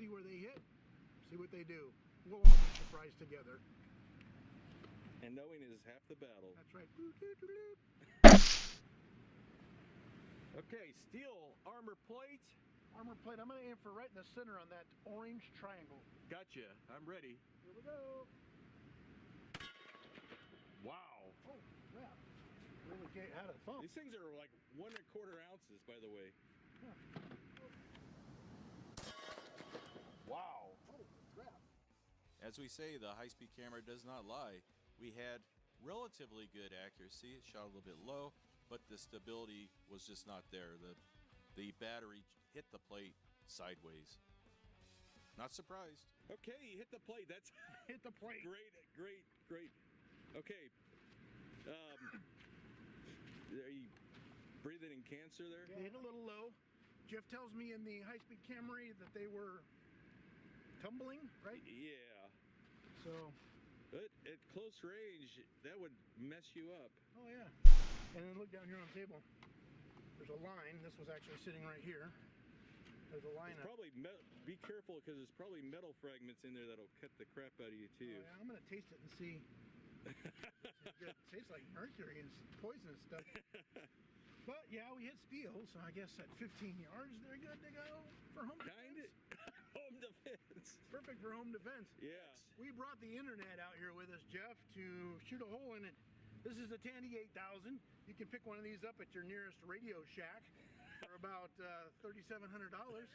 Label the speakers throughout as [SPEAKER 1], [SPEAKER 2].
[SPEAKER 1] see where they hit, see what they do. We'll all be surprised together.
[SPEAKER 2] And knowing is half the battle.
[SPEAKER 1] That's right.
[SPEAKER 2] Okay, steel armor plate.
[SPEAKER 1] Armor plate. I'm going to aim for right in the center on that orange triangle.
[SPEAKER 2] Gotcha. I'm ready.
[SPEAKER 1] Here we go.
[SPEAKER 2] Wow.
[SPEAKER 1] Oh, yeah. Really had a thump.
[SPEAKER 2] These things are like 1 1/4 ounces, by the way.
[SPEAKER 1] Yeah.
[SPEAKER 2] Wow.
[SPEAKER 1] Oh, crap.
[SPEAKER 3] As we say, the high-speed camera does not lie. We had relatively good accuracy. It shot a little bit low, but the stability was just not there. The battery hit the plate sideways. Not surprised.
[SPEAKER 2] Okay, you hit the plate. That's
[SPEAKER 1] Hit the plate.
[SPEAKER 2] Great. Okay. Are you breathing in cancer there?
[SPEAKER 1] They hit a little low. Jeff tells me in the high-speed Camry that they were tumbling, right?
[SPEAKER 2] Yeah.
[SPEAKER 1] So.
[SPEAKER 2] But at close range, that would mess you up.
[SPEAKER 1] Oh yeah. And then look down here on the table. There's a line. This was actually sitting right here. There's a line.
[SPEAKER 2] Probably be careful because there's probably metal fragments in there that'll cut the crap out of you too.
[SPEAKER 1] Oh, yeah, I'm gonna taste it and see. It tastes like mercury and poisonous stuff. But yeah, we hit steel, so I guess at 15 yards they're good to go for home defense.
[SPEAKER 2] Home defense.
[SPEAKER 1] Perfect for home defense.
[SPEAKER 2] Yeah.
[SPEAKER 1] We brought the internet out here with us, Jeff, to shoot a hole in it. This is a Tandy 8000. You can pick one of these up at your nearest Radio Shack for about $3,700.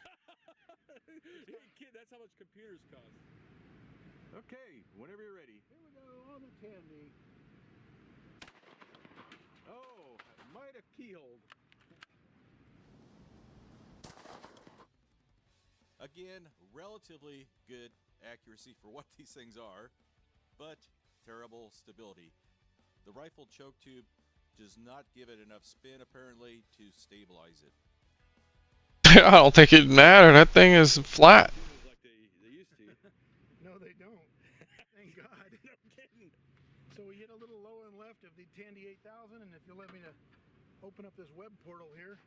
[SPEAKER 2] Hey kid, that's how much computers cost. Okay, whenever you're ready.
[SPEAKER 1] Here we go on the Tandy.
[SPEAKER 2] Oh, might have keyholed.
[SPEAKER 3] Again, relatively good accuracy for what these things are, but terrible stability. The rifle choke tube does not give it enough spin, apparently, to stabilize it.
[SPEAKER 4] I don't think it'd matter. That thing is flat.
[SPEAKER 2] Like they used to.
[SPEAKER 1] No, they don't. Thank God.
[SPEAKER 2] No kidding.
[SPEAKER 1] So we hit a little low and left of the Tandy 8000, and if you'll let me to open up this web portal here,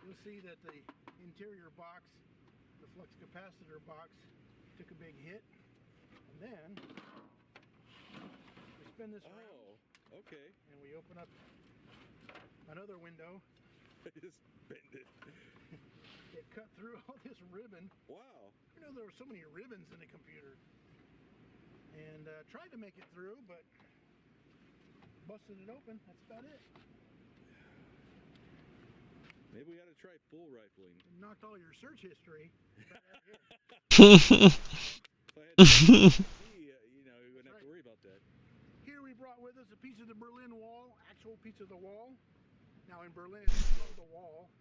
[SPEAKER 1] you'll see that the interior box, the flux capacitor box, took a big hit. And then we spin this around.
[SPEAKER 2] Oh, okay.
[SPEAKER 1] And we open up another window.
[SPEAKER 2] Just bend it.
[SPEAKER 1] It cut through all this ribbon.
[SPEAKER 2] Wow.
[SPEAKER 1] You know, there were so many ribbons in a computer. And tried to make it through, but busted it open. That's about it.
[SPEAKER 2] Maybe we ought to try full rifling.
[SPEAKER 1] It knocked all your search history.
[SPEAKER 2] If I had to see, you wouldn't have to worry about that.
[SPEAKER 1] Here we brought with us a piece of the Berlin Wall, actual piece of the wall. Now in Berlin it's just called the wall.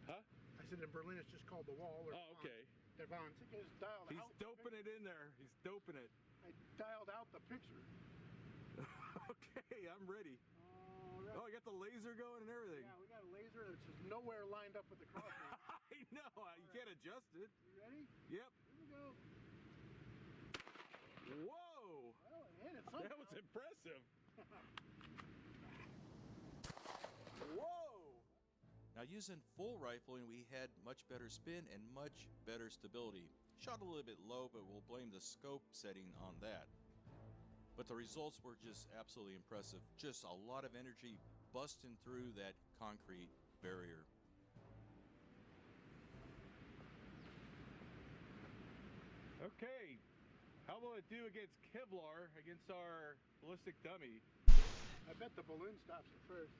[SPEAKER 2] Huh?
[SPEAKER 1] I said in Berlin it's just called the wall. Or
[SPEAKER 2] Oh, okay.
[SPEAKER 1] Der Wand. It's dialed
[SPEAKER 2] He's
[SPEAKER 1] out.
[SPEAKER 2] doping it in there. He's doping it.
[SPEAKER 1] I dialed out the picture.
[SPEAKER 2] Okay, I'm ready. Oh, you got the laser going and everything.
[SPEAKER 1] Yeah, we got a laser that's just nowhere lined up with the crosshair.
[SPEAKER 2] I know. You can't adjust it.
[SPEAKER 1] You ready?
[SPEAKER 2] Yep.
[SPEAKER 1] Here we go.
[SPEAKER 2] Whoa!
[SPEAKER 1] Well, it hit it somehow.
[SPEAKER 2] That was impressive. Whoa!
[SPEAKER 3] Now, using full rifling, we had much better spin and much better stability. Shot a little bit low, but we'll blame the scope setting on that. But the results were just absolutely impressive. Just a lot of energy busting through that concrete barrier.
[SPEAKER 2] Okay, how will it do against Kevlar, against our ballistic dummy?
[SPEAKER 1] I bet the balloon stops it first.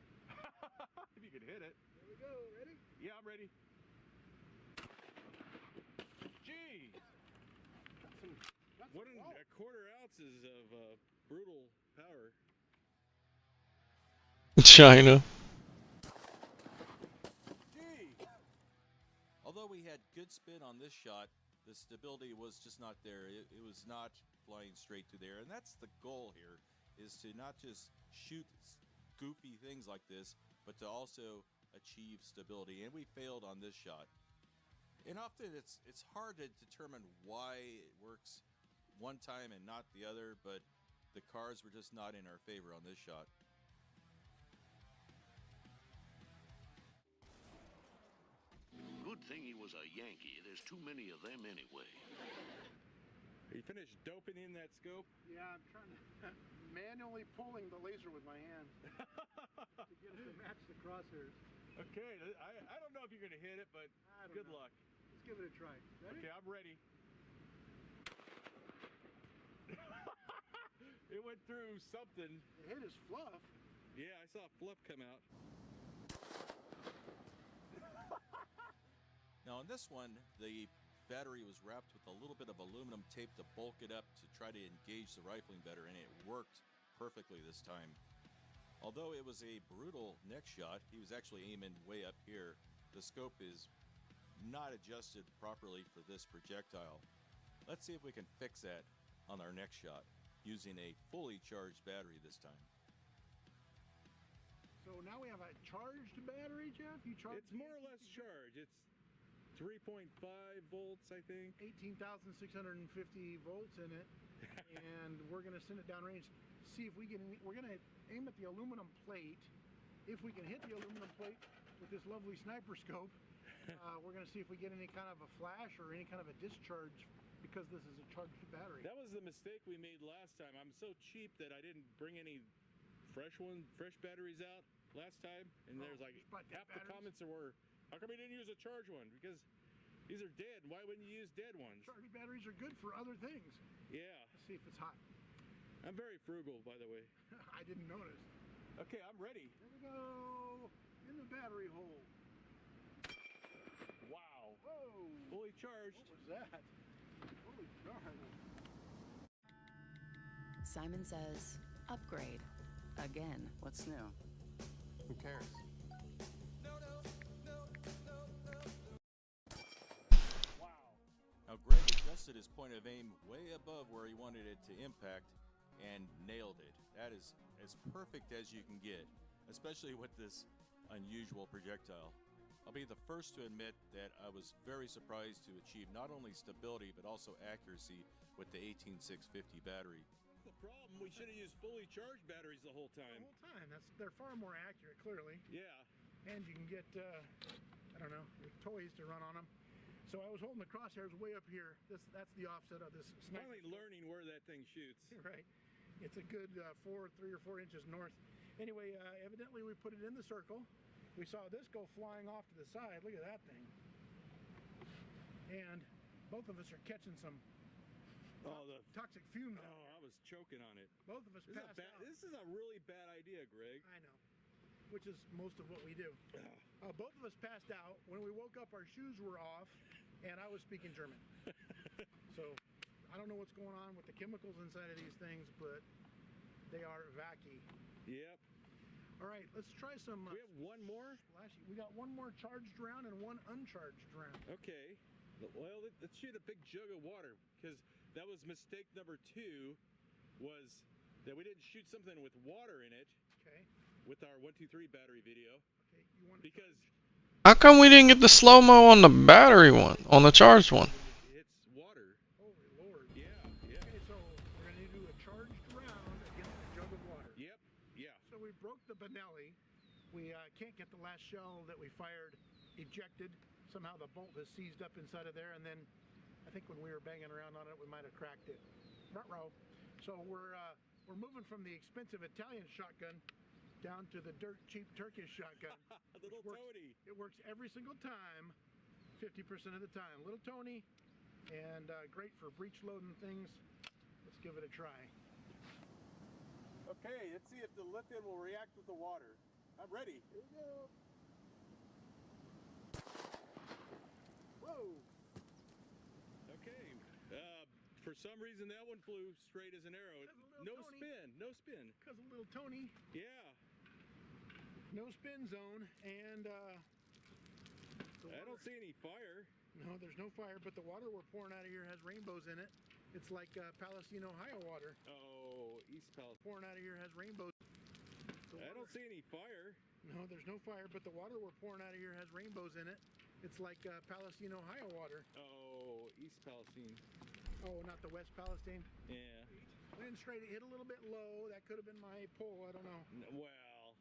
[SPEAKER 2] If you can hit it.
[SPEAKER 1] Here we go. Ready?
[SPEAKER 2] Yeah, I'm ready. Jeez!
[SPEAKER 1] Got some
[SPEAKER 2] 1 1/4 ounces of brutal power.
[SPEAKER 4] China.
[SPEAKER 3] Gee! Although we had good spin on this shot, the stability was just not there. It was not flying straight through there. And that's the goal here, is to not just shoot goofy things like this, but to also achieve stability. And we failed on this shot. And often it's hard to determine why it works one time and not the other, but the cards were just not in our favor on this shot.
[SPEAKER 5] Good thing he was a Yankee. There's too many of them anyway.
[SPEAKER 2] Are you finished doping in that scope?
[SPEAKER 1] Yeah, I'm trying to manually pulling the laser with my hand to get it to match the crosshairs.
[SPEAKER 2] Okay, I don't know if you're going to hit it, but good luck.
[SPEAKER 1] Let's give it a try. Ready?
[SPEAKER 2] Okay, I'm ready. It went through something.
[SPEAKER 1] It hit his fluff.
[SPEAKER 2] Yeah, I saw fluff come out.
[SPEAKER 3] Now on this one, the battery was wrapped with a little bit of aluminum tape to bulk it up to try to engage the rifling better, and it worked perfectly this time. Although it was a brutal neck shot, he was actually aiming way up here. The scope is not adjusted properly for this projectile. Let's see if we can fix that on our next shot using a fully charged battery this time.
[SPEAKER 1] So now we have a charged battery, Jeff? You charged
[SPEAKER 2] It's more or less charged. It's 3.5 volts, I think.
[SPEAKER 1] 18,650 volts in it. And we're going to send it downrange. See if we can, we're going to aim at the aluminum plate. If we can hit the aluminum plate with this lovely sniper scope, we're going to see if we get any kind of a flash or any kind of a discharge, because this is a charged battery.
[SPEAKER 2] That was the mistake we made last time. I'm so cheap that I didn't bring any fresh batteries out last time, and there's like half the comments were, how come you didn't use a charged one? Because these are dead. Why wouldn't you use dead ones?
[SPEAKER 1] Charged batteries are good for other things.
[SPEAKER 2] Yeah.
[SPEAKER 1] Let's see if it's hot.
[SPEAKER 2] I'm very frugal, by the way.
[SPEAKER 1] I didn't notice.
[SPEAKER 2] Okay, I'm ready.
[SPEAKER 1] There we go. In the battery hole.
[SPEAKER 2] Wow.
[SPEAKER 1] Whoa.
[SPEAKER 2] Fully charged.
[SPEAKER 1] What was that? Holy darn.
[SPEAKER 6] Simon says, upgrade. Again.
[SPEAKER 7] What's new? Who cares?
[SPEAKER 2] Wow.
[SPEAKER 3] Now Greg adjusted his point of aim way above where he wanted it to impact and nailed it. That is as perfect as you can get, especially with this unusual projectile. I'll be the first to admit that I was very surprised to achieve not only stability but also accuracy with the 18650 battery.
[SPEAKER 2] The problem, we should have used fully charged batteries the whole time.
[SPEAKER 1] The whole time. They're far more accurate, clearly.
[SPEAKER 2] Yeah.
[SPEAKER 1] And you can get, I don't know, toys to run on them. So I was holding the crosshairs way up here. That's the offset of this sniper.
[SPEAKER 2] Finally learning where that thing shoots.
[SPEAKER 1] Right. It's a good 3 or 4 inches north. Anyway, evidently we put it in the circle. We saw this go flying off to the side. Look at that thing. And both of us are catching some toxic fumes out
[SPEAKER 2] Oh, I was choking on it.
[SPEAKER 1] Both of us passed out.
[SPEAKER 2] This is a really bad idea, Greg.
[SPEAKER 1] I know, which is most of what we do. Both of us passed out. When we woke up, our shoes were off, and I was speaking German. So I don't know what's going on with the chemicals inside of these things, but they are wacky.
[SPEAKER 2] Yep.
[SPEAKER 1] All right, let's try some.
[SPEAKER 2] We have one more?
[SPEAKER 1] We got one more charged round and one uncharged round.
[SPEAKER 2] Okay. Well, let's shoot a big jug of water, because that was mistake number 2, was that we didn't shoot something with water in it.
[SPEAKER 1] Okay.
[SPEAKER 2] With our 1, 2, 3 battery video.
[SPEAKER 1] Okay. You want
[SPEAKER 2] because
[SPEAKER 4] How come we didn't get the slow-mo on the battery one, on the charged one?
[SPEAKER 2] it's water.
[SPEAKER 1] Holy Lord.
[SPEAKER 2] Yeah, yeah.
[SPEAKER 1] Okay, so we're going to do a charged round against a jug of water.
[SPEAKER 2] Yep, yeah.
[SPEAKER 1] So we broke the Benelli. We can't get the last shell that we fired ejected. Somehow the bolt has seized up inside of there, and then I think when we were banging around on it, we might have cracked it. Ruh-roh. So we're moving from the expensive Italian shotgun down to the dirt cheap Turkish shotgun.
[SPEAKER 2] Little Tony.
[SPEAKER 1] It works every single time, 50% of the time. Little Tony, and great for breech loading things. Let's give it a try.
[SPEAKER 2] Okay, let's see if the lithium will react with the water. I'm ready.
[SPEAKER 1] Here we go. Whoa.
[SPEAKER 2] Okay. For some reason, that one flew straight as an arrow. No
[SPEAKER 1] Tony.
[SPEAKER 2] spin. No spin.
[SPEAKER 1] Because of little Tony.
[SPEAKER 2] Yeah.
[SPEAKER 1] No spin zone, and
[SPEAKER 2] I don't see any fire.
[SPEAKER 1] no, there's no fire, but the water we're pouring out of here has rainbows in it. It's like Palestine, Ohio water.
[SPEAKER 2] Oh, East Palestine.
[SPEAKER 1] Pouring out of here has rainbows.
[SPEAKER 2] I don't see any fire.
[SPEAKER 1] No, there's no fire, but the water we're pouring out of here has rainbows in it. It's like Palestine, Ohio water.
[SPEAKER 2] Oh, East Palestine.
[SPEAKER 1] Oh, not the West Palestine.
[SPEAKER 2] Yeah.
[SPEAKER 1] Went straight, it hit a little bit low. That could have been my pull. I don't know.
[SPEAKER 2] Well,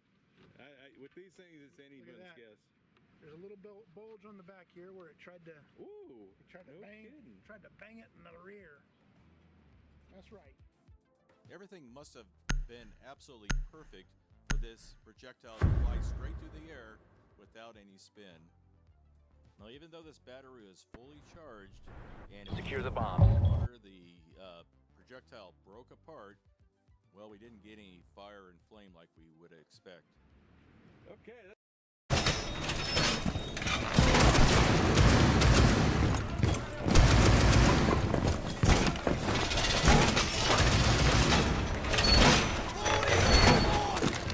[SPEAKER 2] with these things, it's anyone's
[SPEAKER 1] that.
[SPEAKER 2] guess.
[SPEAKER 1] There's a little bulge on the back here where it tried to
[SPEAKER 2] Ooh.
[SPEAKER 1] tried to bang it in the rear. That's right.
[SPEAKER 3] Everything must have been absolutely perfect for this projectile to fly straight through the air without any spin. Now, even though this battery is fully charged and
[SPEAKER 8] Secure the bombs.
[SPEAKER 3] the projectile broke apart, well, we didn't get any fire and flame like we would expect.
[SPEAKER 2] Okay.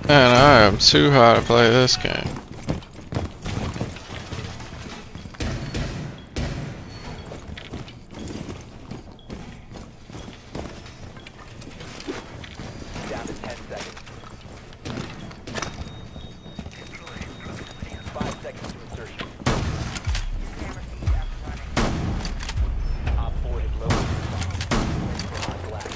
[SPEAKER 4] Man, I am too high to play this game.
[SPEAKER 8] Down to 10 seconds. 5 seconds to insertion. Op 4 has located the bomb. On glass.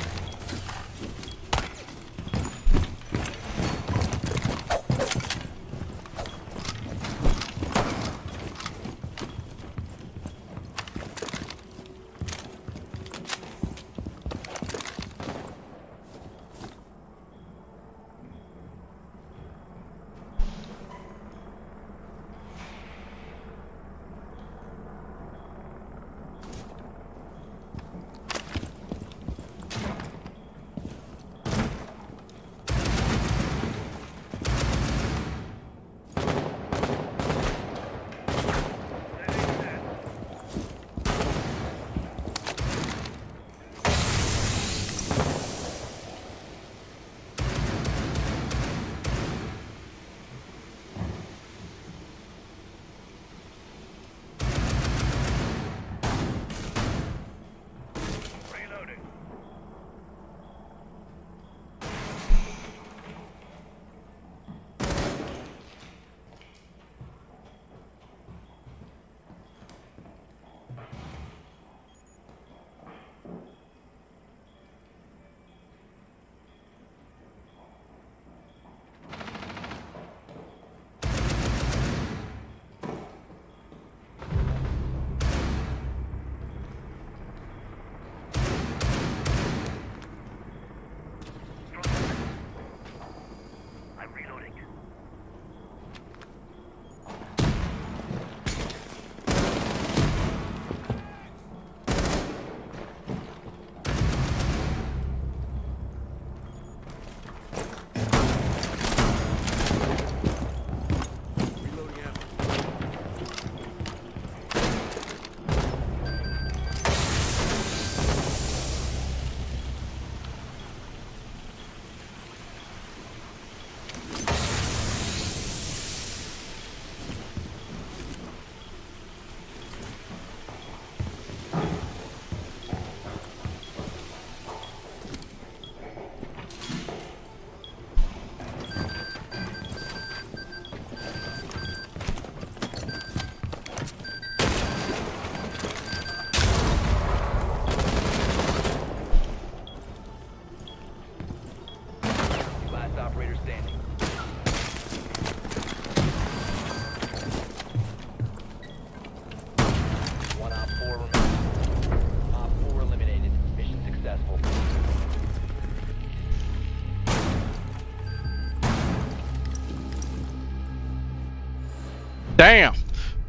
[SPEAKER 4] Damn,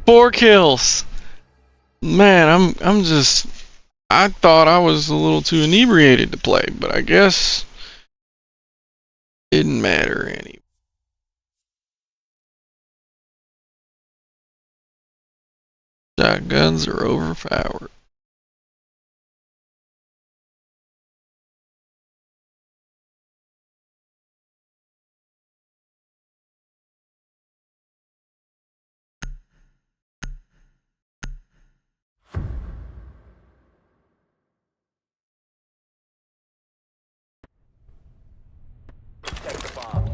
[SPEAKER 4] 4 kills. Man, I'm just. I thought I was a little too inebriated to play, but I guess didn't matter anyway. Shotguns are overpowered.
[SPEAKER 8] Protect the bombs.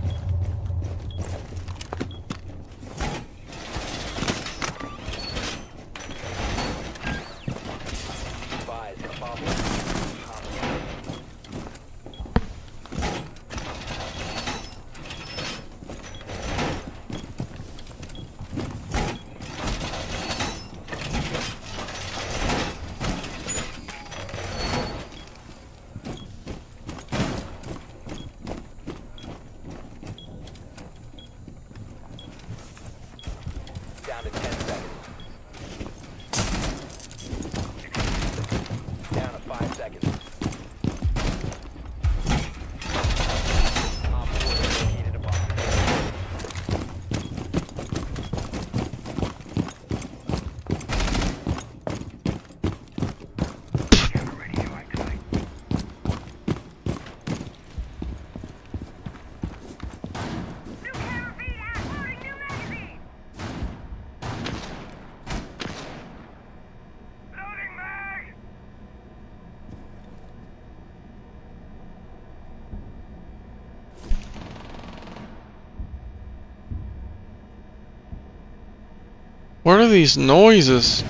[SPEAKER 4] What are these noises?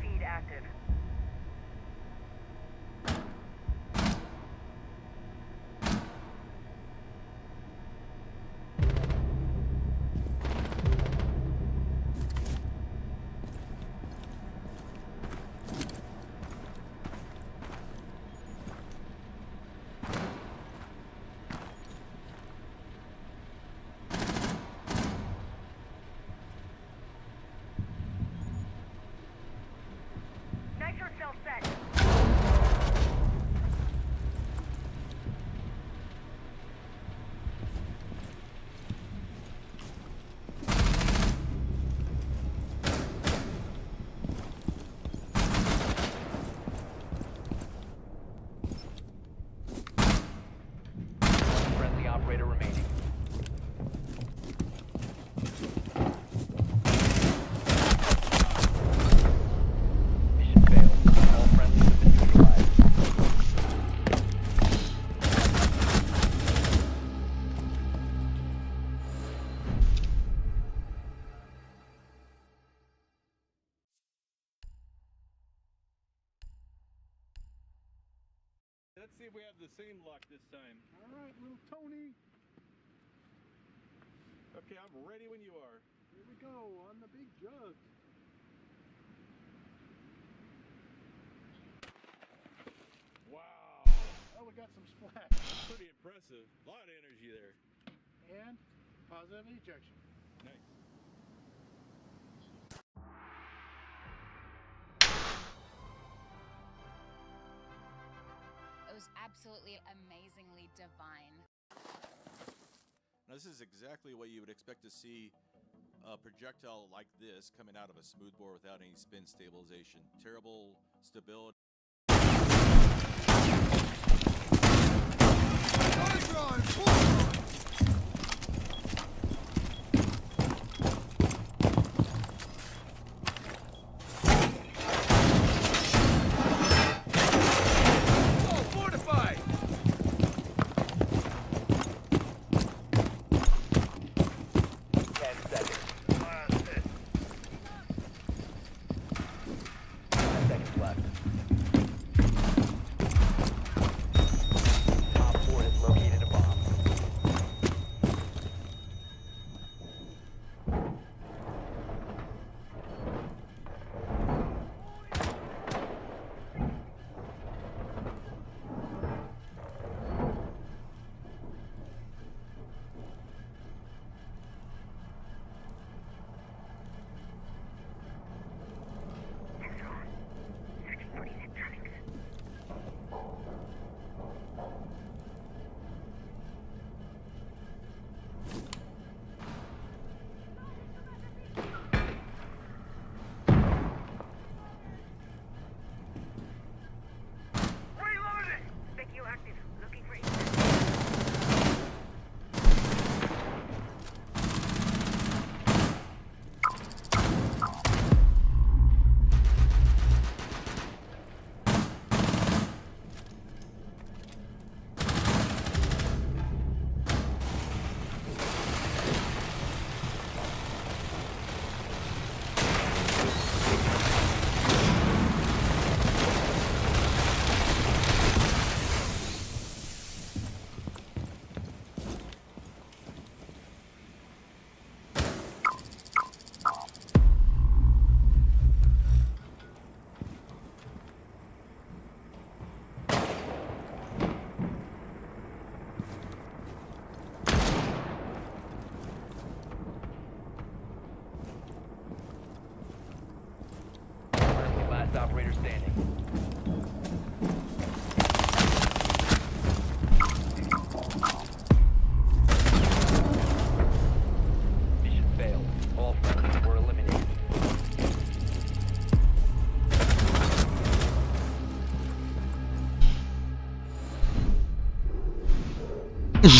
[SPEAKER 9] Feed active. Nitro cell set.
[SPEAKER 8] Friendly operator remaining. Mission failed. All friendlies have been neutralized.
[SPEAKER 2] Let's see if we have the same luck this time.
[SPEAKER 1] All right, little Tony.
[SPEAKER 2] Okay, I'm ready when you are.
[SPEAKER 1] Here we go on the big jug.
[SPEAKER 2] Wow,
[SPEAKER 1] Oh, we got some splash.
[SPEAKER 2] pretty impressive. A lot of energy there.
[SPEAKER 1] And positive ejection.
[SPEAKER 2] Nice.
[SPEAKER 10] It was absolutely amazingly divine.
[SPEAKER 3] Now, this is exactly what you would expect to see a projectile like this coming out of a smoothbore without any spin stabilization. Terrible stability.
[SPEAKER 2] Fortified!
[SPEAKER 8] 10 seconds. 5 seconds left. Op 4 has located a bomb.
[SPEAKER 9] Searching for electronics. Reloading! Spec you active. Looking for
[SPEAKER 8] Friendly last operator standing. Mission failed. All friendlies were eliminated.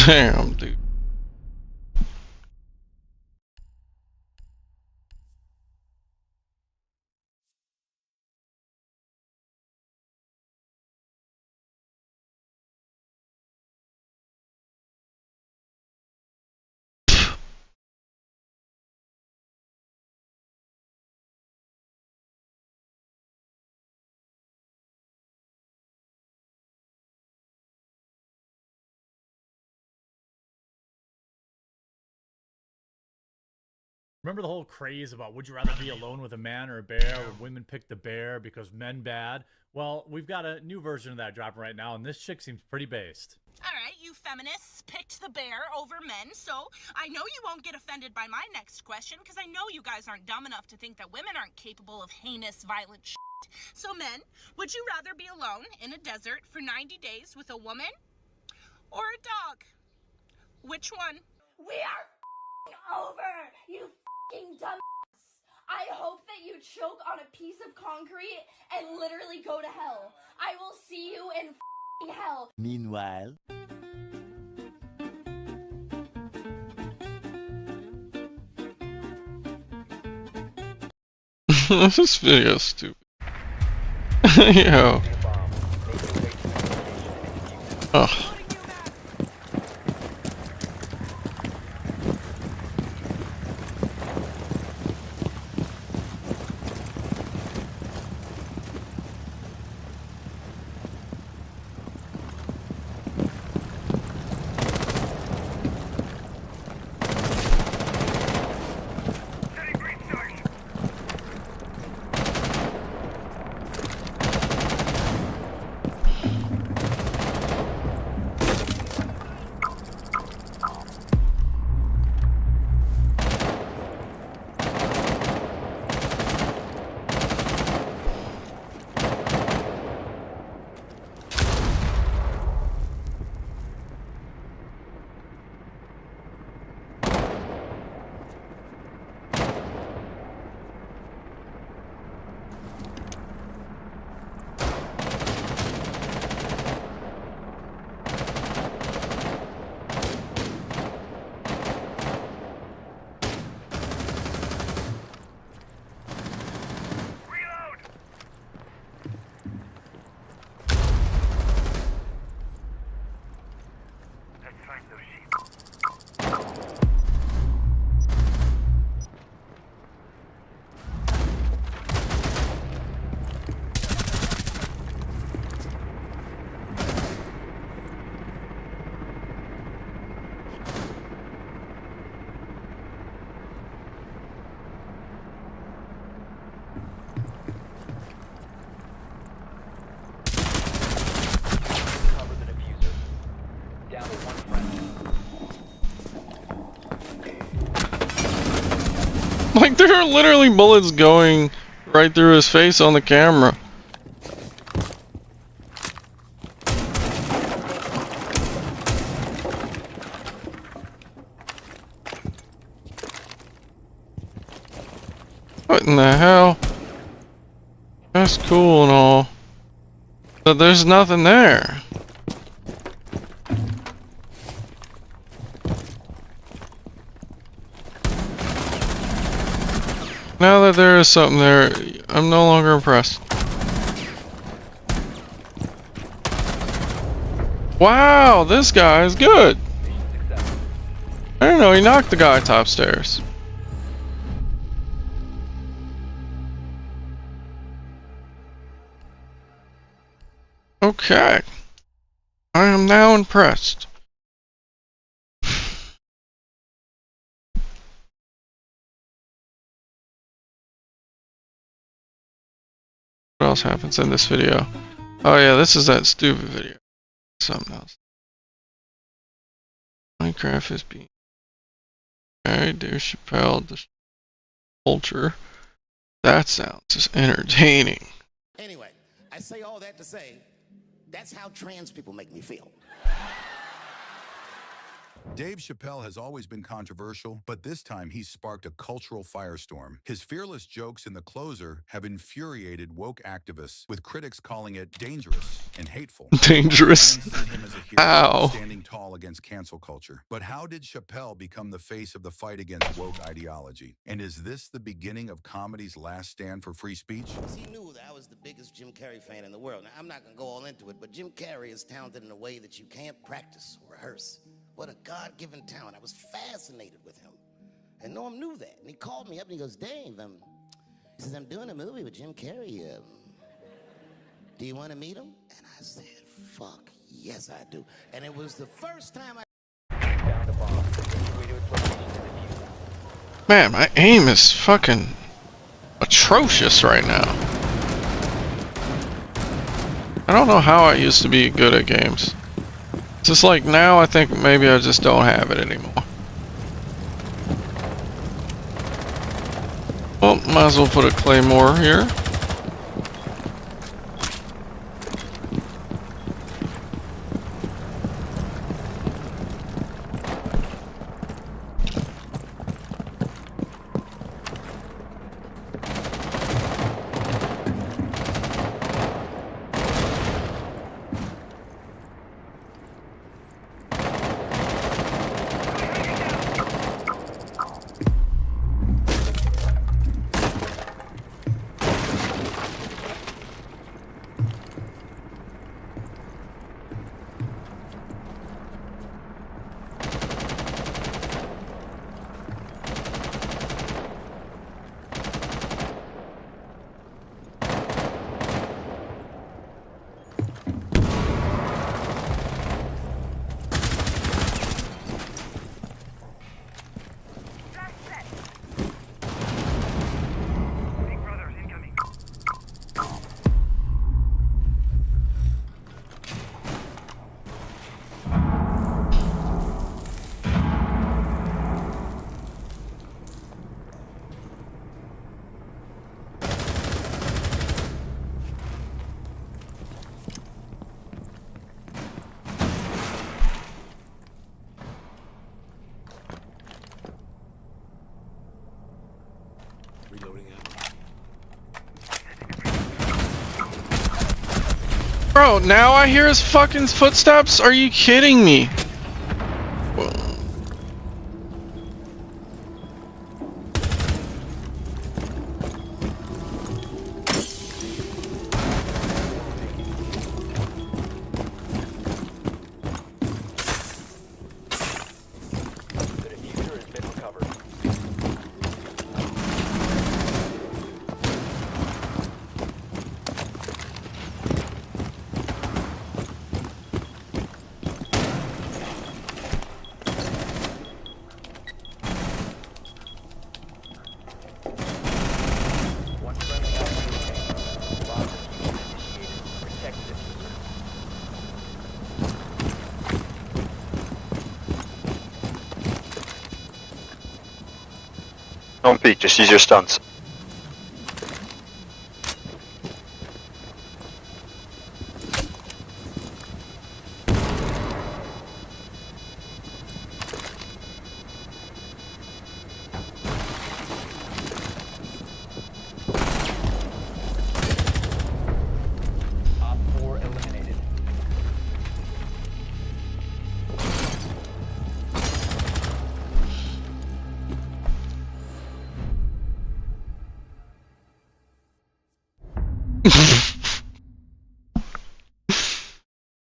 [SPEAKER 4] Damn, dude.
[SPEAKER 11] Remember the whole craze about would you rather be alone with a man or a bear, or women pick the bear because men bad? Well, we've got a new version of that dropping right now, and this chick seems pretty based.
[SPEAKER 12] All right, you feminists picked the bear over men, so I know you won't get offended by my next question, because I know you guys aren't dumb enough to think that women aren't capable of heinous, violent shit. So men, would you rather be alone in a desert for 90 days with a woman or a dog? Which one?
[SPEAKER 13] We are over, you dumb. I hope that you choke on a piece of concrete and literally go to hell. I will see you in hell.
[SPEAKER 14] Meanwhile,
[SPEAKER 4] this video is stupid. Yo. Ugh. Like, there are literally bullets going right through his face on the camera. What in the hell? That's cool and all, but there's nothing there. Now that there is something there, I'm no longer impressed. Wow, this guy is good. I didn't know he knocked the guy top stairs. Okay. I am now impressed. What else happens in this video? Oh yeah, this is that stupid video. Something else. Minecraft is being... Alright, Dave Chappelle, the culture. That sounds just entertaining.
[SPEAKER 15] Anyway, I say all that to say, that's how trans people make me feel.
[SPEAKER 16] Dave Chappelle has always been controversial, but this time he's sparked a cultural firestorm. His fearless jokes in The Closer have infuriated woke activists, with critics calling it dangerous and hateful.
[SPEAKER 4] Dangerous?
[SPEAKER 16] Him as a hero,
[SPEAKER 4] Ow.
[SPEAKER 16] standing tall against cancel culture. But how did Chappelle become the face of the fight against woke ideology? And is this the beginning of comedy's last stand for free speech?
[SPEAKER 15] He knew that I was the biggest Jim Carrey fan in the world. Now, I'm not going to go all into it, but Jim Carrey is talented in a way that you can't practice or rehearse. What a God-given talent. I was fascinated with him. And Norm knew that. And he called me up and he goes, Dave, he says, I'm doing a movie with Jim Carrey. Do you want to meet him? And I said, fuck, yes, I do. And it was the first time I...
[SPEAKER 8] Found a bomb. Continue to its location to defuse
[SPEAKER 4] Man, my aim is fucking atrocious right now. I don't know how I used to be good at games. It's just like now I think maybe I just don't have it anymore. Well, might as well put a claymore here. Bro, now I hear his fucking footsteps? Are you kidding me?
[SPEAKER 14] Don't peek, just use your stunts.
[SPEAKER 8] Op 4 eliminated.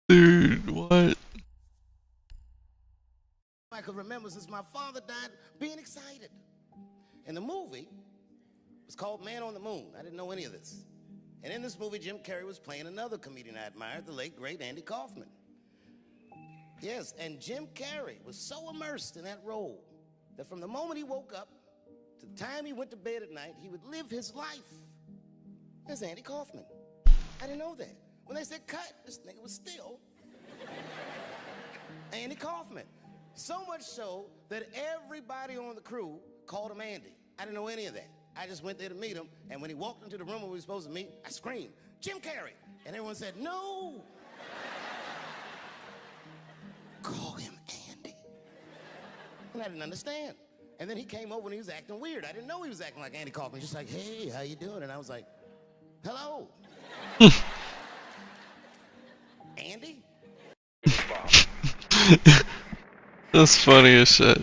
[SPEAKER 4] Dude, what?
[SPEAKER 15] I could remember since my father died being excited. And the movie was called Man on the Moon. I didn't know any of this. And in this movie, Jim Carrey was playing another comedian I admired, the late, great Andy Kaufman. Yes, and Jim Carrey was so immersed in that role that from the moment he woke up to the time he went to bed at night, he would live his life as Andy Kaufman. I didn't know that. When they said cut, this nigga was still Andy Kaufman. So much so that everybody on the crew called him Andy. I didn't know any of that. I just went there to meet him, and when he walked into the room where we were supposed to meet, I screamed, "Jim Carrey!" And everyone said, "No!" Call him Andy. And I didn't understand. And then he came over and he was acting weird. I didn't know he was acting like Andy Kaufman. Just like, "Hey, how you doing?" And I was like, "Hello." Andy?
[SPEAKER 4] That's funny as shit.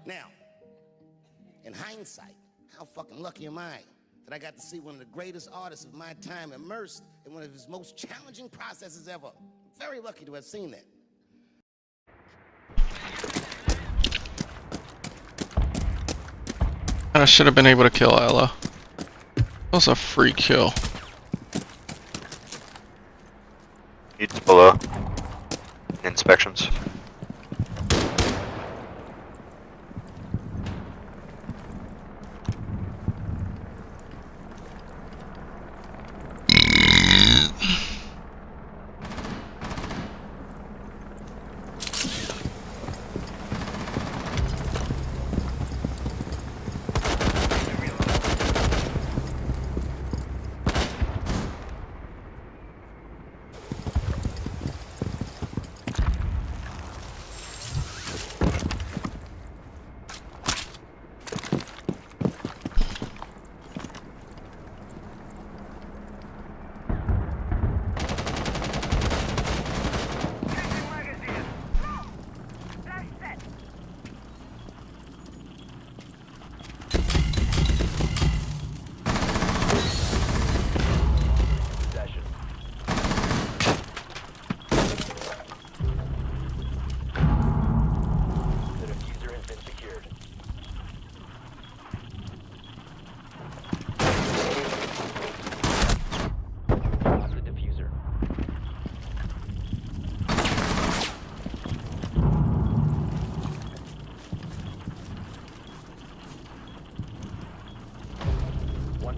[SPEAKER 15] Now, in hindsight, how fucking lucky am I that I got to see one of the greatest artists of my time immersed in one of his most challenging processes ever. Very lucky to have seen that.
[SPEAKER 4] I should have been able to kill Ella. That was a free kill.
[SPEAKER 14] It's below. Inspections.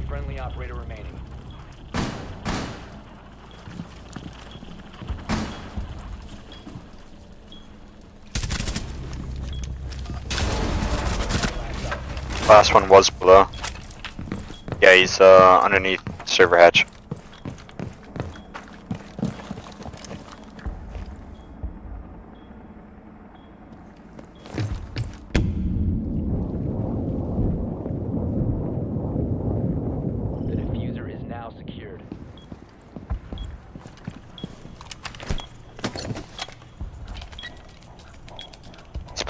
[SPEAKER 8] Friendly operator remaining.
[SPEAKER 14] Last one was below. Yeah, he's underneath server hatch.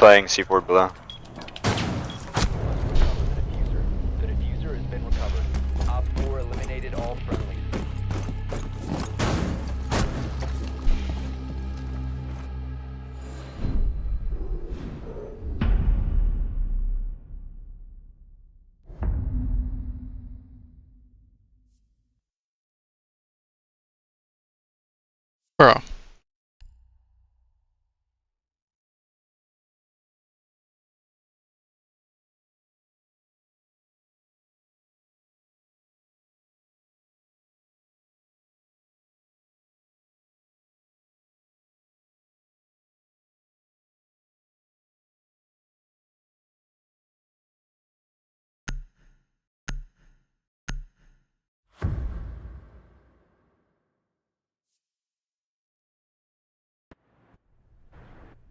[SPEAKER 14] Playing C4 below.
[SPEAKER 8] The diffuser has been recovered. Op 4 eliminated all friendlies.
[SPEAKER 4] Bro.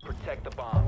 [SPEAKER 8] Protect the bomb.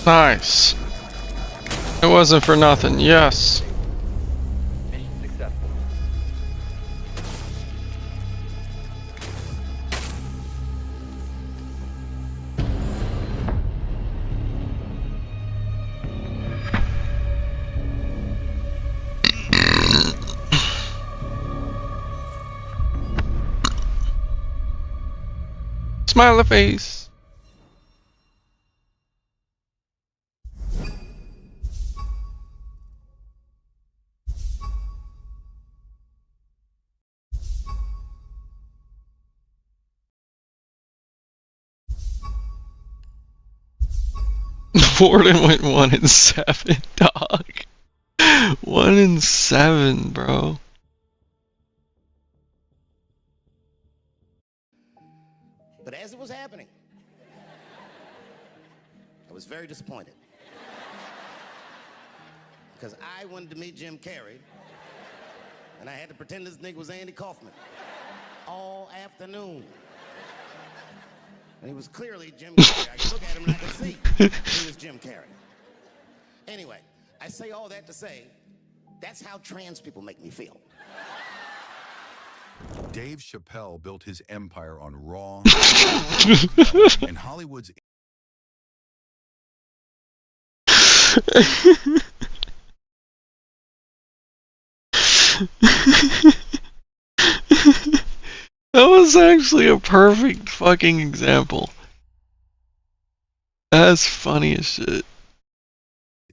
[SPEAKER 4] Nice. It wasn't for nothing. Yes.
[SPEAKER 8] Mission successful.
[SPEAKER 4] Smiley face. Warden went 1-7, dog. 1-7, bro.
[SPEAKER 15] But as it was happening, I was very disappointed. Because I wanted to meet Jim Carrey, and I had to pretend this nigga was Andy Kaufman all afternoon. And he was clearly Jim Carrey. I could look at him and I could see he was Jim Carrey. Anyway, I say all that to say, that's how trans people make me feel.
[SPEAKER 16] Dave Chappelle built his empire on Raw, and Hollywood's
[SPEAKER 4] That was actually a perfect fucking example. That's funny as shit.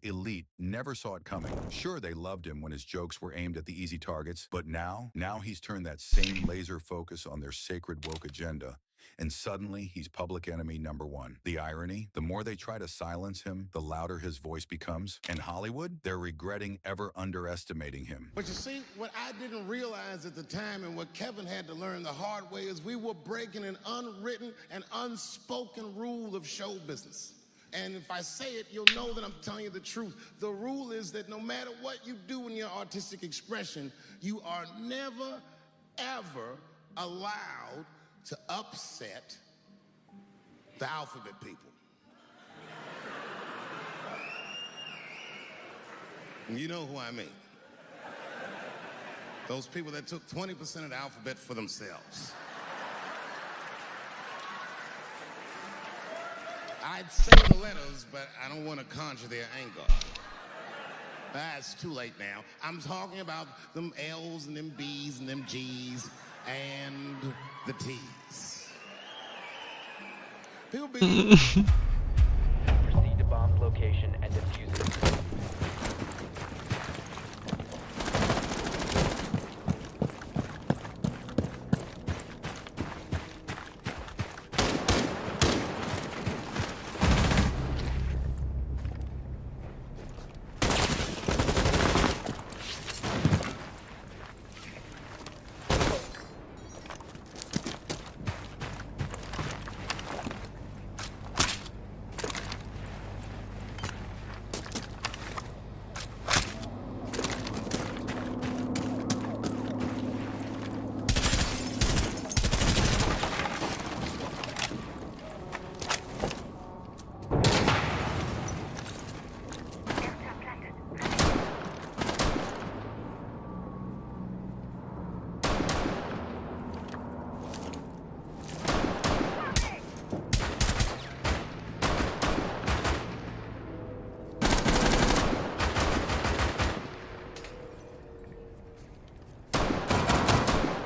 [SPEAKER 16] elite never saw it coming. Sure, they loved him when his jokes were aimed at the easy targets, but now he's turned that same laser focus on their sacred woke agenda. And suddenly, he's public enemy #1. The irony, the more they try to silence him, the louder his voice becomes. And Hollywood, they're regretting ever underestimating him.
[SPEAKER 17] But you see, what I didn't realize at the time and what Kevin had to learn the hard way is we were breaking an unwritten and unspoken rule of show business. And if I say it, you'll know that I'm telling you the truth. The rule is that no matter what you do in your artistic expression, you are never, ever allowed to upset the alphabet people. You know who I mean. Those people that took 20% of the alphabet for themselves. I'd say the letters, but I don't want to conjure their anger. That's too late now. I'm talking about them L's and them B's and them G's and the T's. People be...
[SPEAKER 8] Proceed to bomb's location and defuse it.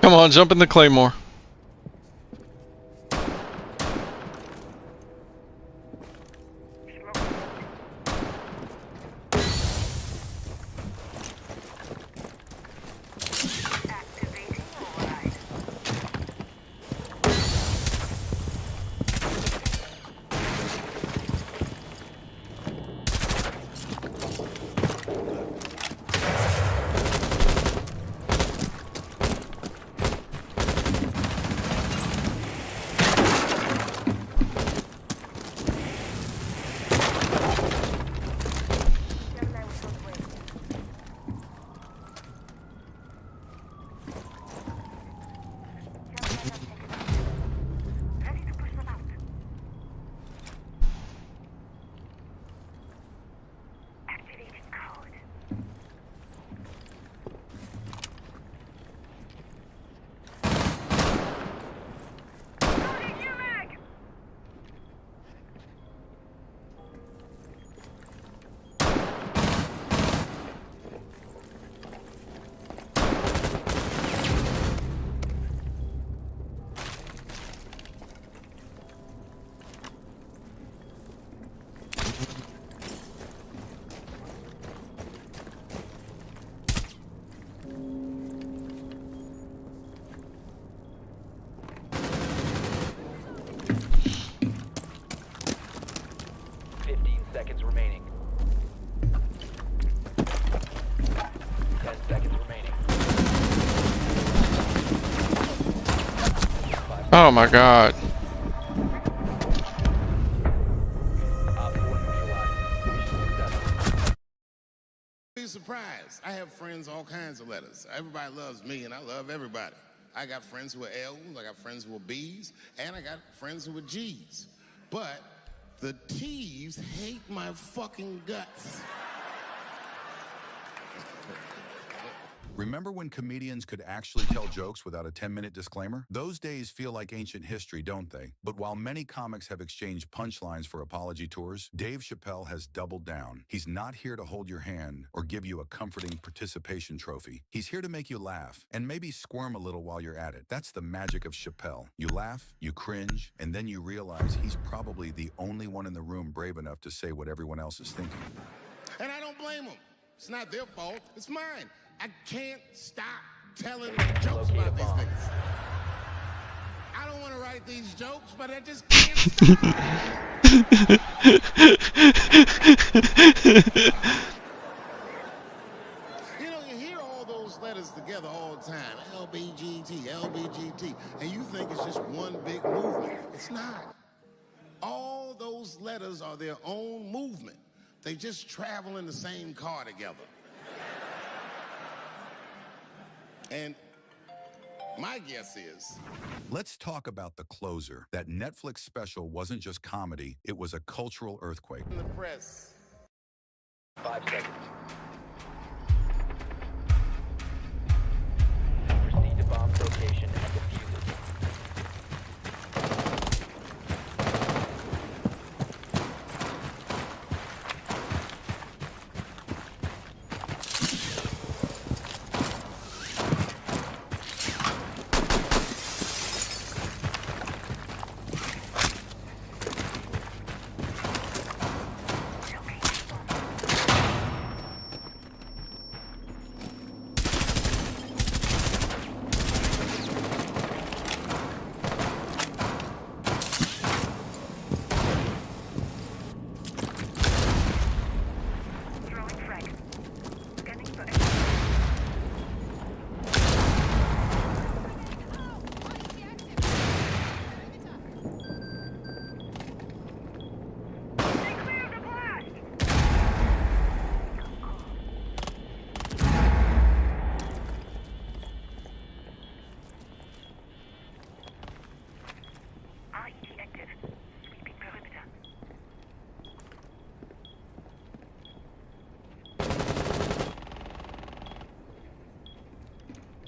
[SPEAKER 4] Come on, jump in the claymore.
[SPEAKER 8] remaining. 10 seconds remaining.
[SPEAKER 4] Oh my god.
[SPEAKER 17] Be surprised. I have friends, all kinds of letters. Everybody loves me, and I love everybody. I got friends who are L's, I got friends who are B's, and I got friends who are G's. But the T's hate my fucking guts.
[SPEAKER 16] Remember when comedians could actually tell jokes without a 10-minute disclaimer? Those days feel like ancient history, don't they? But while many comics have exchanged punchlines for apology tours, Dave Chappelle has doubled down. He's not here to hold your hand or give you a comforting participation trophy. He's here to make you laugh and maybe squirm a little while you're at it. That's the magic of Chappelle. You laugh, you cringe, and then you realize he's probably the only one in the room brave enough to say what everyone else is thinking.
[SPEAKER 17] And I don't blame them. It's not their fault, it's mine. I can't stop telling jokes about these things. I don't want to write these jokes, but I just can't stop. You know, you hear all those letters together all the time. LBGT, LBGT. And you think it's just one big movement. It's not. All those letters are their own movement. They just travel in the same car together. And my guess is...
[SPEAKER 16] Let's talk about The Closer. That Netflix special wasn't just comedy, it was a cultural earthquake.
[SPEAKER 17] In the press.
[SPEAKER 8] 5 seconds. Proceed to bomb's location and defuse it.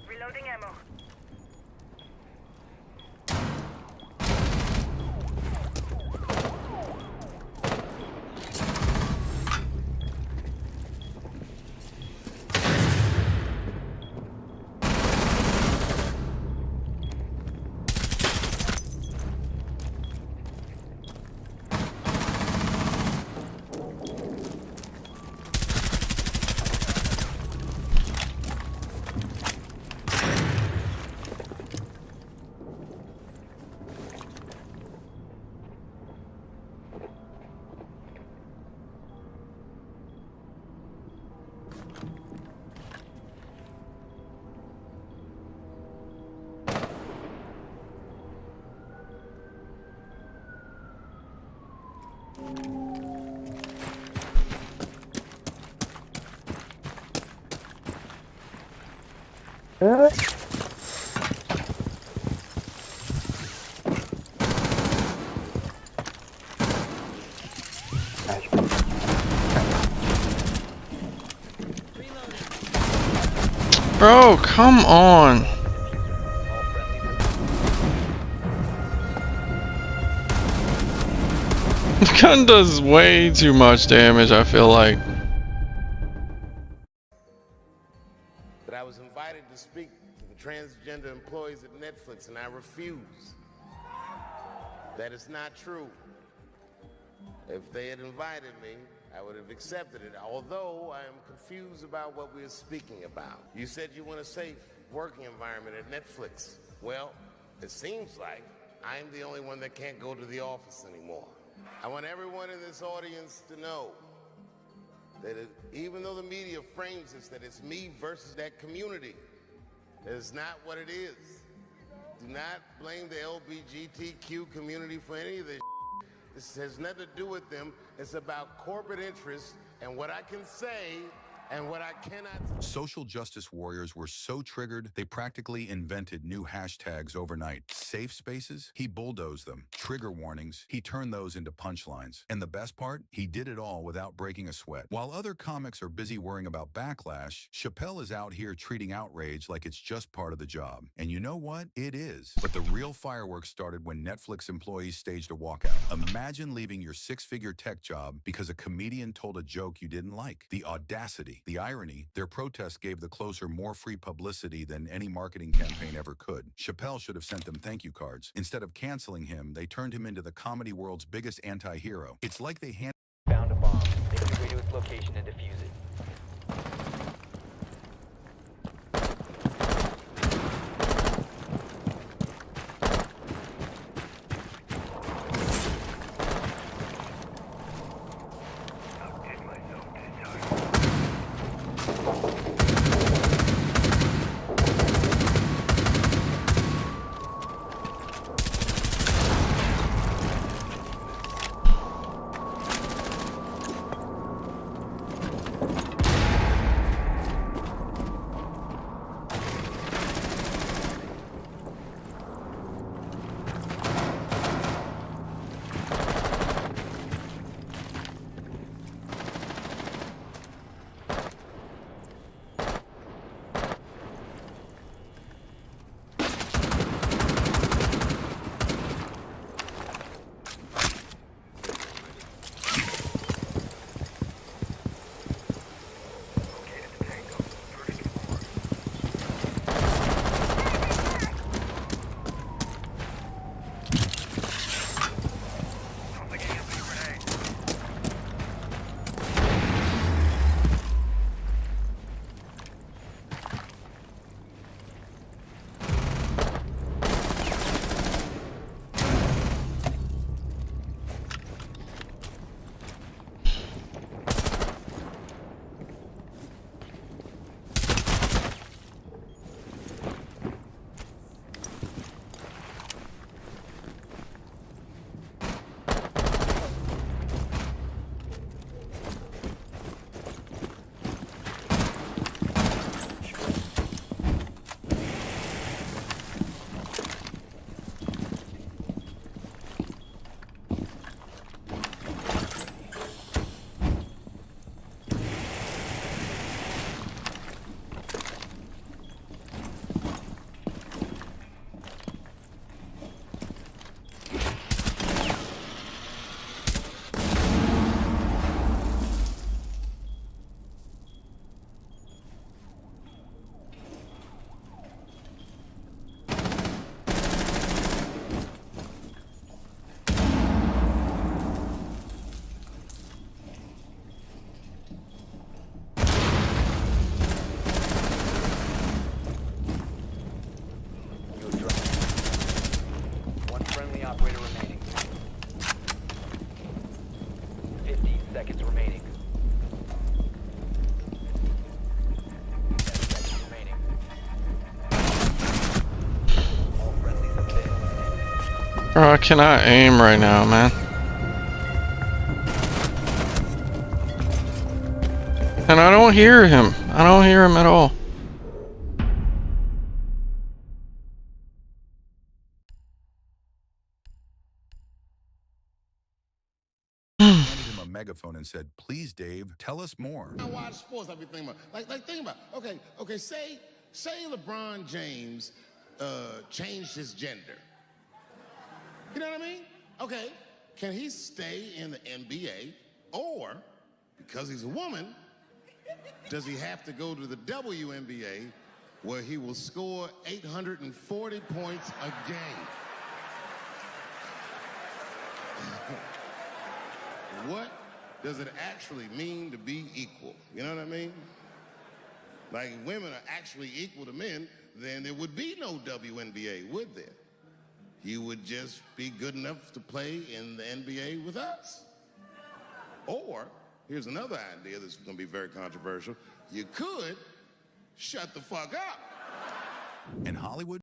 [SPEAKER 9] Reloading ammo.
[SPEAKER 4] Bro, come on. The gun does way too much damage, I feel like.
[SPEAKER 17] That I was invited to speak to the transgender employees at Netflix, and I refused. That is not true. If they had invited me, I would have accepted it, although I am confused about what we are speaking about. You said you want a safe working environment at Netflix. Well, it seems like I'm the only one that can't go to the office anymore. I want everyone in this audience to know that even though the media frames this, that it's me versus that community, it's not what it is. Do not blame the LGBTQ community for any of this. This has nothing to do with them. It's about corporate interests and what I can say and what I cannot.
[SPEAKER 16] Social justice warriors were so triggered, they practically invented new hashtags overnight. Safe spaces, he bulldozed them. Trigger warnings, he turned those into punchlines. And the best part, he did it all without breaking a sweat. While other comics are busy worrying about backlash, Chappelle is out here treating outrage like it's just part of the job. And you know what? It is. But the real fireworks started when Netflix employees staged a walkout. Imagine leaving your six-figure tech job because a comedian told a joke you didn't like. The audacity. The irony, their protest gave the closer more free publicity than any marketing campaign ever could. Chappelle should have sent them thank you cards. Instead of canceling him, they turned him into the comedy world's biggest anti-hero. It's like they
[SPEAKER 8] Found a bomb. Make your way to its location and defuse it.
[SPEAKER 4] Bro, I cannot aim right now, man. And I don't hear him. I don't hear him at all.
[SPEAKER 16] handed him a megaphone and said, "Please, Dave, tell us more."
[SPEAKER 17] I watch sports. I be thinking about, think about. Okay. Say LeBron James changed his gender. You know what I mean? Okay. Can he stay in the NBA, or because he's a woman, does he have to go to the WNBA, where he will score 840 points a game? What does it actually mean to be equal? You know what I mean? Like, women are actually equal to men, then there would be no WNBA, would there? You would just be good enough to play in the NBA with us. Or Here's another idea that's going to be very controversial. You could shut the fuck up.
[SPEAKER 16] In Hollywood,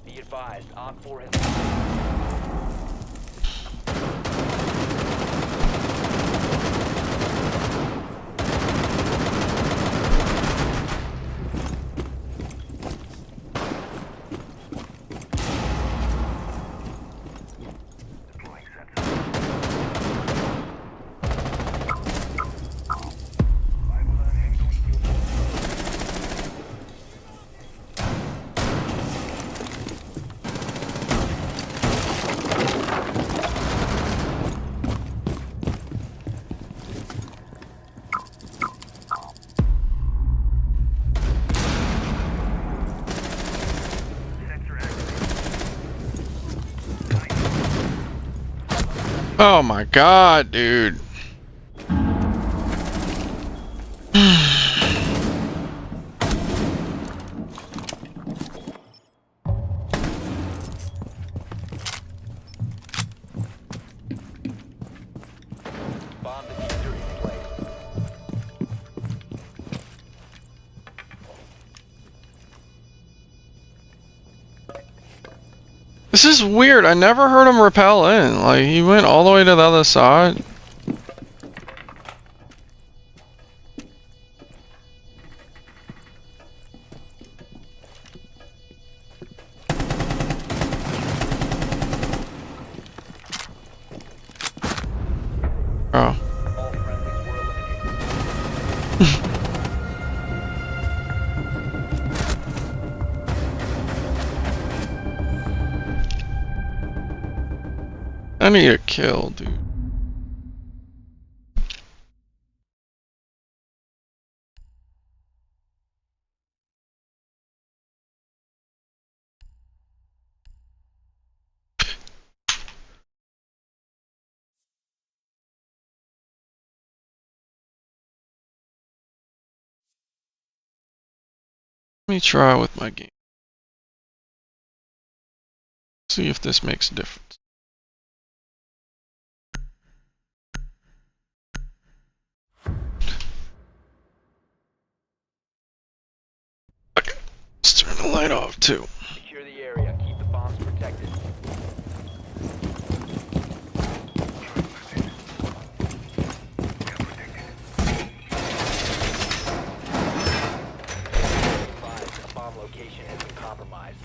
[SPEAKER 8] Be advised, Op 4 has...
[SPEAKER 4] Oh my god, dude.
[SPEAKER 8] Bomb diffuser in place.
[SPEAKER 4] This is weird. I never heard him rappel in. Like, he went all the way to the other side. Oh. I need a kill, dude. Let me try with my game. See if this makes a difference. Okay, let's turn the light off too.
[SPEAKER 8] Secure the area. Keep the bombs protected. The bomb location has been compromised.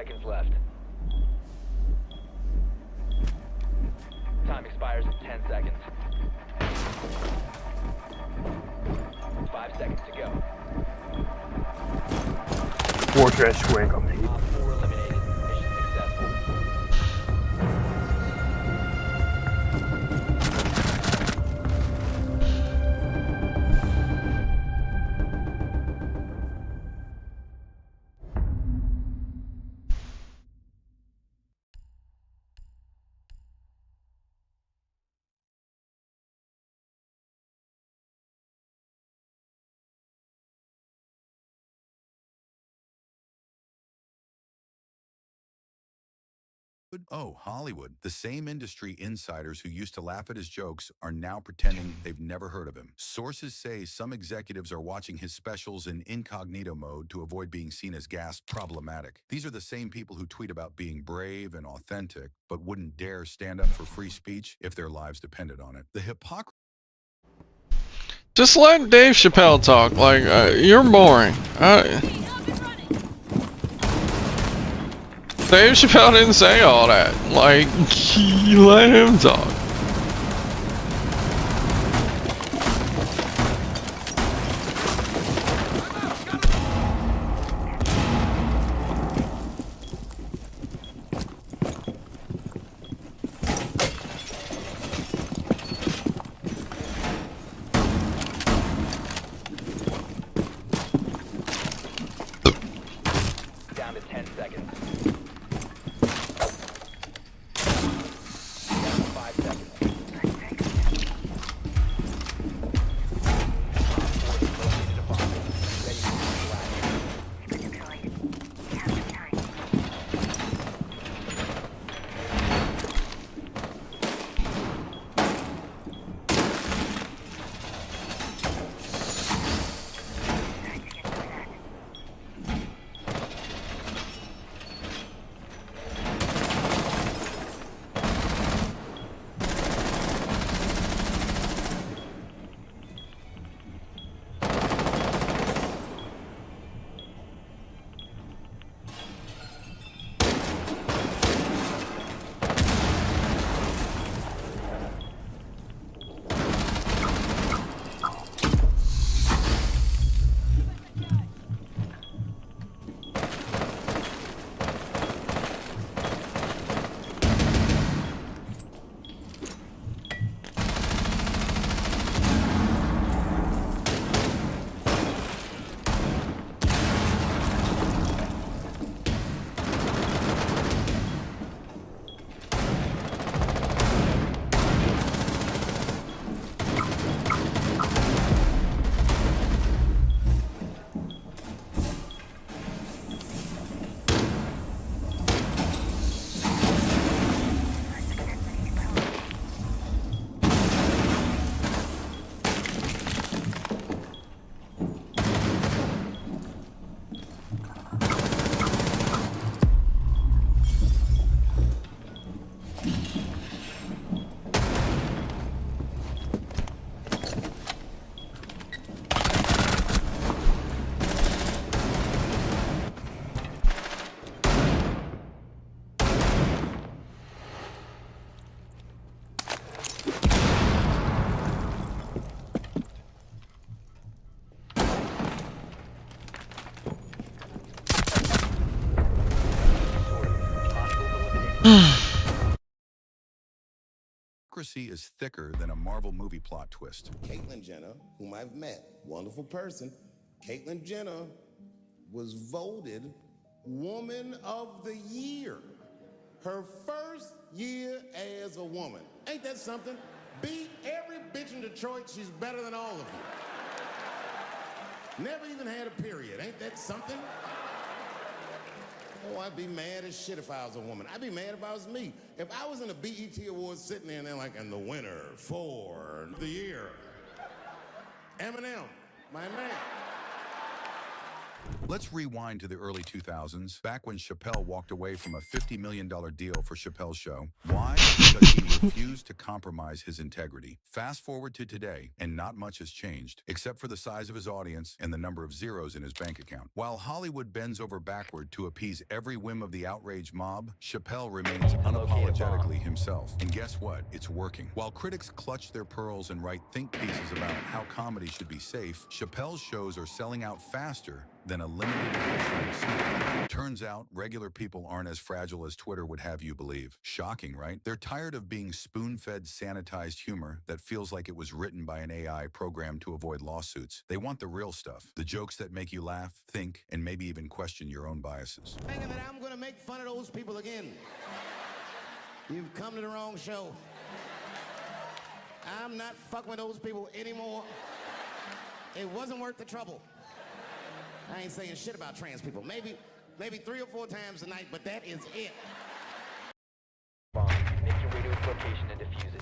[SPEAKER 8] seconds left. Time expires in 10 seconds. 5 seconds to go.
[SPEAKER 18] Fortress square complete.
[SPEAKER 8] Op 4 eliminated. Mission successful.
[SPEAKER 16] Oh, Hollywood. The same industry insiders who used to laugh at his jokes are now pretending they've never heard of him. Sources say some executives are watching his specials in incognito mode to avoid being seen as gas problematic. These are the same people who tweet about being brave and authentic, but wouldn't dare stand up for free speech if their lives depended on it. The hypocrisy.
[SPEAKER 4] Just let Dave Chappelle talk. Like, you're boring. Dave Chappelle didn't say all that. Like, let him talk.
[SPEAKER 8] Down to 10 seconds.
[SPEAKER 16] Hypocrisy is thicker than a Marvel movie plot twist.
[SPEAKER 17] Caitlyn Jenner, whom I've met, wonderful person. Caitlyn Jenner was voted Woman of the Year. Her first year as a woman. Ain't that something? Beat every bitch in Detroit. She's better than all of you. Never even had a period. Ain't that something? Oh, I'd be mad as shit if I was a woman. I'd be mad if I was me. If I was in a BET Awards sitting there and they're like, and the winner for the year, Eminem, my man.
[SPEAKER 16] Let's rewind to the early 2000s, back when Chappelle walked away from a $50 million deal for Chappelle's Show. Why? Because he refused to compromise his integrity. Fast forward to today, and not much has changed, except for the size of his audience and the number of zeros in his bank account. While Hollywood bends over backward to appease every whim of the outraged mob, Chappelle remains unapologetically himself. And guess what? It's working. While critics clutch their pearls and write think pieces about how comedy should be safe, Chappelle's shows are selling out faster than a limited edition sneaker. Turns out, regular people aren't as fragile as Twitter would have you believe. Shocking, right? They're tired of being spoon-fed sanitized humor that feels like it was written by an AI programmed to avoid lawsuits. They want the real stuff, the jokes that make you laugh, think, and maybe even question your own biases.
[SPEAKER 15] Thinking that I'm gonna make fun of those people again. You've come to the wrong show. I'm not fucking with those people anymore. It wasn't worth the trouble. I ain't saying shit about trans people. Maybe 3 or 4 times a night, but that is it.
[SPEAKER 8] Bomb. Make your way to its location and defuse it.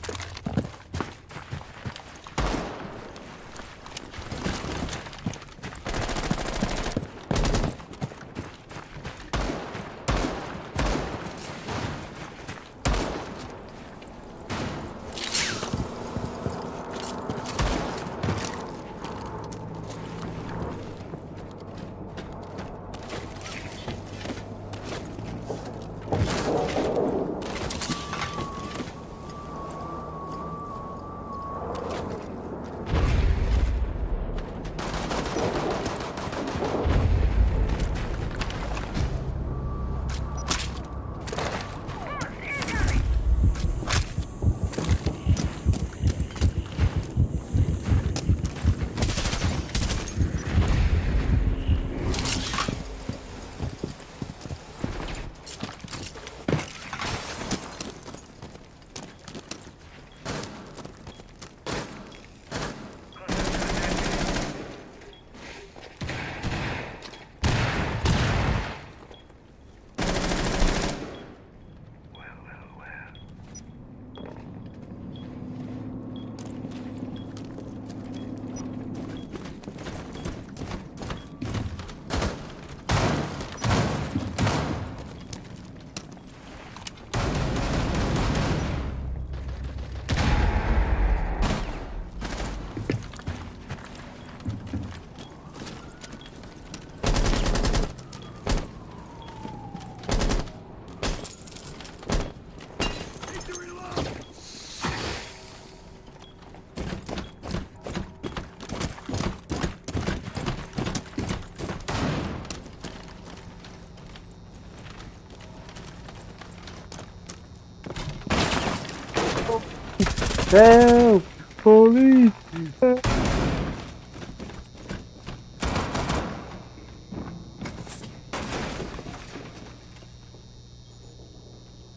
[SPEAKER 18] Help! Police! Help.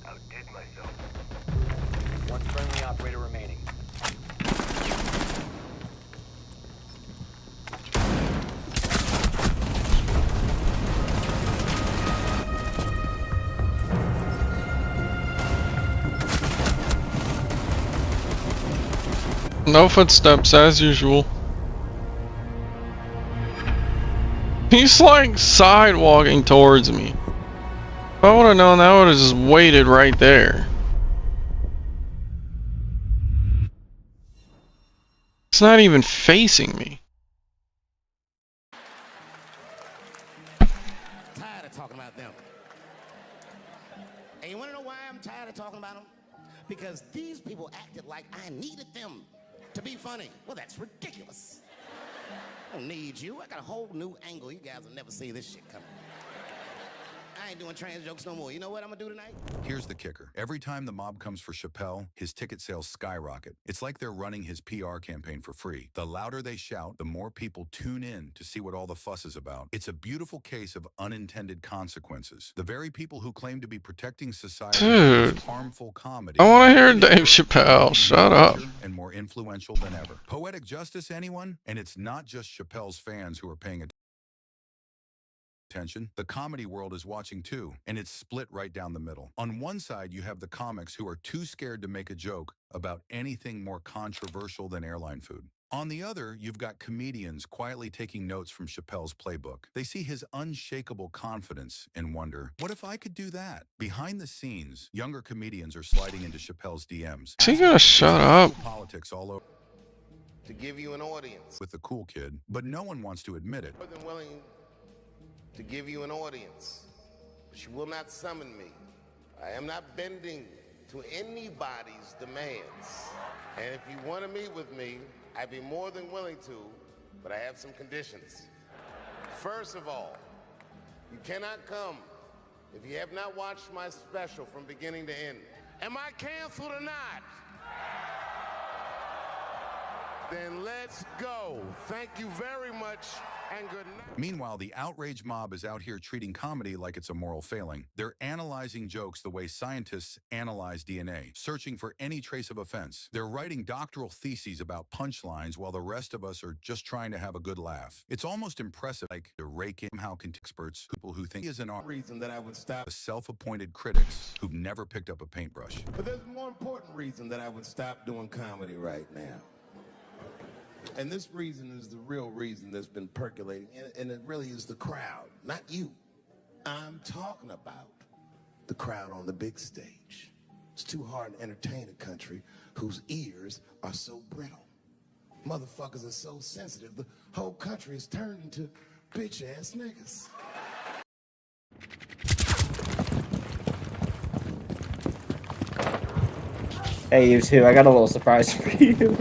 [SPEAKER 8] Outdid myself. One friendly operator remaining.
[SPEAKER 4] No footsteps as usual. He's like sidewalking towards me. If I would have known that, I would have just waited right there. It's not even facing me.
[SPEAKER 15] Tired of talking about them. And you wanna know why I'm tired of talking about them? Because these people acted like I needed them to be funny. Well, that's ridiculous. I don't need you. I got a whole new angle. You guys will never see this shit coming. I ain't doing trans jokes no more. You know what I'm gonna do tonight?
[SPEAKER 16] Here's the kicker. Every time the mob comes for Chappelle, his ticket sales skyrocket. It's like they're running his PR campaign for free. The louder they shout, the more people tune in to see what all the fuss is about. It's a beautiful case of unintended consequences. The very people who claim to be protecting society
[SPEAKER 4] Dude,
[SPEAKER 16] from harmful comedy.
[SPEAKER 4] I want to hear Dave Chappelle. Shut up.
[SPEAKER 16] And more influential than ever. Poetic justice, anyone? And it's not just Chappelle's fans who are paying attention. The comedy world is watching too, and it's split right down the middle. On one side, you have the comics who are too scared to make a joke about anything more controversial than airline food. On the other, you've got comedians quietly taking notes from Chappelle's playbook. They see his unshakable confidence and wonder, what if I could do that? Behind the scenes, younger comedians are sliding into Chappelle's DMs.
[SPEAKER 4] Is he gonna shut up?
[SPEAKER 16] Politics all over.
[SPEAKER 17] To give you an audience.
[SPEAKER 16] With the cool kid, but no one wants to admit it.
[SPEAKER 17] More than willing to give you an audience, but you will not summon me. I am not bending to anybody's demands. And if you want to meet with me, I'd be more than willing to, but I have some conditions. First of all, you cannot come if you have not watched my special from beginning to end. Am I canceled or not? Then let's go. Thank you very much and good night.
[SPEAKER 16] Meanwhile, the outraged mob is out here treating comedy like it's a moral failing. They're analyzing jokes the way scientists analyze DNA, searching for any trace of offense. They're writing doctoral theses about punchlines while the rest of us are just trying to have a good laugh. It's almost impressive, like to rake in how experts, people who think he is an art
[SPEAKER 17] reason that I would stop.
[SPEAKER 16] Self-appointed critics who've never picked up a paintbrush.
[SPEAKER 17] But there's a more important reason that I would stop doing comedy right now. And this reason is the real reason that's been percolating, and it really is the crowd, not you. I'm talking about the crowd on the big stage. It's too hard to entertain a country whose ears are so brittle. Motherfuckers are so sensitive, the whole country is turned into bitch-ass niggas.
[SPEAKER 19] Hey, you two, I got a little surprise for you.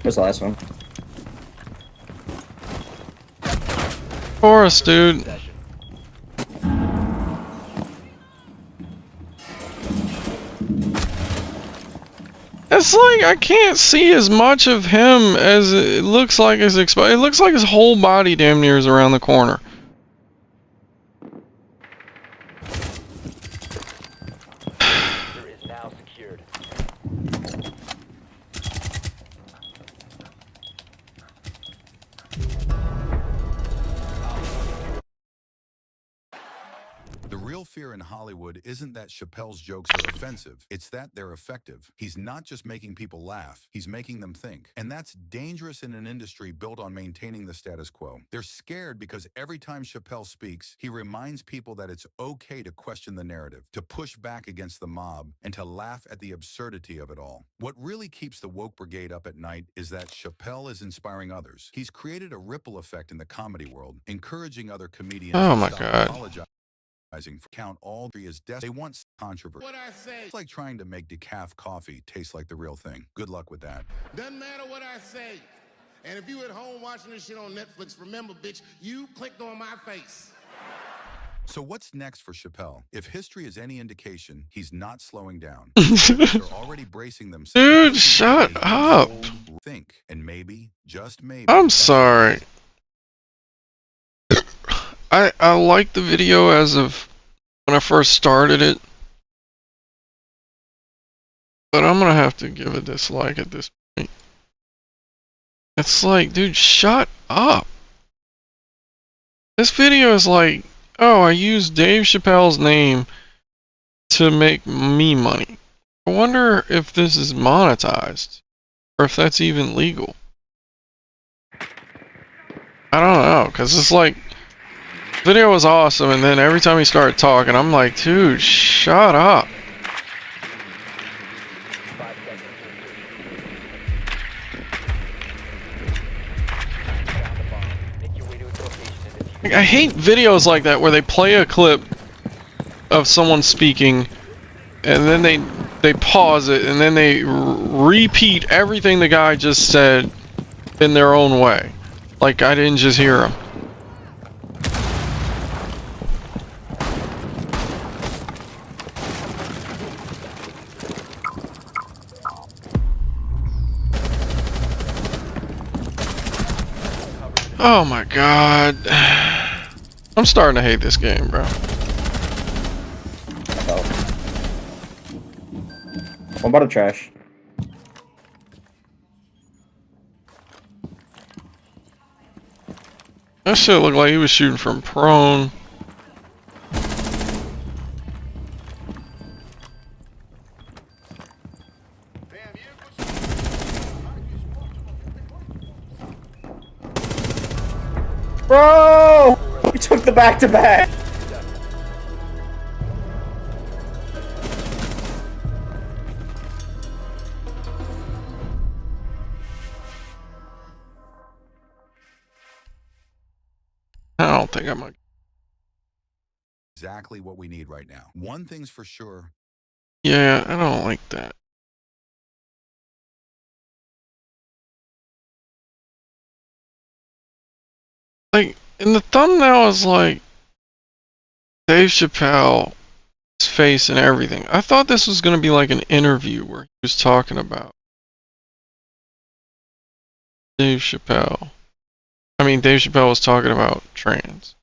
[SPEAKER 19] What's the last one?
[SPEAKER 4] Forest, dude. It's like I can't see as much of him as it looks like his it looks like his whole body damn near is around the corner.
[SPEAKER 16] The real fear in Hollywood isn't that Chappelle's jokes are offensive, it's that they're effective. He's not just making people laugh, he's making them think. And that's dangerous in an industry built on maintaining the status quo. They're scared because every time Chappelle speaks, he reminds people that it's okay to question the narrative, to push back against the mob, and to laugh at the absurdity of it all. What really keeps the woke brigade up at night is that Chappelle is inspiring others. He's created a ripple effect in the comedy world, encouraging other comedians to stop apologizing. Count all three as death. They want controversy.
[SPEAKER 17] What I say.
[SPEAKER 16] It's like trying to make decaf coffee taste like the real thing. Good luck with that.
[SPEAKER 17] Doesn't matter what I say. And if you at home watching this shit on Netflix, remember, bitch, you clicked on my face.
[SPEAKER 16] So what's next for Chappelle? If history is any indication, he's not slowing down. They're already bracing themselves.
[SPEAKER 4] Dude, shut up.
[SPEAKER 16] Think, and maybe, just maybe.
[SPEAKER 4] I'm sorry. I liked the video as of when I first started it, but I'm gonna have to give a dislike at this point. It's like, dude, shut up. This video is like, oh, I used Dave Chappelle's name to make me money. I wonder if this is monetized, or if that's even legal. I don't know, because it's like, video was awesome, and then every time he started talking, I'm like, dude, shut up. Like, I hate videos like that where they play a clip of someone speaking, and then they pause it, and then they repeat everything the guy just said in their own way. Like I didn't just hear him. Oh my god. I'm starting to hate this game, bro.
[SPEAKER 19] What about a trash?
[SPEAKER 4] That shit looked like he was shooting from prone.
[SPEAKER 19] Bro! We took the back-to-back!
[SPEAKER 4] I don't think I'm gonna.
[SPEAKER 16] Exactly what we need right now. One thing's for sure.
[SPEAKER 4] Yeah, I don't like that. Like, in the thumbnail is like Dave Chappelle's face and everything. I thought this was gonna be like an interview where he was talking about Dave Chappelle. I mean, Dave Chappelle was talking about trans.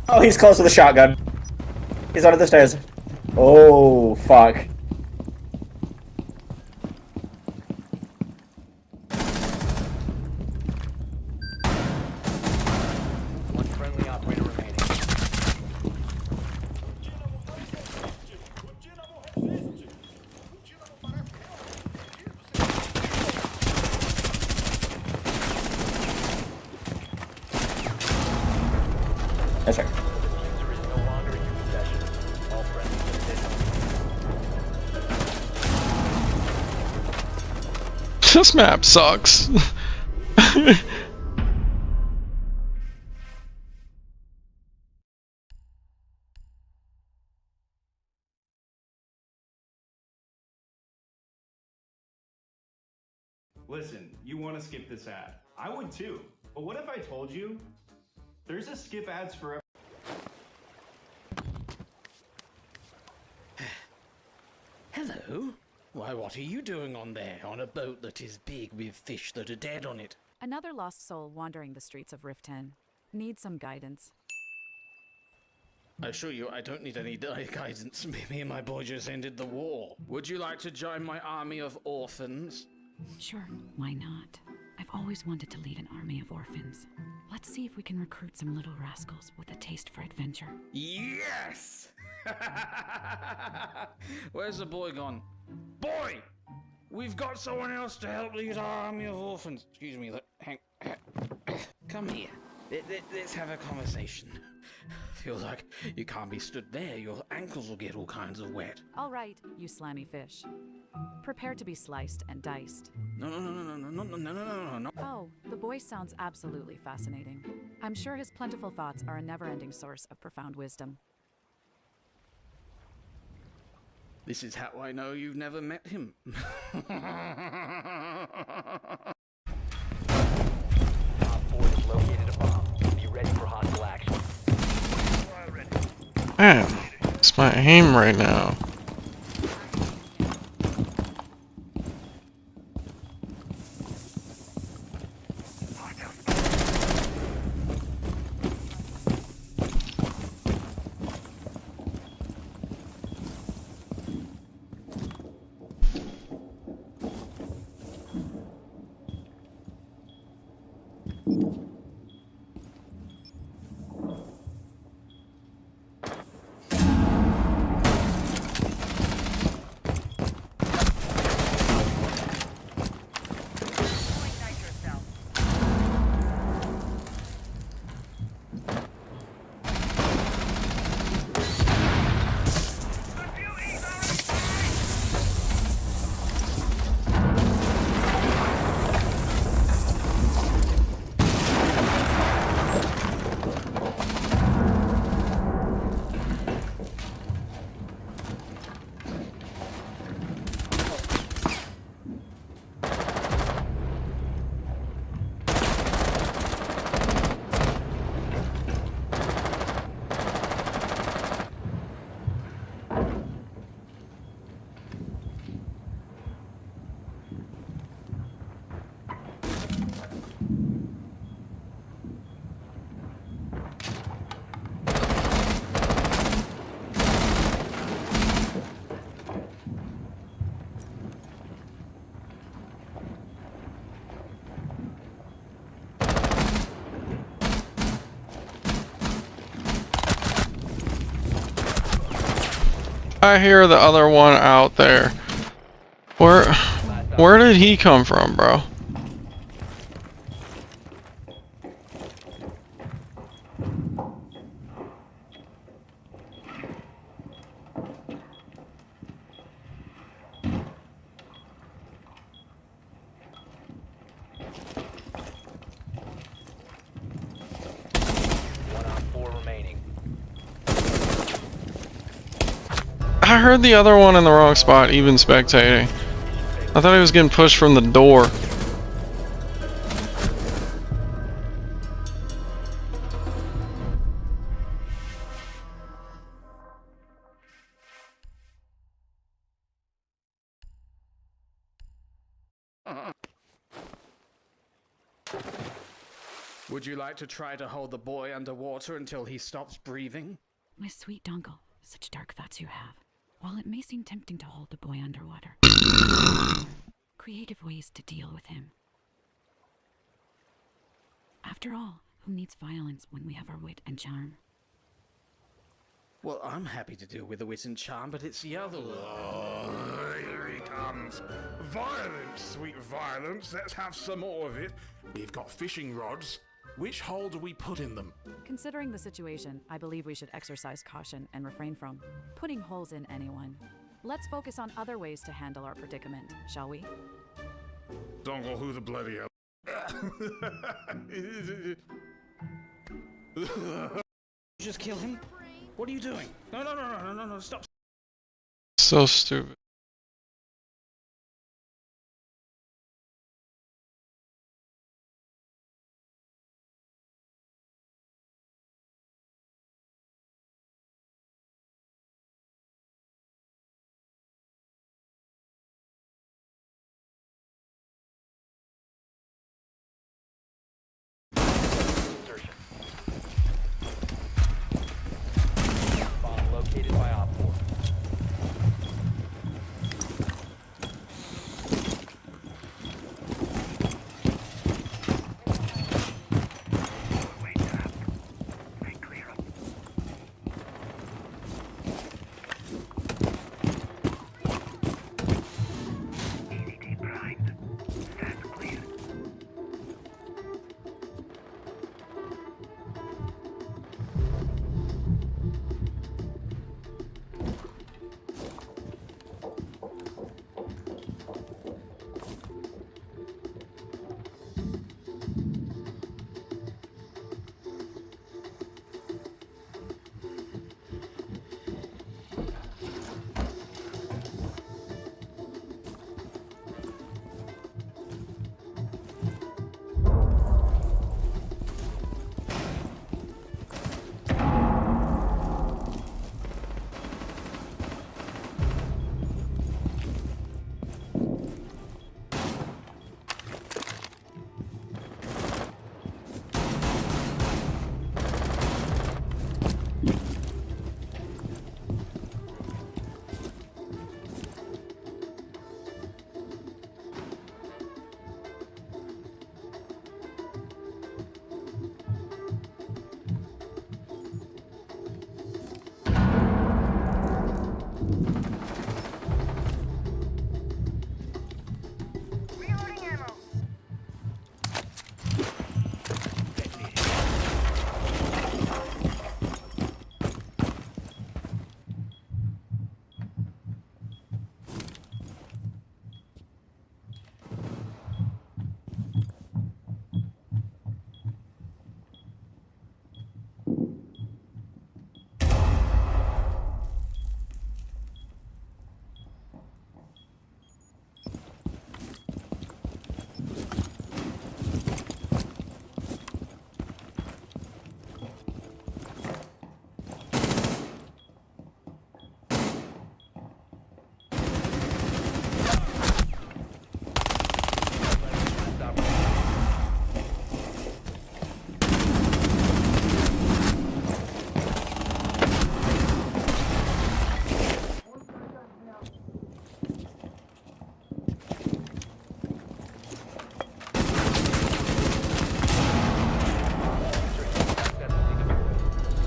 [SPEAKER 19] Oh, he's close with a shotgun. He's under the stairs. Oh, fuck.
[SPEAKER 8] One friendly operator remaining.
[SPEAKER 19] Yes, sir.
[SPEAKER 4] This map sucks.
[SPEAKER 20] Listen, you want to skip this ad. I would too. But what if I told you there's a skip ads for
[SPEAKER 21] Hello? Why, what are you doing on there, on a boat that is big with fish that are dead on it?
[SPEAKER 6] Another lost soul wandering the streets of Rift 10. Need some guidance.
[SPEAKER 21] I assure you, I don't need any guidance. Me and my boy just ended the war. Would you like to join my army of orphans?
[SPEAKER 6] Sure, why not? I've always wanted to lead an army of orphans. Let's see if we can recruit some little rascals with a taste for adventure.
[SPEAKER 21] Yes! Where's the boy gone? Boy! We've got someone else to help lead our army of orphans. Excuse me, come here. Let's have a conversation. Feels like you can't be stood there. Your ankles will get all kinds of wet.
[SPEAKER 6] All right, you slimy fish. Prepare to be sliced and diced.
[SPEAKER 21] No.
[SPEAKER 6] Oh, the boy sounds absolutely fascinating. I'm sure his plentiful thoughts are a never-ending source of profound wisdom.
[SPEAKER 21] This is how I know you've never met him.
[SPEAKER 8] Op 4 has located a bomb. Be ready for hostile action.
[SPEAKER 4] Man, it's my aim right now. I hear the other one out there. Where did he come from, bro? I heard the other one in the wrong spot, even spectating. I thought he was getting pushed from the door.
[SPEAKER 21] Would you like to try to hold the boy underwater until he stops breathing?
[SPEAKER 6] My sweet Dunkel, such dark thoughts you have. While it may seem tempting to hold the boy underwater, creative ways to deal with him. After all, who needs violence when we have our wit and charm?
[SPEAKER 21] Well, I'm happy to deal with the wit and charm, but it's the other one.
[SPEAKER 5] Oh, here he comes. Violence, sweet violence. Let's have some more of it. We've got fishing rods. Which hole do we put in them?
[SPEAKER 22] Considering the situation, I believe we should exercise caution and refrain from putting holes in anyone. Let's focus on other ways to handle our predicament, shall we?
[SPEAKER 5] Dongle, who the bloody hell?
[SPEAKER 21] Just kill him? What are you doing? No, stop.
[SPEAKER 4] So stupid.
[SPEAKER 8] Located by Op 4.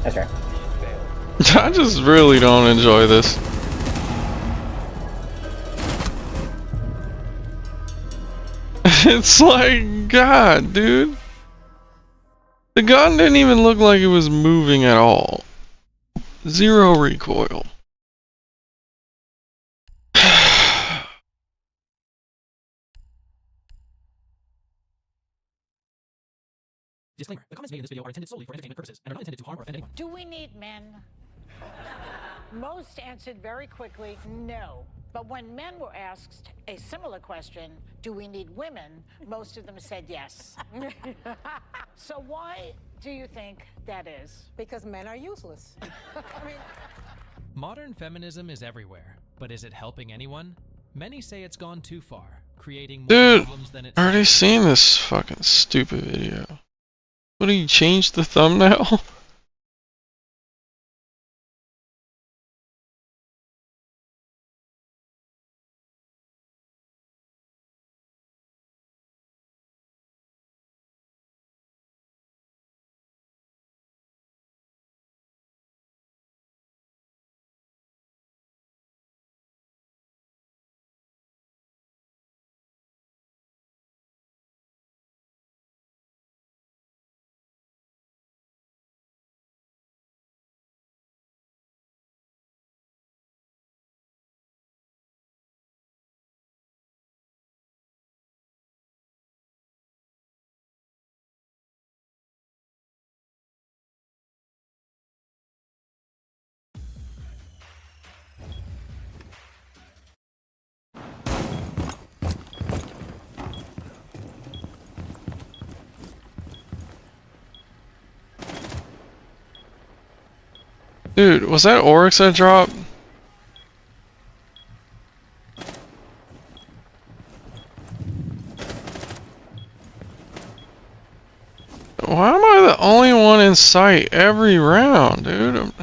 [SPEAKER 19] That's right.
[SPEAKER 4] I just really don't enjoy this. It's like, God, dude. The gun didn't even look like it was moving at all. Zero recoil.
[SPEAKER 1] Disclaimer: the comments made in this video are intended solely for entertainment purposes and are not intended to harm or offend anyone.
[SPEAKER 7] Do we need men? Most answered very quickly, no. But when men were asked a similar question, do we need women? Most of them said yes. So why do you think that is?
[SPEAKER 23] Because men are useless. I mean,
[SPEAKER 1] Modern feminism is everywhere, but is it helping anyone? Many say it's gone too far, creating more
[SPEAKER 4] Dude,
[SPEAKER 1] problems than it's
[SPEAKER 4] I already seen this fucking stupid video. What, do you change the thumbnail? Dude, was that Oryx that dropped? Why am I the only one in sight every round, dude?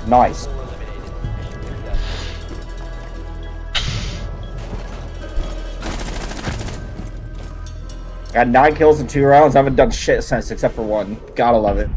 [SPEAKER 19] Nice. Got 9 kills in 2 rounds. I haven't done shit since except for 1. Gotta love it.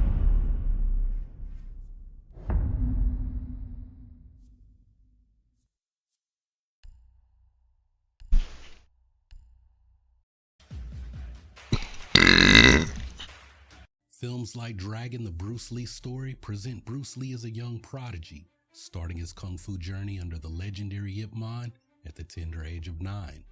[SPEAKER 24] Films like Dragon, the Bruce Lee story, present Bruce Lee as a young prodigy,
[SPEAKER 2] starting his kung fu journey under the legendary Ip Man at the tender age of 9.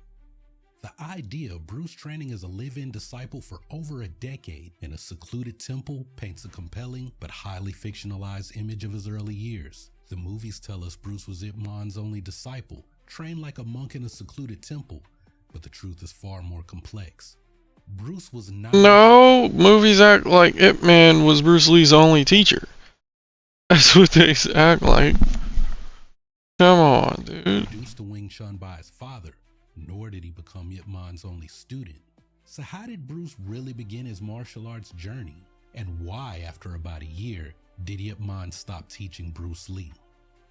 [SPEAKER 2] The idea of Bruce training as a live-in disciple for over a decade in a secluded temple paints a compelling but highly fictionalized image of his early years. The movies tell us Bruce was Ip Man's only disciple, trained like a monk in a secluded temple, but the truth is far more complex. Bruce was not—
[SPEAKER 4] No, movies act like Ip Man was Bruce Lee's only teacher. That's what they act like. Come on, dude.
[SPEAKER 2] Introduced to Wing Chun by his father, nor did he become Ip Man's only student. So how did Bruce really begin his martial arts journey? And why, after about a year, did Ip Man stop teaching Bruce Lee?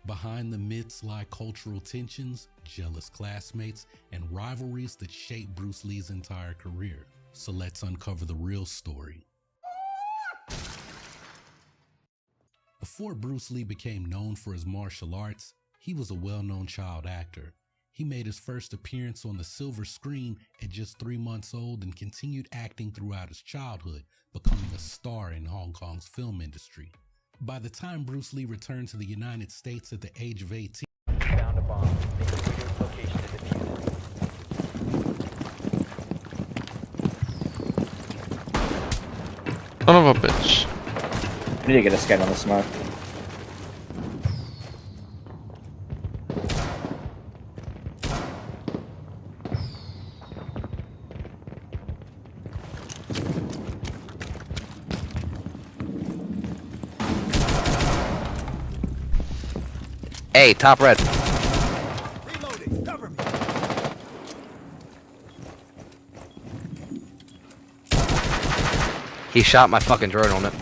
[SPEAKER 2] Behind the myths lie cultural tensions, jealous classmates, and rivalries that shaped Bruce Lee's entire career. So let's uncover the real story. Before Bruce Lee became known for his martial arts, he was a well-known child actor. He made his first appearance on the silver screen at just 3 months old and continued acting throughout his childhood, becoming a star in Hong Kong's film industry. By the time Bruce Lee returned to the United States at the age of 18,
[SPEAKER 8] Found a bomb. Make a immediate location to defuse it.
[SPEAKER 4] Son of a bitch.
[SPEAKER 19] I need to get a scan on the smoke.
[SPEAKER 3] Hey, top red.
[SPEAKER 10] Reloading. Cover me.
[SPEAKER 3] He shot my fucking drone on it.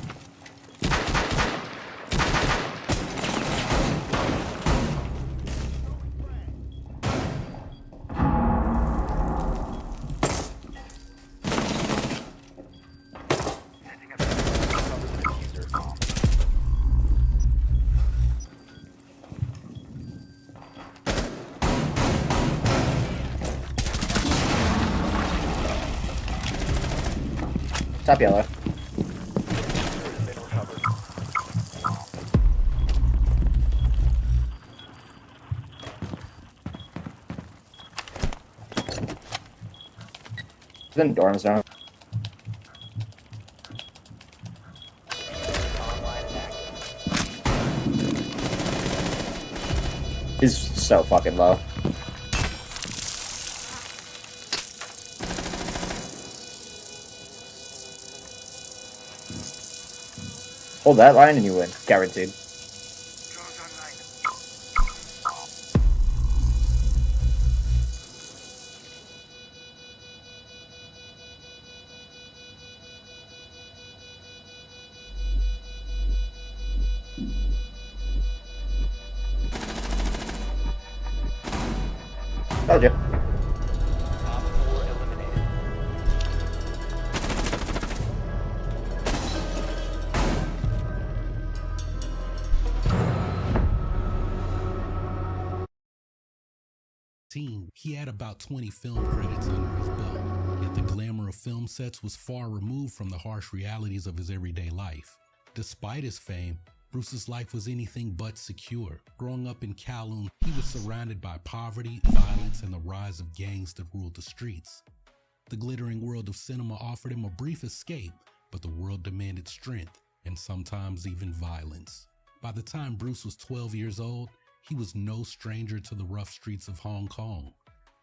[SPEAKER 19] Top yellow. He's in dorm zone. He's so fucking low. Hold that line and you win. Guaranteed. Told you.
[SPEAKER 2] He had about 20 film credits under his belt, yet the glamour of film sets was far removed from the harsh realities of his everyday life. Despite his fame, Bruce's life was anything but secure. Growing up in Kowloon, he was surrounded by poverty, violence, and the rise of gangs that ruled the streets. The glittering world of cinema offered him a brief escape, but the world demanded strength, and sometimes even violence. By the time Bruce was 12 years old, he was no stranger to the rough streets of Hong Kong.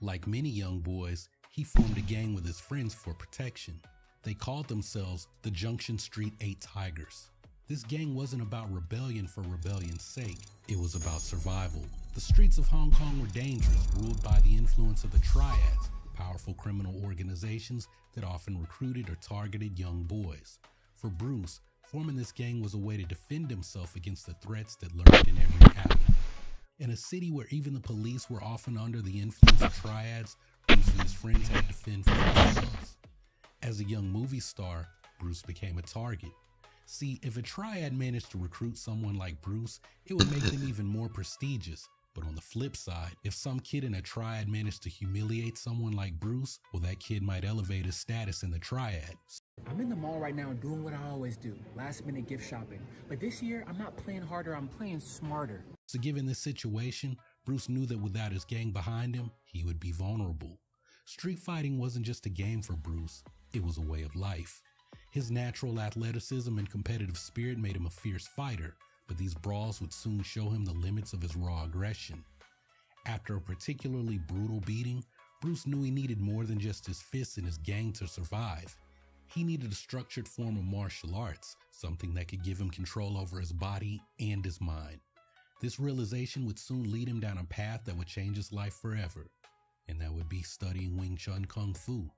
[SPEAKER 2] Like many young boys, he formed a gang with his friends for protection. They called themselves the Junction Street 8 Tigers. This gang wasn't about rebellion for rebellion's sake, it was about survival. The streets of Hong Kong were dangerous, ruled by the influence of the Triads, powerful criminal organizations that often recruited or targeted young boys. For Bruce, forming this gang was a way to defend himself against the threats that lurked in every alley. In a city where even the police were often under the influence of Triads, Bruce and his friends had to fend for themselves. As a young movie star, Bruce became a target. See, if a Triad managed to recruit someone like Bruce, it would make them even more prestigious, But on the flip side, if some kid in a triad managed to humiliate someone like Bruce, well, that kid might elevate his status in the triad.
[SPEAKER 11] I'm in the mall right now doing what I always do, last minute gift shopping. But this year, I'm not playing harder, I'm playing smarter.
[SPEAKER 2] So given this situation, Bruce knew that without his gang behind him, he would be vulnerable. Street fighting wasn't just a game for Bruce, it was a way of life. His natural athleticism and competitive spirit made him a fierce fighter, but these brawls would soon show him the limits of his raw aggression. After a particularly brutal beating, Bruce knew he needed more than just his fists and his gang to survive. He needed a structured form of martial arts, something that could give him control over his body and his mind. This realization would soon lead him down a path that would change his life forever, and that would be studying Wing Chun Kung Fu.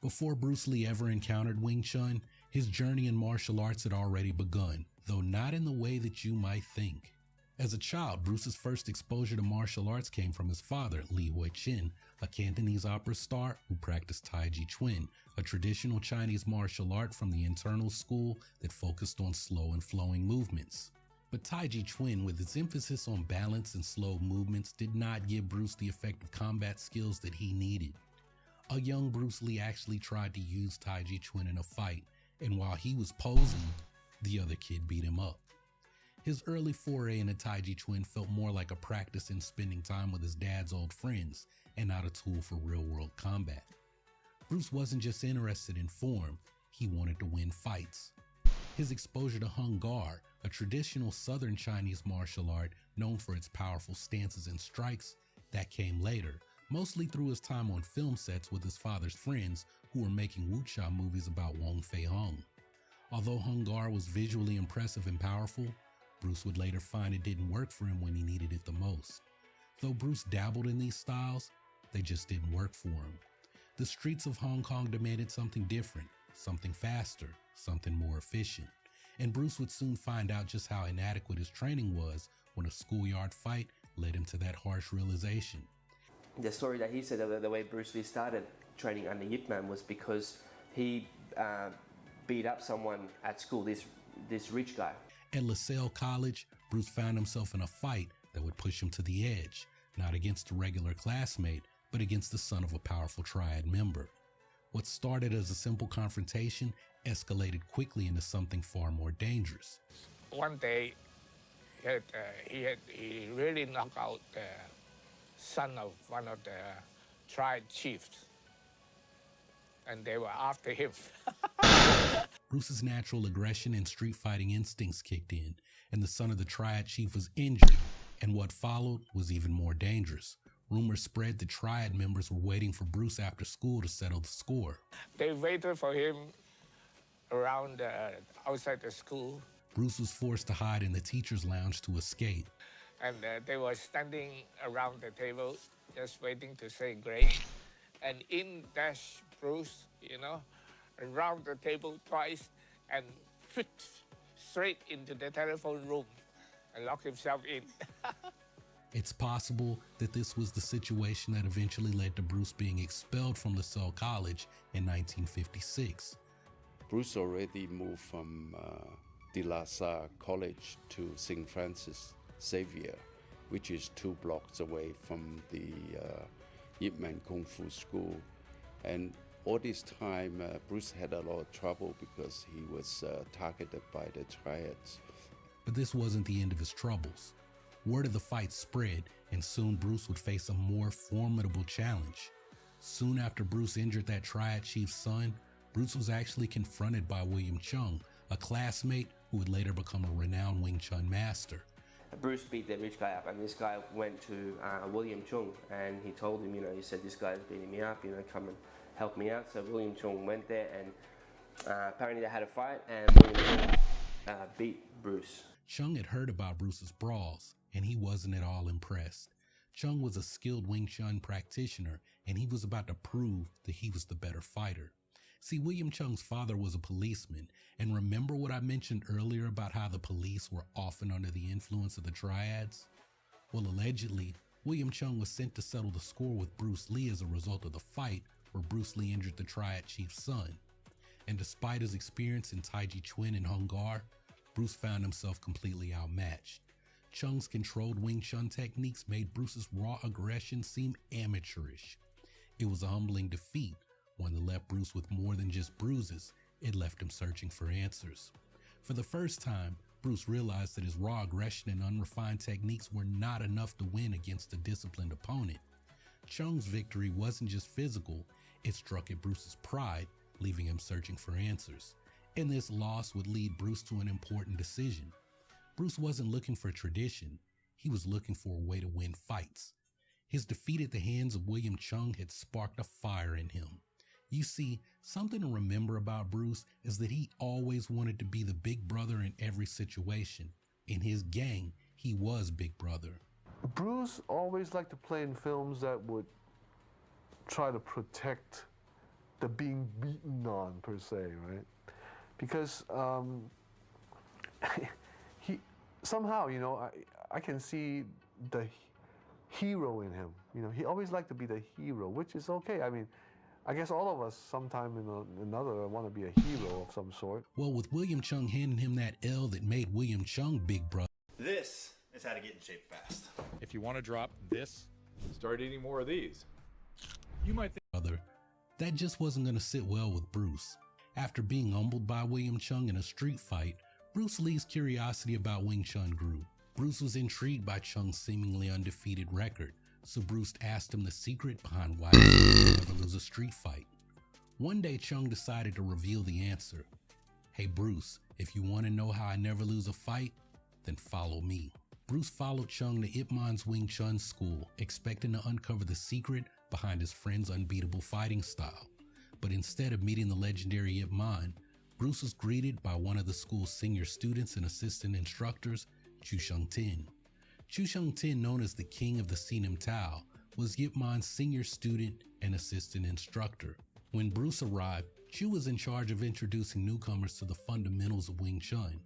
[SPEAKER 2] Before Bruce Lee ever encountered Wing Chun, his journey in martial arts had already begun, though not in the way that you might think. As a child, Bruce's first exposure to martial arts came from his father, Li Huichin, a Cantonese opera star who practiced Tai Chi Chuan, a traditional Chinese martial art from the internal school that focused on slow and flowing movements. But Tai Chi Chuan, with its emphasis on balance and slow movements, did not give Bruce the effective combat skills that he needed. A young Bruce Lee actually tried to use Tai Chi Chuan in a fight, and while he was posing, the other kid beat him up. His early foray into Tai Chi Chuan felt more like a practice in spending time with his dad's old friends, and not a tool for real-world combat. Bruce wasn't just interested in form, he wanted to win fights. His exposure to Hung Gar, a traditional southern Chinese martial art known for its powerful stances and strikes, that came later, mostly through his time on film sets with his father's friends who were making wuxia movies about Wong Fei Hung. Although Hung Gar was visually impressive and powerful, Bruce would later find it didn't work for him when he needed it the most. Though Bruce dabbled in these styles, they just didn't work for him. The streets of Hong Kong demanded something different, something faster, something more efficient. And Bruce would soon find out just how inadequate his training was when a schoolyard fight led him to that harsh realization.
[SPEAKER 12] The story that he said of the way Bruce Lee started training under Yip Man was because he beat up someone at school, this rich guy.
[SPEAKER 2] At LaSalle College, Bruce found himself in a fight that would push him to the edge, not against a regular classmate, but against the son of a powerful triad member. What started as a simple confrontation escalated quickly into something far more dangerous.
[SPEAKER 13] One day, he really knocked out the son of one of the triad chiefs, and they were after him.
[SPEAKER 2] Bruce's natural aggression and street fighting instincts kicked in, and the son of the triad chief was injured, and what followed was even more dangerous. Rumors spread that triad members were waiting for Bruce after school to settle the score.
[SPEAKER 13] They waited for him around outside the school.
[SPEAKER 2] Bruce was forced to hide in the teacher's lounge to escape.
[SPEAKER 13] And they were standing around the table, just waiting to say grace. And in dashed Bruce, around the table twice, and fit straight into the telephone room and locked himself in.
[SPEAKER 2] It's possible that this was the situation that eventually led to Bruce being expelled from LaSalle College in 1956.
[SPEAKER 24] Bruce already moved from De La Salle College to St. Francis Xavier, which is 2 blocks away from the Yip Man Kung Fu School. And all this time, Bruce had a lot of trouble because he was targeted by the triads.
[SPEAKER 2] But this wasn't the end of his troubles. Word of the fight spread, and soon Bruce would face a more formidable challenge. Soon after Bruce injured that triad chief's son, Bruce was actually confronted by William Chung, a classmate who would later become a renowned Wing Chun master.
[SPEAKER 12] Bruce beat the rich guy up, and this guy went to William Chung, and he told him, he said, this guy's beating me up, come and help me out. So William Chung went there, and apparently they had a fight, and William Chung beat Bruce.
[SPEAKER 2] Chung had heard about Bruce's brawls, and he wasn't at all impressed. Chung was a skilled Wing Chun practitioner, and he was about to prove that he was the better fighter. See, William Chung's father was a policeman, and remember what I mentioned earlier about how the police were often under the influence of the triads? Well, allegedly, William Chung was sent to settle the score with Bruce Lee as a result of the fight where Bruce Lee injured the triad chief's son. And despite his experience in Tai Chi Chuan and Hung Gar, Bruce found himself completely outmatched. Chung's controlled Wing Chun techniques made Bruce's raw aggression seem amateurish. It was a humbling defeat, one that left Bruce with more than just bruises. It left him searching for answers. For the first time, Bruce realized that his raw aggression and unrefined techniques were not enough to win against a disciplined opponent. Chung's victory wasn't just physical, it struck at Bruce's pride, leaving him searching for answers. And this loss would lead Bruce to an important decision. Bruce wasn't looking for tradition, he was looking for a way to win fights. His defeat at the hands of William Chung had sparked a fire in him. You see, something to remember about Bruce is that he always wanted to be the big brother in every situation. In his gang, he was big brother.
[SPEAKER 9] Bruce always liked to play in films that would try to protect the being beaten on, per se, right? Because he somehow, you know, I can see the hero in him. You know, he always liked to be the hero, which is okay. I mean, I guess all of us sometime or another want to be a hero of some sort.
[SPEAKER 2] Well, with William Chung handing him that L that made William Chung big brother.
[SPEAKER 14] This is how to get in shape fast.
[SPEAKER 15] If you want to drop this, start eating more of these. You might think
[SPEAKER 2] that just wasn't going to sit well with Bruce. After being humbled by William Chung in a street fight, Bruce Lee's curiosity about Wing Chun grew. Bruce was intrigued by Chung's seemingly undefeated record, so Bruce asked him the secret behind why he would never lose a street fight. One day, Chung decided to reveal the answer. Hey Bruce, if you want to know how I never lose a fight, then follow me. Bruce followed Chung to Ip Man's Wing Chun school, expecting to uncover the secret behind his friend's unbeatable fighting style. But instead of meeting the legendary Ip Man, Bruce was greeted by one of the school's senior students and assistant instructors, Chu Sheng Tin. Chu Sheng Tin, known as the King of the Sinem Tao, was Ip Man's senior student and assistant instructor. When Bruce arrived, Chu was in charge of introducing newcomers to the fundamentals of Wing Chun,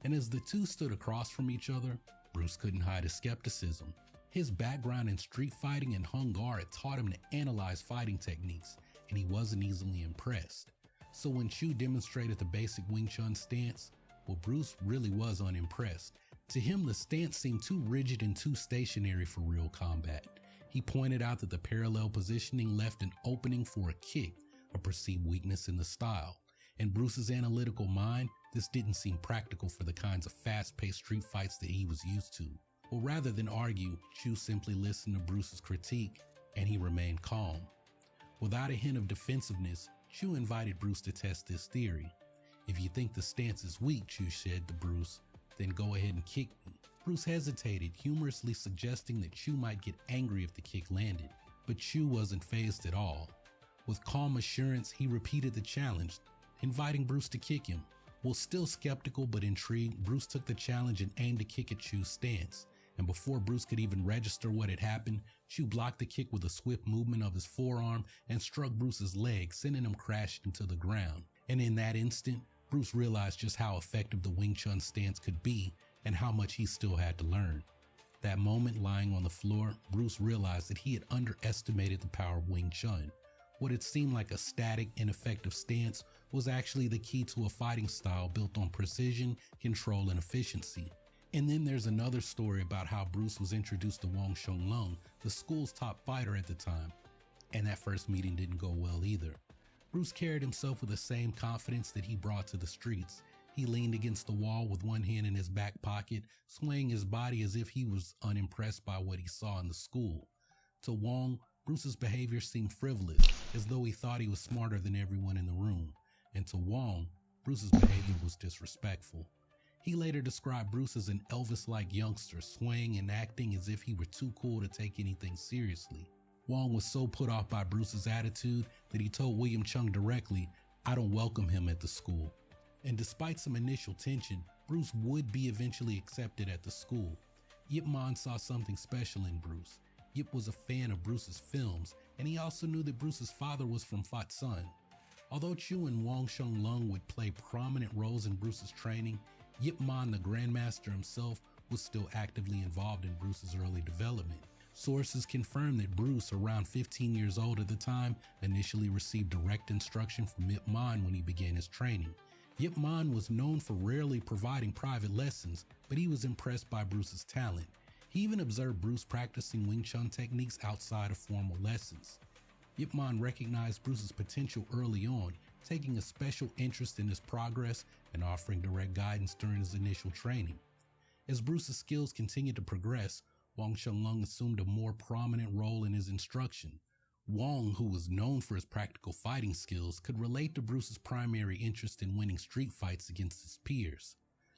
[SPEAKER 2] and as the two stood across from each other, Bruce couldn't hide his skepticism. His background in street fighting and Hung Gar had taught him to analyze fighting techniques, and he wasn't easily impressed. So when Chu demonstrated the basic Wing Chun stance, well, Bruce really was unimpressed. To him, the stance seemed too rigid and too stationary for real combat. He pointed out that the parallel positioning left an opening for a kick, a perceived weakness in the style. In Bruce's analytical mind, this didn't seem practical for the kinds of fast-paced street fights that he was used to. Well, rather than argue, Chu simply listened to Bruce's critique, and he remained calm. Without a hint of defensiveness, Chu invited Bruce to test this theory. If you think the stance is weak, Chu said to Bruce, then go ahead and kick me. Bruce hesitated, humorously suggesting that Chu might get angry if the kick landed, but Chu wasn't fazed at all. With calm assurance, he repeated the challenge, inviting Bruce to kick him. Well, still skeptical but intrigued, Bruce took the challenge and aimed a kick at Chu's stance. And before Bruce could even register what had happened, Chu blocked the kick with a swift movement of his forearm and struck Bruce's leg, sending him crashing into the ground. And in that instant, Bruce realized just how effective the Wing Chun stance could be and how much he still had to learn. That moment, lying on the floor, Bruce realized that he had underestimated the power of Wing Chun. What had seemed like a static, ineffective stance was actually the key to a fighting style built on precision, control, and efficiency. And then there's another story about how Bruce was introduced to Wong Sheng Lung, the school's top fighter at the time. And that first meeting didn't go well either. Bruce carried himself with the same confidence that he brought to the streets. He leaned against the wall with one hand in his back pocket, swaying his body as if he was unimpressed by what he saw in the school. To Wong, Bruce's behavior seemed frivolous, as though he thought he was smarter than everyone in the room. And to Wong, Bruce's behavior was disrespectful. He later described Bruce as an Elvis-like youngster, swaying and acting as if he were too cool to take anything seriously. Wong was so put off by Bruce's attitude that he told William Chung directly, "I don't welcome him at the school." And despite some initial tension, Bruce would be eventually accepted at the school. Ip Man saw something special in Bruce. Yip was a fan of Bruce's films, and he also knew that Bruce's father was from Fat Sun. Although Chu and Wong Sheng Lung would play prominent roles in Bruce's training, Ip Man, the Grandmaster himself, was still actively involved in Bruce's early development. Sources confirm that Bruce, around 15 years old at the time, initially received direct instruction from Ip Man when he began his training. Yip Man was known for rarely providing private lessons, but he was impressed by Bruce's talent. He even observed Bruce practicing Wing Chun techniques outside of formal lessons. Yip Man recognized Bruce's potential early on, taking a special interest in his progress and offering direct guidance during his initial training. As Bruce's skills continued to progress, Wang Shenglong assumed a more prominent role in his instruction. Wang, who was known for his practical fighting skills, could relate to Bruce's primary interest in winning street fights against his peers.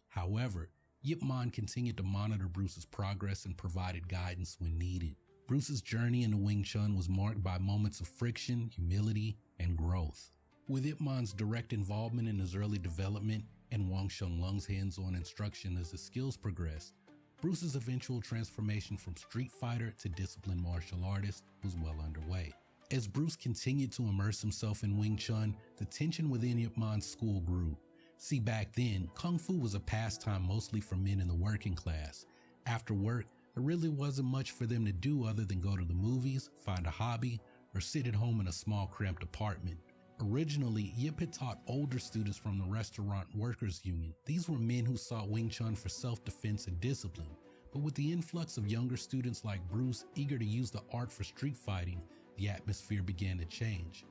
[SPEAKER 2] However, Yip Man continued to monitor Bruce's progress and provided guidance when needed. Bruce's journey into Wing Chun was marked by moments of friction, humility, and growth. With Yip Man's direct involvement in his early development and Wang Shenglong's hands-on instruction as his skills progressed, Bruce's eventual transformation from street fighter to disciplined martial artist was well underway. As Bruce continued to immerse himself in Wing Chun, the tension within Yip Man's school grew. See, back then, Kung Fu was a pastime mostly for men in the working class. After work, there really wasn't much for them to do other than go to the movies, find a hobby, or sit at home in a small cramped apartment. Originally, Yip had taught older students from the Restaurant Workers Union. These were men who sought Wing Chun for self-defense and discipline. But with the influx of younger students like Bruce eager to use the art for street fighting, the atmosphere began to change.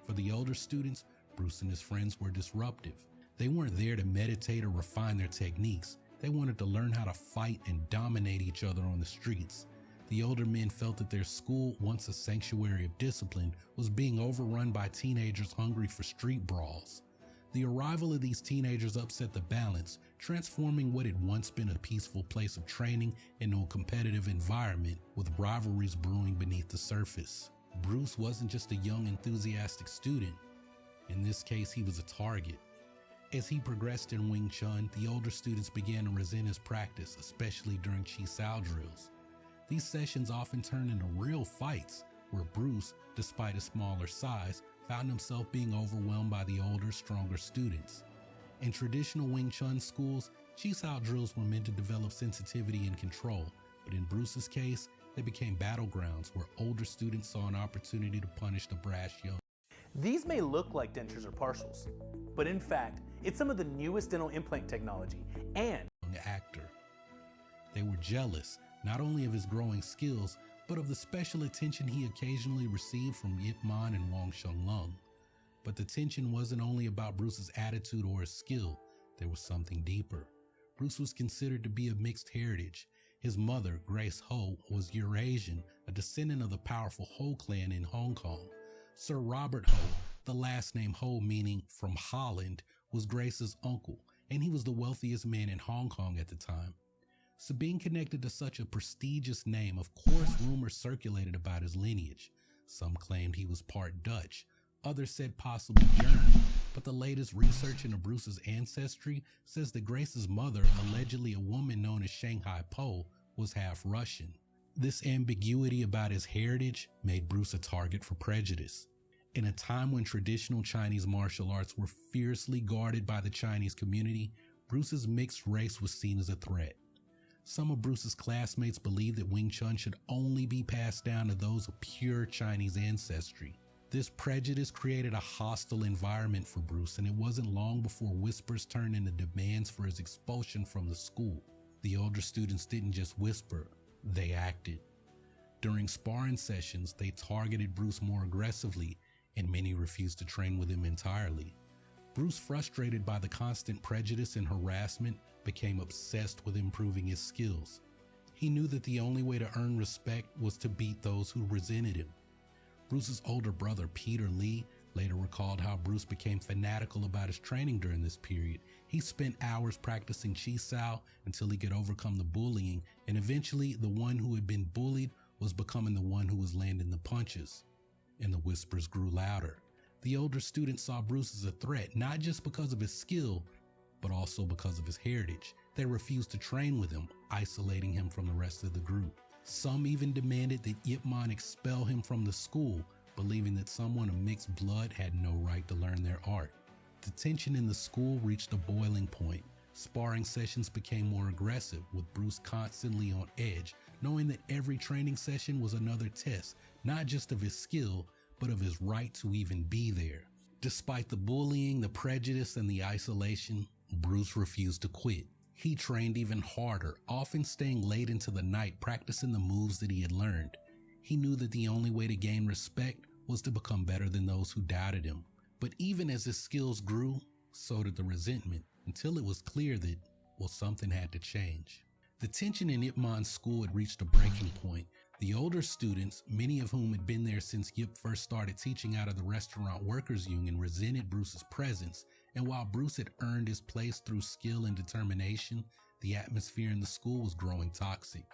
[SPEAKER 2] For the older students, Bruce and his friends were disruptive. They weren't there to meditate or refine their techniques. They wanted to learn how to fight and dominate each other on the streets. The older men felt that their school, once a sanctuary of discipline, was being overrun by teenagers hungry for street brawls. The arrival of these teenagers upset the balance, transforming what had once been a peaceful place of training into a competitive environment with rivalries brewing beneath the surface. Bruce wasn't just a young, enthusiastic student. In this case, he was a target. As he progressed in Wing Chun, the older students began to resent his practice, especially during Chi Sao drills. These sessions often turned into real fights, where Bruce, despite his smaller size, found himself being overwhelmed by the older, stronger students. In traditional Wing Chun schools, Chi Sao drills were meant to develop sensitivity and control, but in Bruce's case, they became battlegrounds where older students saw an opportunity to punish the brash young.
[SPEAKER 16] These may look like dentures or partials, but in fact, it's some of the newest dental implant technology and
[SPEAKER 2] actor. They were jealous, not only of his growing skills, but of the special attention he occasionally received from Yip Man and Wang Shenglong. But the tension wasn't only about Bruce's attitude or his skill, there was something deeper. Bruce was considered to be of mixed heritage. His mother, Grace Ho, was Eurasian, a descendant of the powerful Ho clan in Hong Kong. Sir Robert Ho, the last name Ho meaning from Holland, was Grace's uncle, and he was the wealthiest man in Hong Kong at the time. So being connected to such a prestigious name, of course rumors circulated about his lineage. Some claimed he was part Dutch, others said possibly German, but the latest research into Bruce's ancestry says that Grace's mother, allegedly a woman known as Shanghai Po, was half Russian. This ambiguity about his heritage made Bruce a target for prejudice. In a time when traditional Chinese martial arts were fiercely guarded by the Chinese community, Bruce's mixed race was seen as a threat. Some of Bruce's classmates believed that Wing Chun should only be passed down to those of pure Chinese ancestry. This prejudice created a hostile environment for Bruce, and it wasn't long before whispers turned into demands for his expulsion from the school. The older students didn't just whisper, they acted. During sparring sessions, they targeted Bruce more aggressively, and many refused to train with him entirely. Bruce, frustrated by the constant prejudice and harassment, became obsessed with improving his skills. He knew that the only way to earn respect was to beat those who resented him. Bruce's older brother, Peter Lee, later recalled how Bruce became fanatical about his training during this period. He spent hours practicing Chi Sao until he could overcome the bullying, and eventually the one who had been bullied was becoming the one who was landing the punches. And the whispers grew louder. The older students saw Bruce as a threat, not just because of his skill, but also because of his heritage. They refused to train with him, isolating him from the rest of the group. Some even demanded that Yip Man expel him from the school, believing that someone of mixed blood had no right to learn their art. The tension in the school reached a boiling point. Sparring sessions became more aggressive, with Bruce constantly on edge, knowing that every training session was another test, not just of his skill, but of his right to even be there. Despite the bullying, the prejudice, and the isolation, Bruce refused to quit. He trained even harder, often staying late into the night practicing the moves that he had learned. He knew that the only way to gain respect was to become better than those who doubted him. But even as his skills grew, so did the resentment, until it was clear that, well, something had to change. The tension in Ip Man's school had reached a breaking point. The older students, many of whom had been there since Yip first started teaching out of the Restaurant Workers Union, resented Bruce's presence, and while Bruce had earned his place through skill and determination, the atmosphere in the school was growing toxic.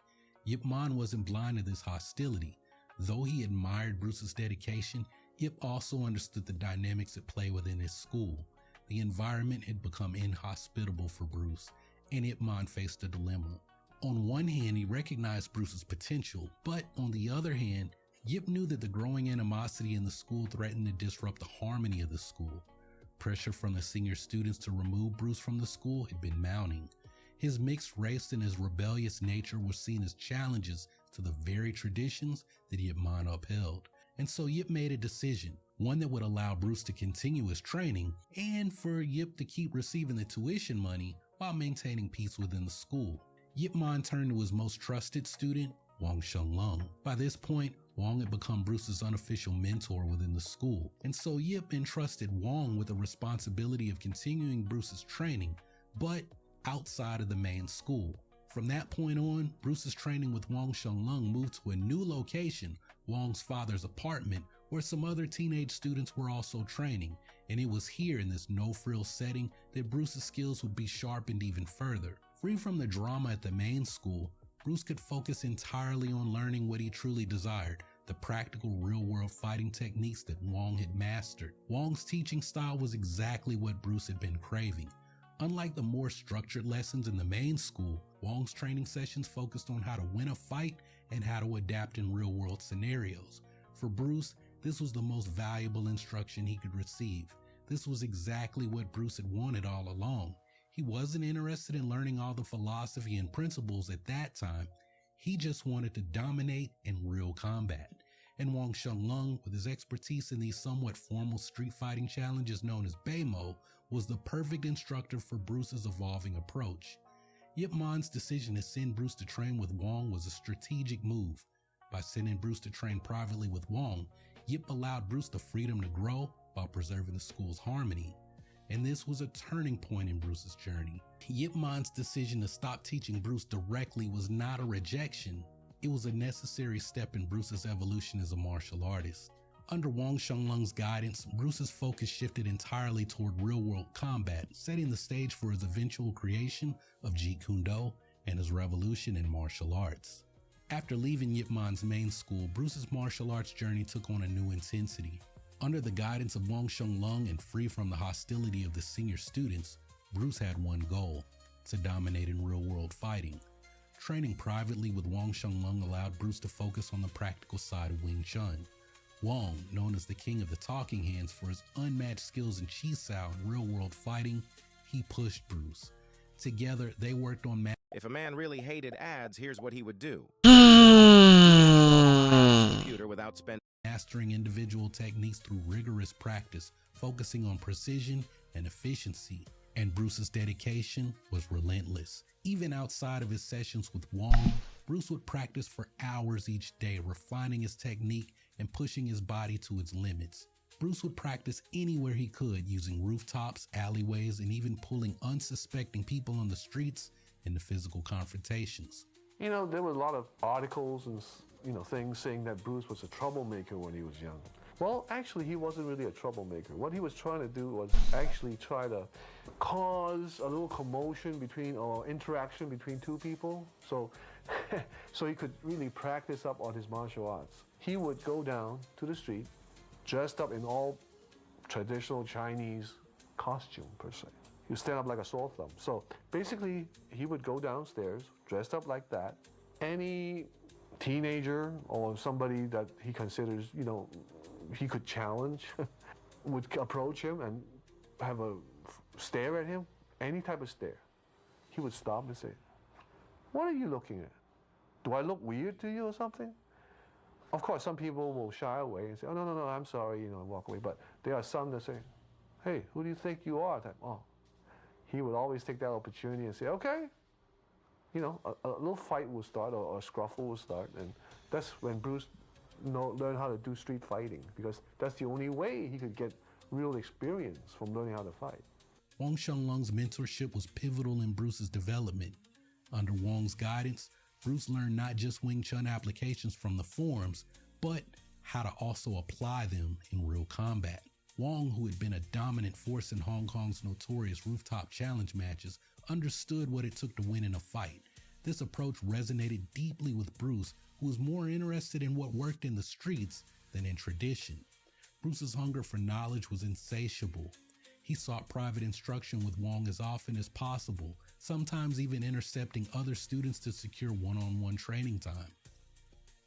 [SPEAKER 2] Yip Man wasn't blind to this hostility. Though he admired Bruce's dedication, Yip also understood the dynamics at play within his school. The environment had become inhospitable for Bruce, and Ip Man faced a dilemma. On one hand, he recognized Bruce's potential, but on the other hand, Yip knew that the growing animosity in the school threatened to disrupt the harmony of the school. Pressure from the senior students to remove Bruce from the school had been mounting. His mixed race and his rebellious nature were seen as challenges to the very traditions that Yip Man upheld. And so Yip made a decision, one that would allow Bruce to continue his training and for Yip to keep receiving the tuition money while maintaining peace within the school. Yip Man turned to his most trusted student, Wang Sheng-lung. By this point, Wang had become Bruce's unofficial mentor within the school, and so Yip entrusted Wang with the responsibility of continuing Bruce's training, but outside of the main school. From that point on, Bruce's training with Wang Sheng-lung moved to a new location, Wang's father's apartment, where some other teenage students were also training, and it was here in this no-frills setting that Bruce's skills would be sharpened even further. Free from the drama at the main school, Bruce could focus entirely on learning what he truly desired, the practical real-world fighting techniques that Wang had mastered. Wang's teaching style was exactly what Bruce had been craving. Unlike the more structured lessons in the main school, Wang's training sessions focused on how to win a fight and how to adapt in real-world scenarios. For Bruce, this was the most valuable instruction he could receive. This was exactly what Bruce had wanted all along. He wasn't interested in learning all the philosophy and principles at that time. He just wanted to dominate in real combat. And Wang Sheng-lung, with his expertise in these somewhat formal street fighting challenges known as Beimo, was the perfect instructor for Bruce's evolving approach. Yip Man's decision to send Bruce to train with Wang was a strategic move. By sending Bruce to train privately with Wang, Yip allowed Bruce the freedom to grow while preserving the school's harmony. And this was a turning point in Bruce's journey. Yip Man's decision to stop teaching Bruce directly was not a rejection. It was a necessary step in Bruce's evolution as a martial artist. Under Wang Sheng-lung's guidance, Bruce's focus shifted entirely toward real-world combat, setting the stage for his eventual creation of Jeet Kune Do and his revolution in martial arts. After leaving Yip Man's main school, Bruce's martial arts journey took on a new intensity. Under the guidance of Wang Sheng-lung and free from the hostility of the senior students, Bruce had one goal: to dominate in real-world fighting. Training privately with Wang Sheng-lung allowed Bruce to focus on the practical side of Wing Chun. Wang, known as the king of the talking hands for his unmatched skills in Chi Sao and real-world fighting, he pushed Bruce. Together, they worked on
[SPEAKER 6] If a man really hated ads, here's what he would do. Computer without
[SPEAKER 2] mastering individual techniques through rigorous practice, focusing on precision and efficiency. And Bruce's dedication was relentless. Even outside of his sessions with Wang, Bruce would practice for hours each day, refining his technique and pushing his body to its limits. Bruce would practice anywhere he could, using rooftops, alleyways, and even pulling unsuspecting people on the streets into physical confrontations.
[SPEAKER 9] You know, there were a lot of articles and things saying that Bruce was a troublemaker when he was young. Well, actually, he wasn't really a troublemaker. What he was trying to do was actually try to cause a little commotion between, or interaction between two people, so he could really practice up on his martial arts. He would go down to the street, dressed up in all traditional Chinese costume, per se. He would stand up like a sore thumb. So basically, he would go downstairs, dressed up like that. Any teenager or somebody that he considers, he could challenge would approach him and have a stare at him, any type of stare. He would stop and say, "What are you looking at? Do I look weird to you or something?" Of course, some people will shy away and say, "Oh, no, I'm sorry," and walk away. But there are some that say, hey, who do you think you are? Type, oh, he would always take that opportunity and say, okay. You know, a little fight will start, or a scruffle will start, and that's when Bruce learned how to do street fighting, because that's the only way he could get real experience from learning how to fight.
[SPEAKER 2] Wong Sheng Lung's mentorship was pivotal in Bruce's development. Under Wong's guidance, Bruce learned not just Wing Chun applications from the forums, but how to also apply them in real combat. Wong, who had been a dominant force in Hong Kong's notorious rooftop challenge matches, understood what it took to win in a fight. This approach resonated deeply with Bruce, who was more interested in what worked in the streets than in tradition. Bruce's hunger for knowledge was insatiable. He sought private instruction with Wong as often as possible, sometimes even intercepting other students to secure one-on-one training time.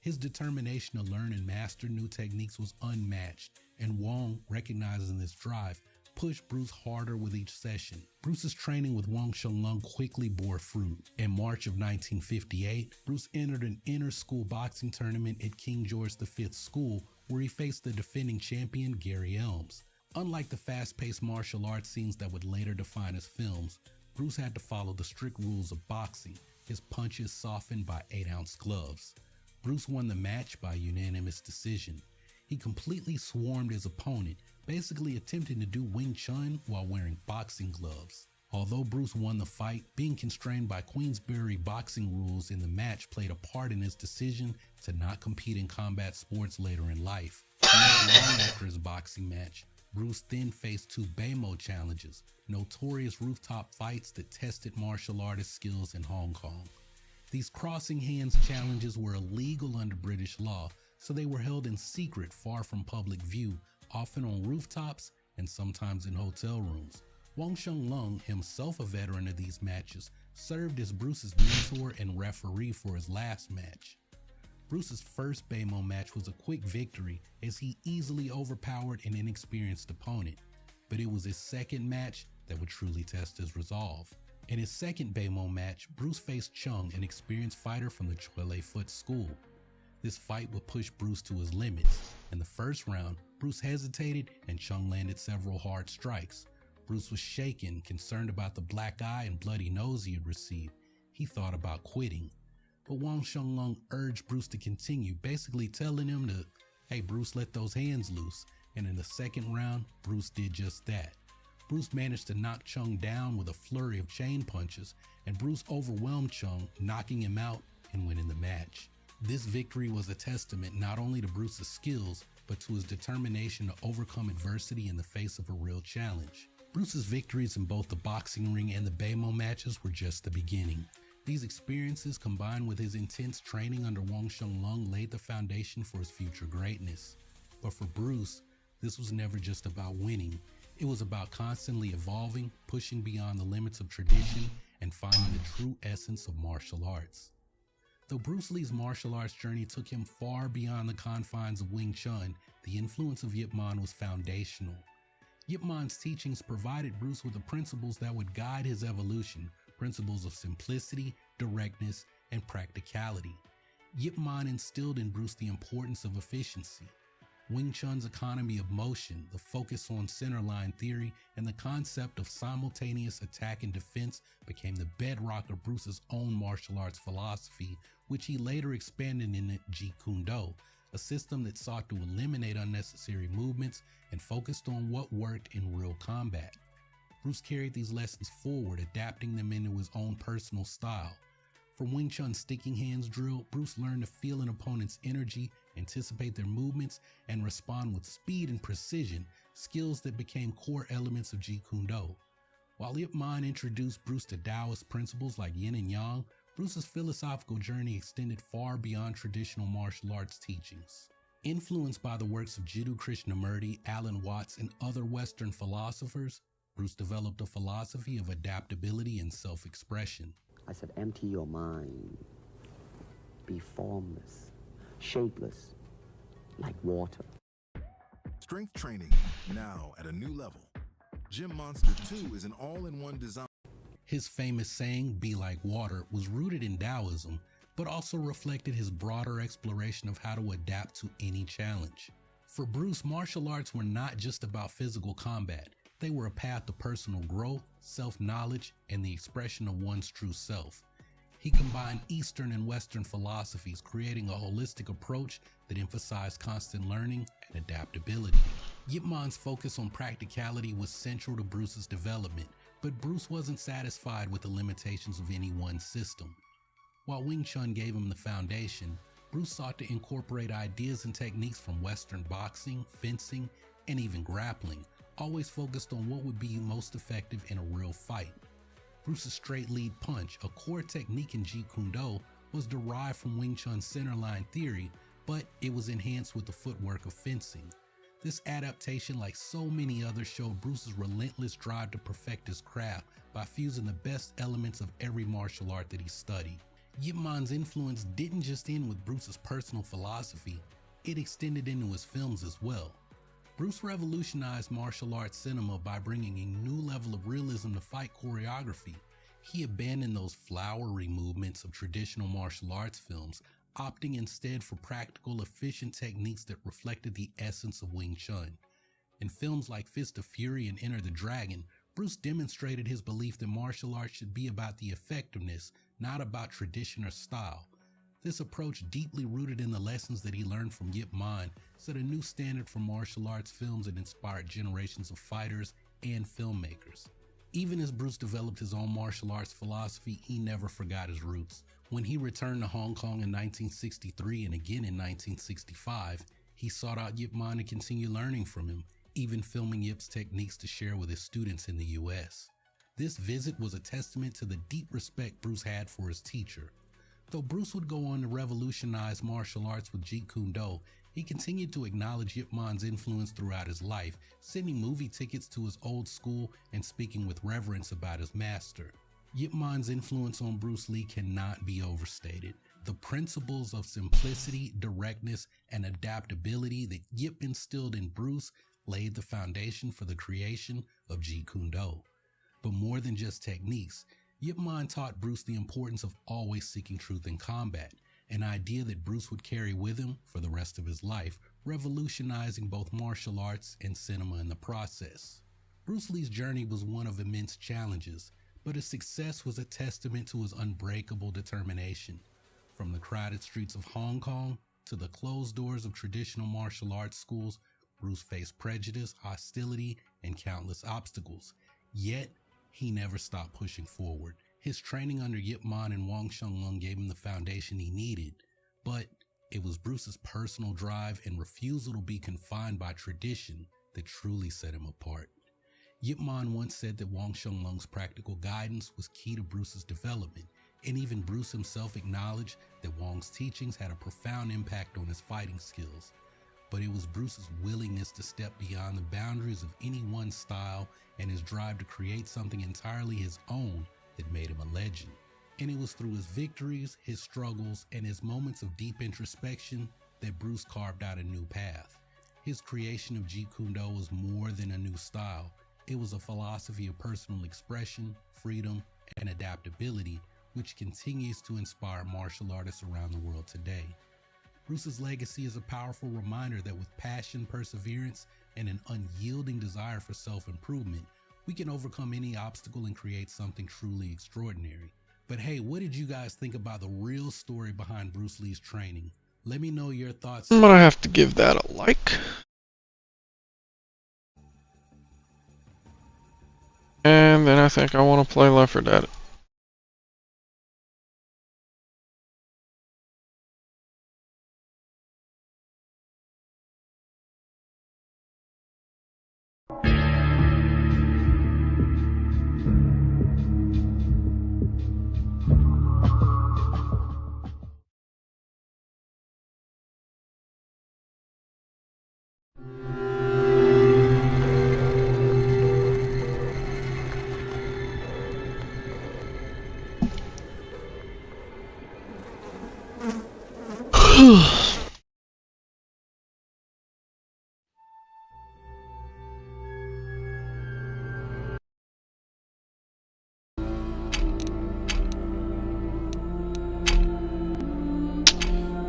[SPEAKER 2] His determination to learn and master new techniques was unmatched, and Wong, recognizing this drive, pushed Bruce harder with each session. Bruce's training with Wong Sheng Lung quickly bore fruit. In March of 1958, Bruce entered an inter-school boxing tournament at King George V School, where he faced the defending champion Gary Elms. Unlike the fast-paced martial arts scenes that would later define his films, Bruce had to follow the strict rules of boxing, his punches softened by 8-ounce gloves. Bruce won the match by unanimous decision. He completely swarmed his opponent, basically attempting to do Wing Chun while wearing boxing gloves. Although Bruce won the fight, being constrained by Queensberry boxing rules in the match played a part in his decision to not compete in combat sports later in life. Not long after his boxing match, Bruce then faced two Beimo challenges, notorious rooftop fights that tested martial artist skills in Hong Kong. These crossing hands challenges were illegal under British law, so they were held in secret far from public view, often on rooftops and sometimes in hotel rooms. Wong Sheng Lung, himself a veteran of these matches, served as Bruce's mentor and referee for his last match. Bruce's first Beimo match was a quick victory as he easily overpowered an inexperienced opponent, but it was his second match that would truly test his resolve. In his second Beimo match, Bruce faced Chung, an experienced fighter from the Choi Foot School. This fight would push Bruce to his limits. In the first round, Bruce hesitated and Chung landed several hard strikes. Bruce was shaken, concerned about the black eye and bloody nose he had received. He thought about quitting. But Wong Sheng Lung urged Bruce to continue, basically telling him to, hey Bruce, let those hands loose. And in the second round, Bruce did just that. Bruce managed to knock Chung down with a flurry of chain punches, and Bruce overwhelmed Chung, knocking him out and winning the match. This victory was a testament not only to Bruce's skills, but to his determination to overcome adversity in the face of a real challenge. Bruce's victories in both the boxing ring and the Beimo matches were just the beginning. These experiences, combined with his intense training under Wong Sheng Lung, laid the foundation for his future greatness. But for Bruce, this was never just about winning. It was about constantly evolving, pushing beyond the limits of tradition, and finding the true essence of martial arts. Though Bruce Lee's martial arts journey took him far beyond the confines of Wing Chun, the influence of Yip Man was foundational. Yip Man's teachings provided Bruce with the principles that would guide his evolution, principles of simplicity, directness, and practicality. Yip Man instilled in Bruce the importance of efficiency. Wing Chun's economy of motion, the focus on centerline theory, and the concept of simultaneous attack and defense became the bedrock of Bruce's own martial arts philosophy, which he later expanded in Jeet Kune Do, a system that sought to eliminate unnecessary movements and focused on what worked in real combat. Bruce carried these lessons forward, adapting them into his own personal style. From Wing Chun's sticking hands drill, Bruce learned to feel an opponent's energy, anticipate their movements, and respond with speed and precision, skills that became core elements of Jeet Kune Do. While Yip Man introduced Bruce to Taoist principles like yin and yang, Bruce's philosophical journey extended far beyond traditional martial arts teachings. Influenced by the works of Jiddu Krishnamurti, Alan Watts, and other Western philosophers, Bruce developed a philosophy of adaptability and self-expression.
[SPEAKER 17] I said, empty your mind. Be formless, shapeless, like water.
[SPEAKER 18] Strength training, now at a new level. Gym Monster 2 is an all-in-one design.
[SPEAKER 2] His famous saying, be like water, was rooted in Taoism, but also reflected his broader exploration of how to adapt to any challenge. For Bruce, martial arts were not just about physical combat. They were a path to personal growth, self-knowledge, and the expression of one's true self. He combined Eastern and Western philosophies, creating a holistic approach that emphasized constant learning and adaptability. Yip Man's focus on practicality was central to Bruce's development, but Bruce wasn't satisfied with the limitations of any one system. While Wing Chun gave him the foundation, Bruce sought to incorporate ideas and techniques from Western boxing, fencing, and even grappling, always focused on what would be most effective in a real fight. Bruce's straight lead punch, a core technique in Jeet Kune Do, was derived from Wing Chun's centerline theory, but it was enhanced with the footwork of fencing. This adaptation, like so many others, showed Bruce's relentless drive to perfect his craft by fusing the best elements of every martial art that he studied. Yip Man's influence didn't just end with Bruce's personal philosophy, it extended into his films as well. Bruce revolutionized martial arts cinema by bringing a new level of realism to fight choreography. He abandoned those flowery movements of traditional martial arts films, opting instead for practical, efficient techniques that reflected the essence of Wing Chun. In films like Fist of Fury and Enter the Dragon, Bruce demonstrated his belief that martial arts should be about the effectiveness, not about tradition or style. This approach, deeply rooted in the lessons that he learned from Yip Man, set a new standard for martial arts films and inspired generations of fighters and filmmakers. Even as Bruce developed his own martial arts philosophy, he never forgot his roots. When he returned to Hong Kong in 1963 and again in 1965, he sought out Yip Man to continue learning from him, even filming Yip's techniques to share with his students in the US. This visit was a testament to the deep respect Bruce had for his teacher. Though Bruce would go on to revolutionize martial arts with Jeet Kune Do, he continued to acknowledge Yip Man's influence throughout his life, sending movie tickets to his old school and speaking with reverence about his master. Yip Man's influence on Bruce Lee cannot be overstated. The principles of simplicity, directness, and adaptability that Yip instilled in Bruce laid the foundation for the creation of Jeet Kune Do. But more than just techniques, Yip Man taught Bruce the importance of always seeking truth in combat, an idea that Bruce would carry with him for the rest of his life, revolutionizing both martial arts and cinema in the process. Bruce Lee's journey was one of immense challenges, but his success was a testament to his unbreakable determination. From the crowded streets of Hong Kong to the closed doors of traditional martial arts schools, Bruce faced prejudice, hostility, and countless obstacles. Yet, he never stopped pushing forward. His training under Yip Man and Wong Sheng Lung gave him the foundation he needed, but it was Bruce's personal drive and refusal to be confined by tradition that truly set him apart. Yip Man once said that Wong Sheng Lung's practical guidance was key to Bruce's development, and even Bruce himself acknowledged that Wong's teachings had a profound impact on his fighting skills. But it was Bruce's willingness to step beyond the boundaries of any one style and his drive to create something entirely his own that made him a legend. And it was through his victories, his struggles, and his moments of deep introspection that Bruce carved out a new path. His creation of Jeet Kune Do was more than a new style. It was a philosophy of personal expression, freedom, and adaptability, which continues to inspire martial artists around the world today. Bruce's legacy is a powerful reminder that with passion, perseverance, and an unyielding desire for self-improvement, we can overcome any obstacle and create something truly extraordinary. But hey, what did you guys think about the real story behind Bruce Lee's training? Let me know your thoughts.
[SPEAKER 4] I'm gonna have to give that a like. And then I think I want to play Left 4 Dead.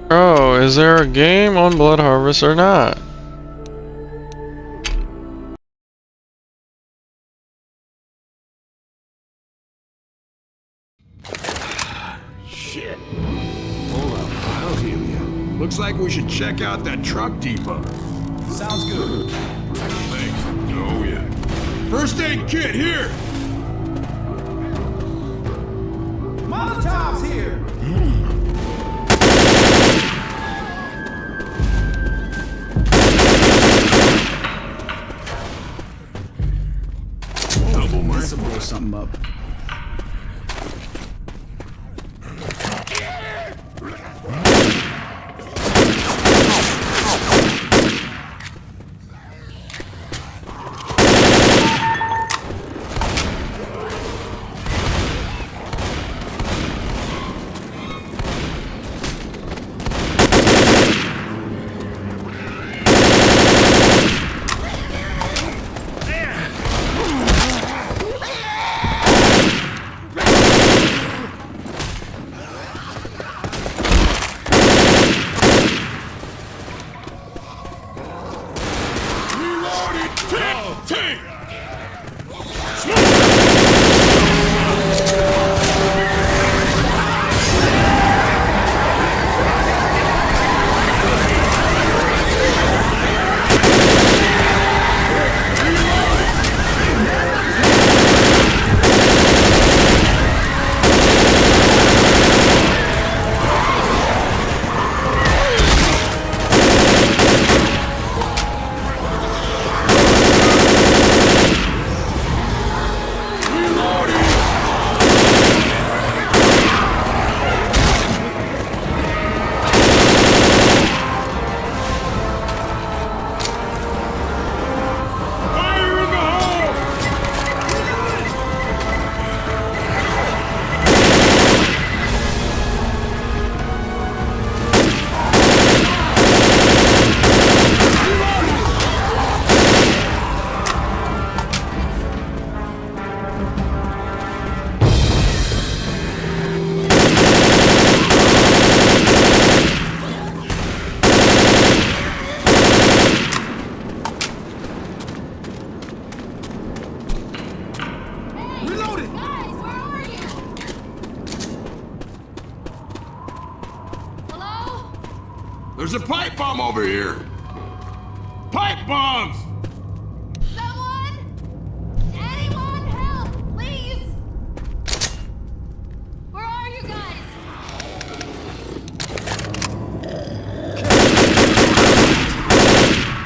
[SPEAKER 4] Oh, is there a game on Blood Harvest or not?
[SPEAKER 5] Looks like we should check out that truck depot.
[SPEAKER 10] Sounds good.
[SPEAKER 5] Thanks. Oh, yeah. First aid kit, here!
[SPEAKER 10] Molotov's here!
[SPEAKER 5] Double my...
[SPEAKER 10] This'll blow something up.
[SPEAKER 5] There's a pipe bomb over here! Pipe bombs!
[SPEAKER 20] Someone! Anyone help, please! Where are you guys?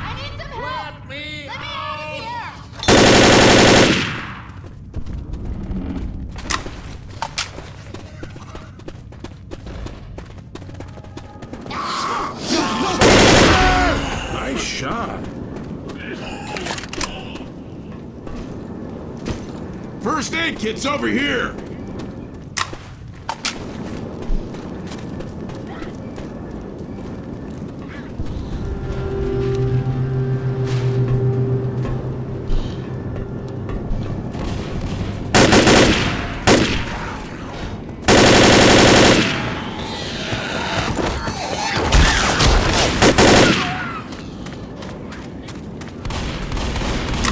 [SPEAKER 20] I need some help! Let me out of here!
[SPEAKER 5] Nice shot. First aid kit's over here.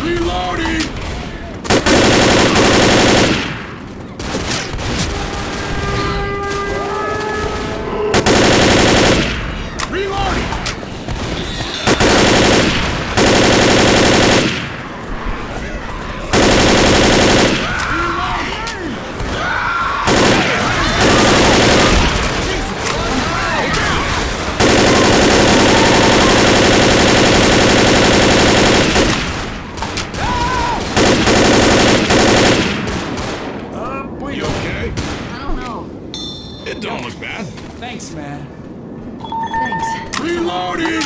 [SPEAKER 5] Reloading! You okay?
[SPEAKER 20] I don't know.
[SPEAKER 5] It don't look bad.
[SPEAKER 10] Thanks, man.
[SPEAKER 20] Thanks.
[SPEAKER 5] Reloading!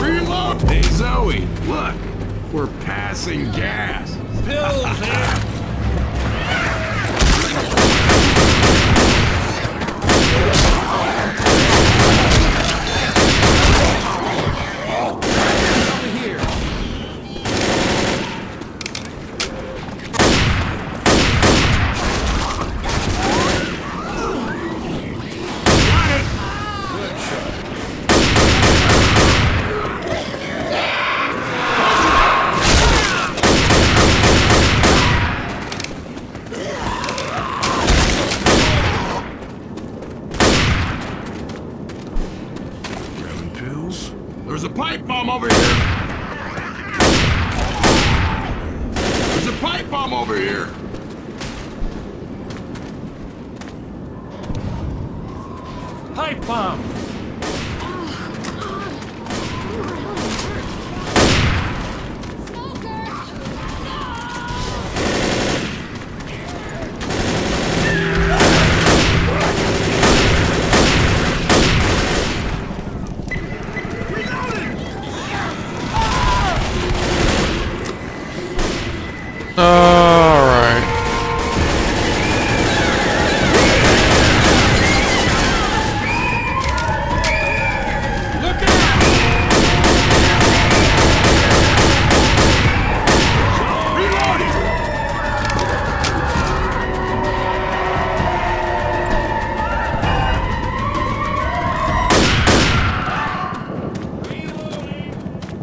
[SPEAKER 5] Reload! Hey, Zoe, look. We're passing gas.
[SPEAKER 10] Pills, man. Over here. Good shot.
[SPEAKER 5] There's a pipe bomb over here! There's a pipe bomb over here!
[SPEAKER 10] Pipe bomb!
[SPEAKER 4] Alright.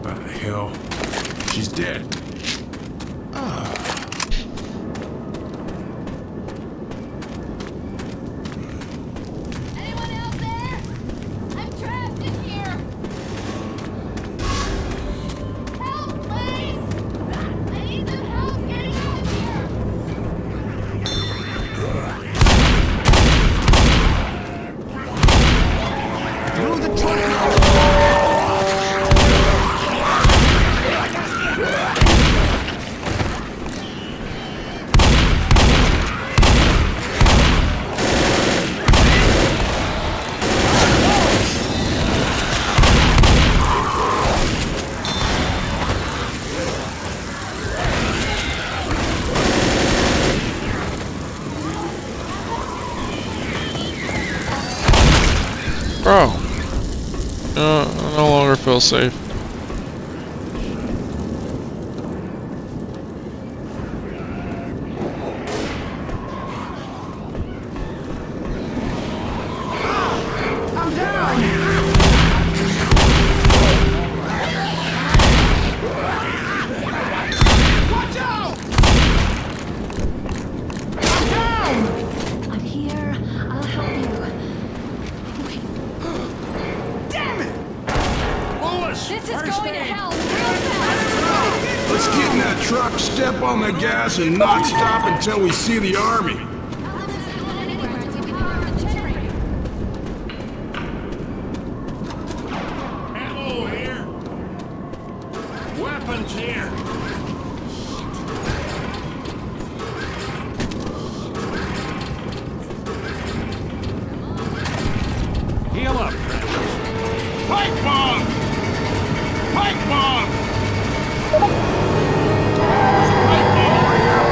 [SPEAKER 5] What the hell? She's dead.
[SPEAKER 20] Anyone out there? I'm trapped in here. Help, please! I need some help getting out of here.
[SPEAKER 5] Through the truck!
[SPEAKER 4] Bro. I no longer feel safe.
[SPEAKER 20] I'm down!
[SPEAKER 5] Watch out!
[SPEAKER 20] I'm down! I'm here. I'll help you.
[SPEAKER 5] Damn it! Bullish!
[SPEAKER 20] This is going to hell real fast!
[SPEAKER 5] Let's get in that truck, step on the gas, and not stop until we see the army.
[SPEAKER 10] Ammo here! Weapons here! Heal up!
[SPEAKER 5] Pipe bomb! Pipe bomb! Pipe bomb over here!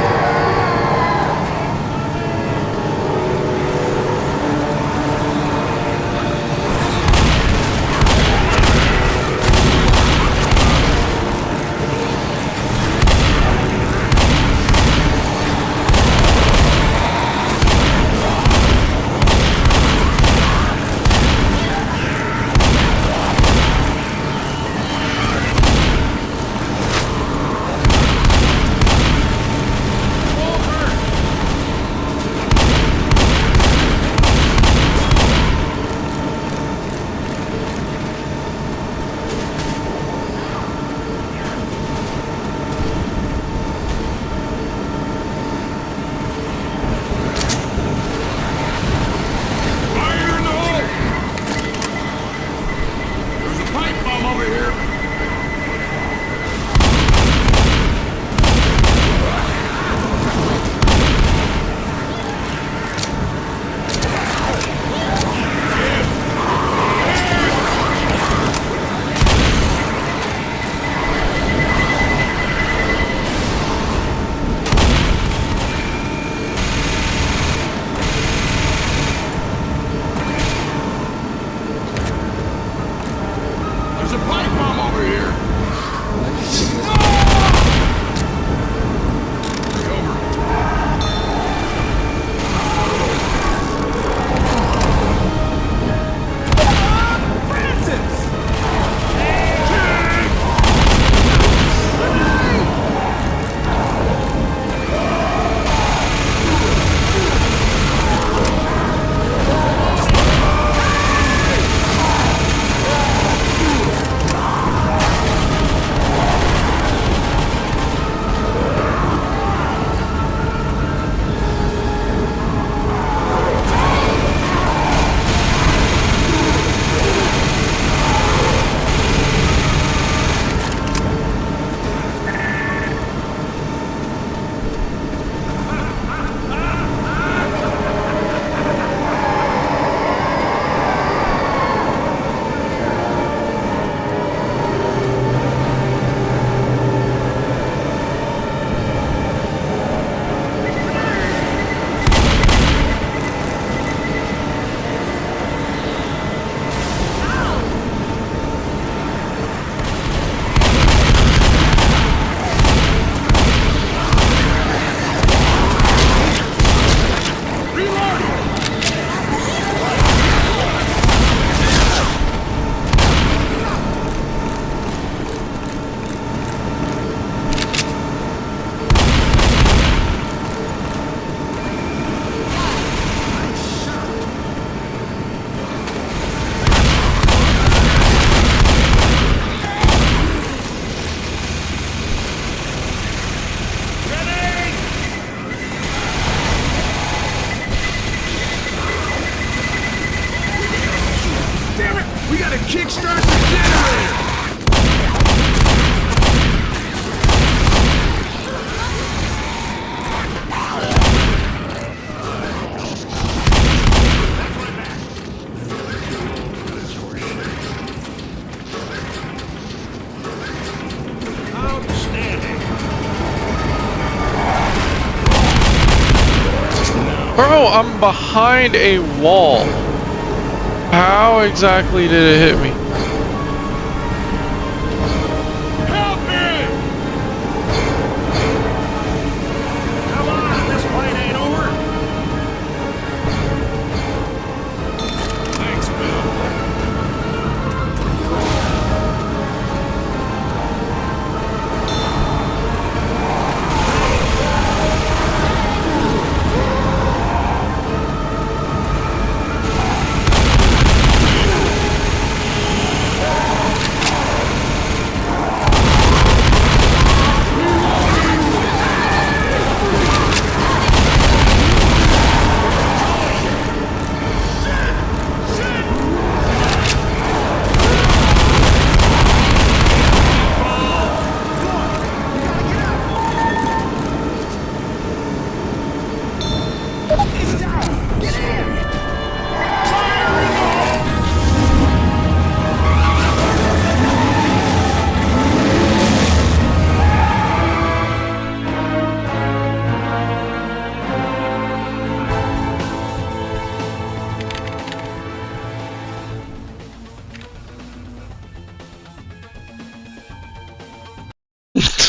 [SPEAKER 5] Kickstart the generator!
[SPEAKER 4] Bro, I'm behind a wall. How exactly did it hit me?
[SPEAKER 5] Help me!
[SPEAKER 10] Come on, this fight ain't over.
[SPEAKER 5] Thanks, Bill.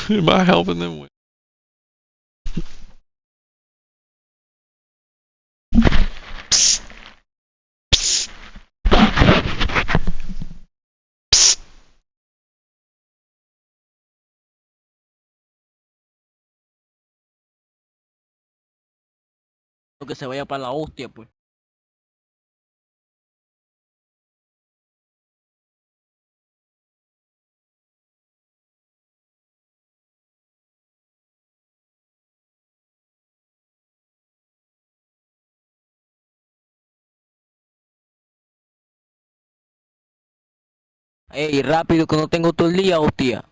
[SPEAKER 4] Am I helping them with?
[SPEAKER 7] Que se vaya para la hostia, pues. Ey, rápido que no tengo todo el día, hostia.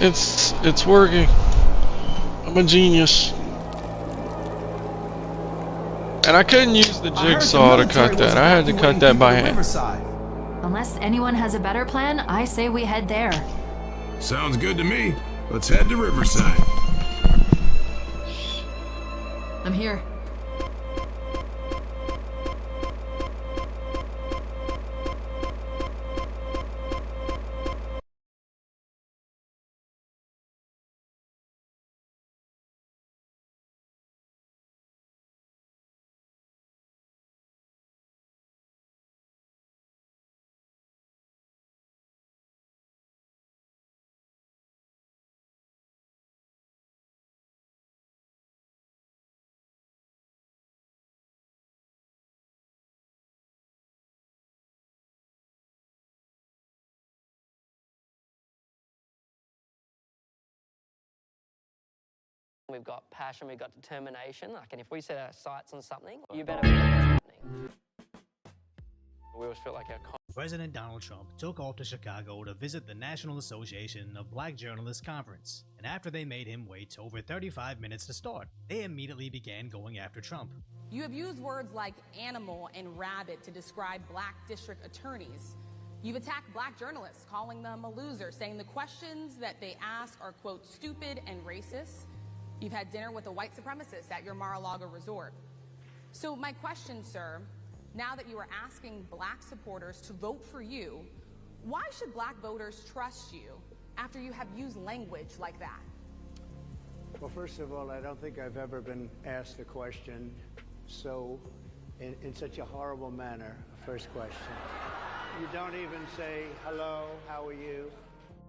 [SPEAKER 4] It's working. I'm a genius. And I couldn't use the jigsaw to cut that. I had to cut that by hand.
[SPEAKER 21] Unless anyone has a better plan, I say we head there.
[SPEAKER 5] Sounds good to me. Let's head to Riverside.
[SPEAKER 21] I'm here.
[SPEAKER 22] We've got passion, we've got determination. Like, and if we set our sights on something, you better believe it's happening. We always feel like our
[SPEAKER 23] President Donald Trump took off to Chicago to visit the National Association of Black Journalists Conference, and after they made him wait over 35 minutes to start, they immediately began going after Trump.
[SPEAKER 25] You have used words like animal and rabbit to describe black district attorneys. You've attacked black journalists, calling them a loser, saying the questions that they ask are, quote, stupid and racist. You've had dinner with a white supremacist at your Mar-a-Lago resort. So my question, sir, now that you are asking black supporters to vote for you, why should black voters trust you after you have used language like that?
[SPEAKER 1] Well, first of all, I don't think I've ever been asked a question so in such a horrible manner. First question. You don't even say, hello, how are you?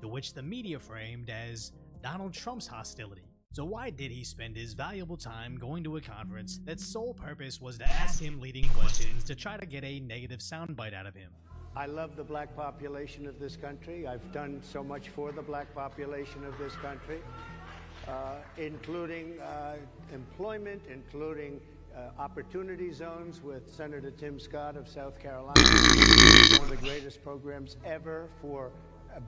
[SPEAKER 23] To which the media framed as Donald Trump's hostility. So why did he spend his valuable time going to a conference that sole purpose was to ask him leading questions to try to get a negative soundbite out of him?
[SPEAKER 1] I love the black population of this country. I've done so much for the black population of this country, including employment, including opportunity zones with Senator Tim Scott of South Carolina. One of the greatest programs ever for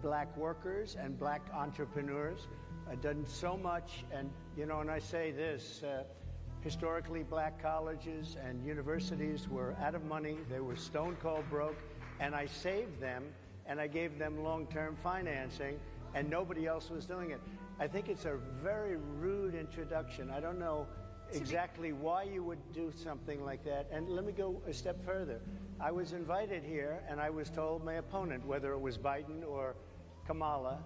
[SPEAKER 1] black workers and black entrepreneurs. I've done so much, and you know, and I say this, historically black colleges and universities were out of money, they were stone cold broke, and I saved them, and I gave them long-term financing, and nobody else was doing it. I think it's a very rude introduction. I don't know exactly why you would do something like that, and let me go a step further. I was invited here, and I was told my opponent, whether it was Biden or Kamala,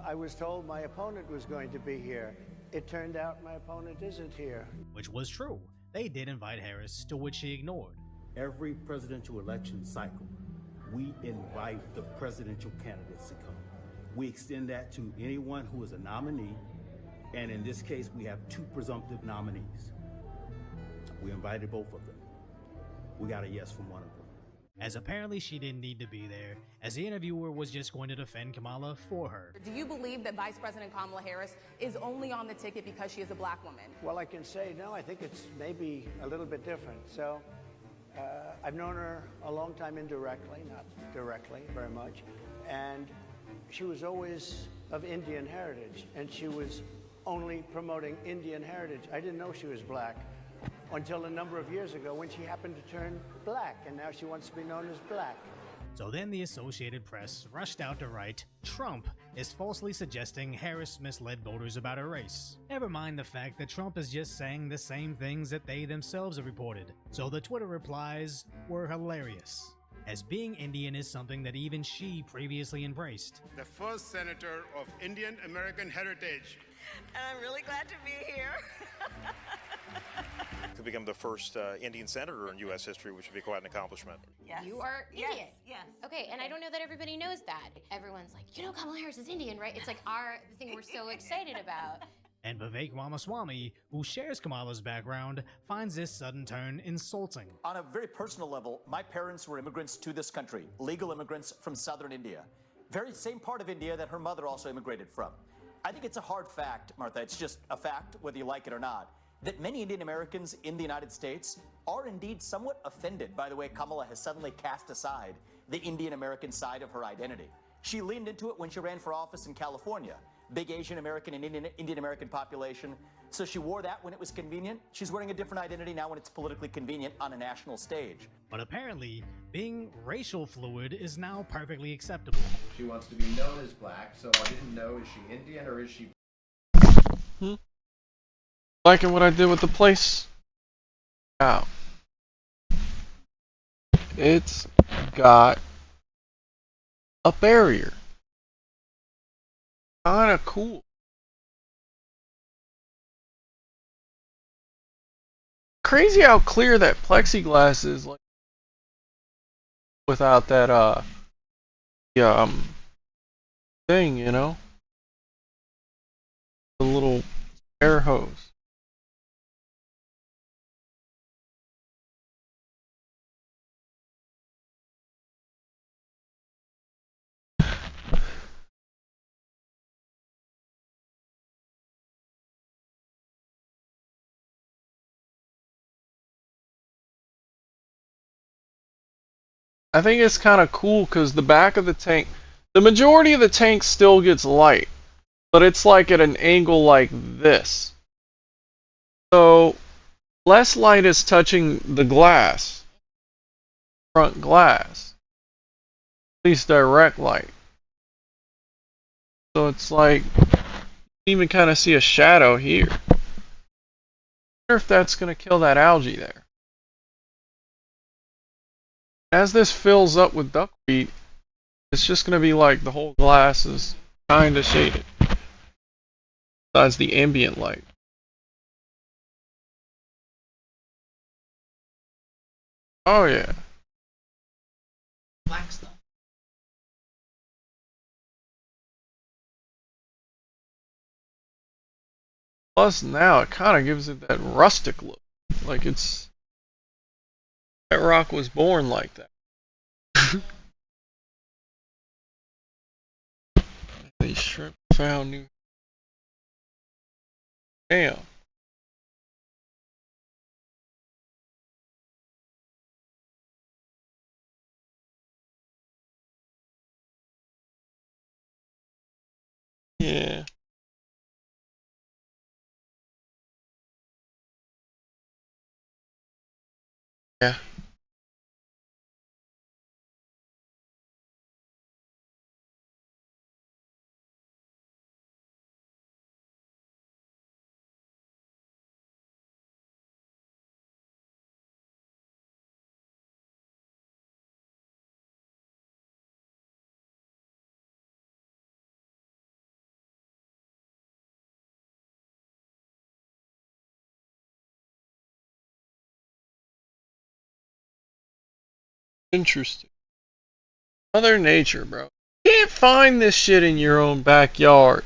[SPEAKER 1] I was told my opponent was going to be here. It turned out my opponent isn't here.
[SPEAKER 23] Which was true. They did invite Harris, to which she ignored.
[SPEAKER 3] Every presidential election cycle, we invite the presidential candidates to come. We extend that to anyone who is a nominee, and in this case, we have 2 presumptive nominees. We invited both of them. We got a yes from one of them.
[SPEAKER 23] As apparently she didn't need to be there, as the interviewer was just going to defend Kamala for her.
[SPEAKER 25] Do you believe that Vice President Kamala Harris is only on the ticket because she is a black woman?
[SPEAKER 1] Well, I can say, no, I think it's maybe a little bit different. So, I've known her a long time indirectly, not directly very much, and she was always of Indian heritage, and she was only promoting Indian heritage. I didn't know she was black until a number of years ago when she happened to turn black, and now she wants to be known as black.
[SPEAKER 23] So then the Associated Press rushed out to write, Trump is falsely suggesting Harris misled voters about her race. Never mind the fact that Trump is just saying the same things that they themselves have reported. So the Twitter replies were hilarious, as being Indian is something that even she previously embraced.
[SPEAKER 8] The first senator of Indian American heritage.
[SPEAKER 11] And I'm really glad to be here.
[SPEAKER 19] To become the first Indian senator in U.S. history, which would be quite an accomplishment.
[SPEAKER 11] Yes.
[SPEAKER 26] You are Indian.
[SPEAKER 11] Yes.
[SPEAKER 26] Okay, and I don't know that everybody knows that. Everyone's like, you know, Kamala Harris is Indian, right? It's like the thing we're so excited about.
[SPEAKER 23] And Vivek Ramaswamy, who shares Kamala's background, finds this sudden turn insulting.
[SPEAKER 27] On a very personal level, my parents were immigrants to this country, legal immigrants from southern India. Very same part of India that her mother also immigrated from. I think it's a hard fact, Martha, it's just a fact, whether you like it or not, that many Indian Americans in the United States are indeed somewhat offended by the way Kamala has suddenly cast aside the Indian American side of her identity. She leaned into it when she ran for office in California. Big Asian American and Indian American population. So she wore that when it was convenient. She's wearing a different identity now when it's politically convenient on a national stage.
[SPEAKER 23] But apparently, being racial fluid is now perfectly acceptable.
[SPEAKER 28] She wants to be known as black, so I didn't know, is she Indian or is she...
[SPEAKER 4] Liking what I did with the place? Wow. It's got a barrier. Kinda cool. Crazy how clear that plexiglass is, like, without that thing, you know? The little air hose. I think it's kind of cool because the back of the tank, the majority of the tank still gets light, but it's like at an angle like this. So less light is touching the glass, front glass, at least direct light. So it's like, you can even kind of see a shadow here. wonder if that's going to kill that algae there. As this fills up with duckweed, it's just going to be like the whole glass is kind of shaded. Besides the ambient light. Oh yeah.
[SPEAKER 6] Black stuff.
[SPEAKER 4] Plus now it kind of gives it that rustic look. Like it's... That rock was born like that. These shrimp found new... Damn. Yeah. Yeah. Interesting. Mother Nature, bro. You can't find this shit in your own backyard.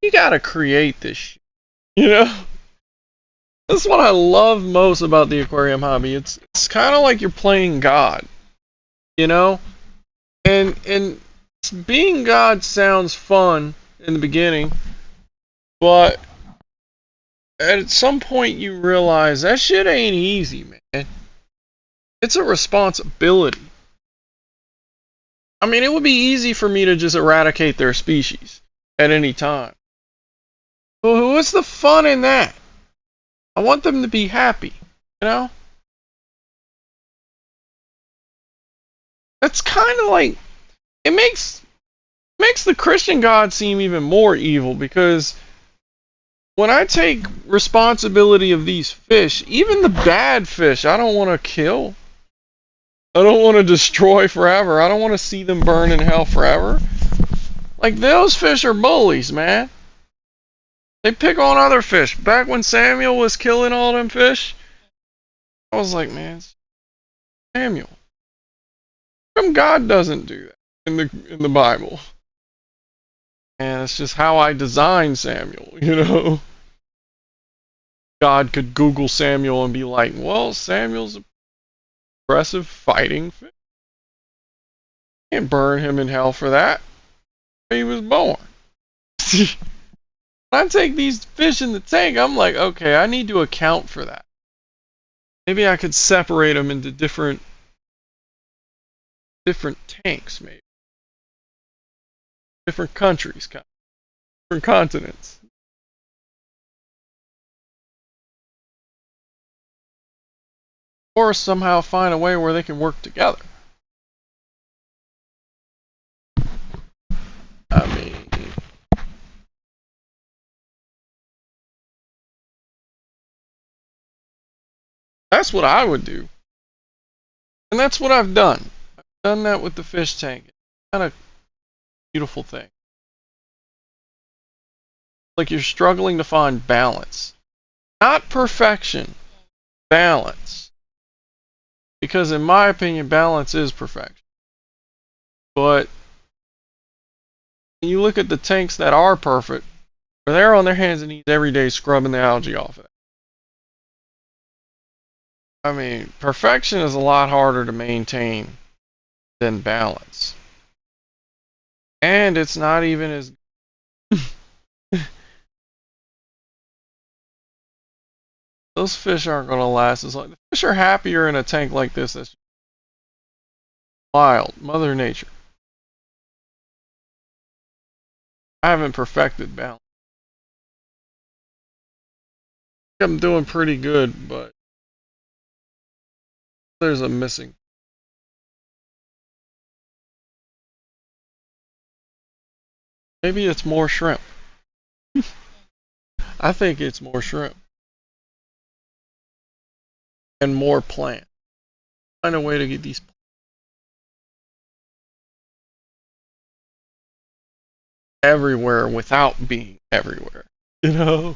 [SPEAKER 4] You gotta create this shit. You know? That's what I love most about the aquarium hobby. It's kind of like you're playing God. You know? And being God sounds fun in the beginning, but at some point you realize that shit ain't easy, man. It's a responsibility. I mean, it would be easy for me to just eradicate their species at any time. Well, what's the fun in that? I want them to be happy, you know? That's kind of like... It makes the Christian God seem even more evil, because when I take responsibility of these fish, even the bad fish, I don't want to kill. I don't want to destroy forever. I don't want to see them burn in hell forever. Like, those fish are bullies, man. They pick on other fish. Back when Samuel was killing all them fish, I was like, man, Samuel. How come God doesn't do that in the Bible? And it's just how I designed Samuel, you know? God could Google Samuel and be like, well, Samuel's a aggressive fighting fish. Can't burn him in hell for that. He was born. When I take these fish in the tank, I'm like, okay, I need to account for that. Maybe I could separate them into different tanks, maybe. Different countries, different continents. Or somehow find a way where they can work together. I mean... That's what I would do. And that's what I've done. I've done that with the fish tank. It's kind of a beautiful thing. Like you're struggling to find balance. Not perfection. Balance. Because in my opinion, balance is perfection. But when you look at the tanks that are perfect, they're on their hands and knees every day scrubbing the algae off of it. I mean, perfection is a lot harder to maintain than balance. And it's not even as... Those fish aren't going to last as long. The fish are happier in a tank like this. That's wild. Mother Nature. I haven't perfected balance. I'm doing pretty good, but there's a missing. Maybe it's more shrimp. I think it's more shrimp. and more plants. Find a way to get these everywhere without being everywhere. You know?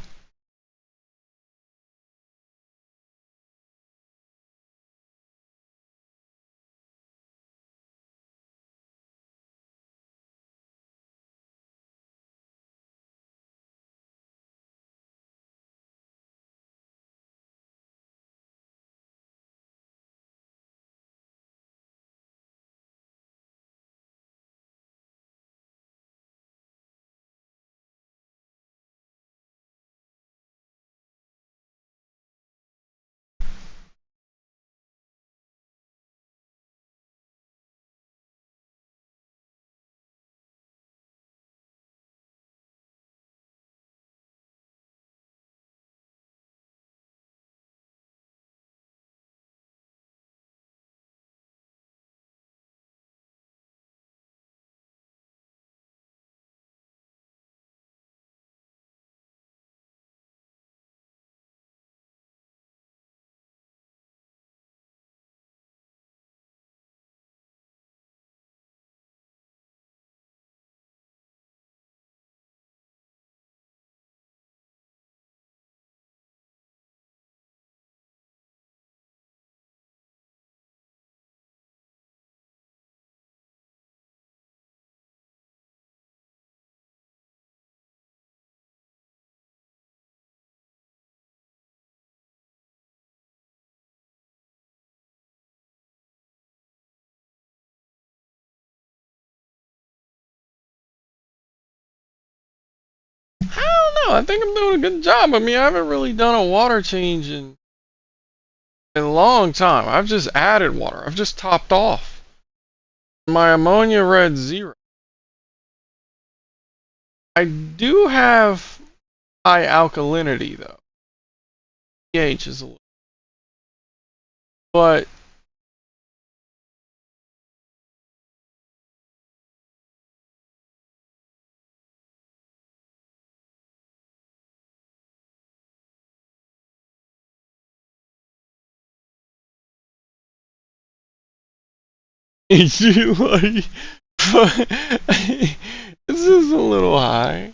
[SPEAKER 4] I don't know. I think I'm doing a good job. I mean, I haven't really done a water change in a long time. I've just added water. I've just topped off. My ammonia read 0. I do have high alkalinity though. pH is a little, but it's like this is a little high.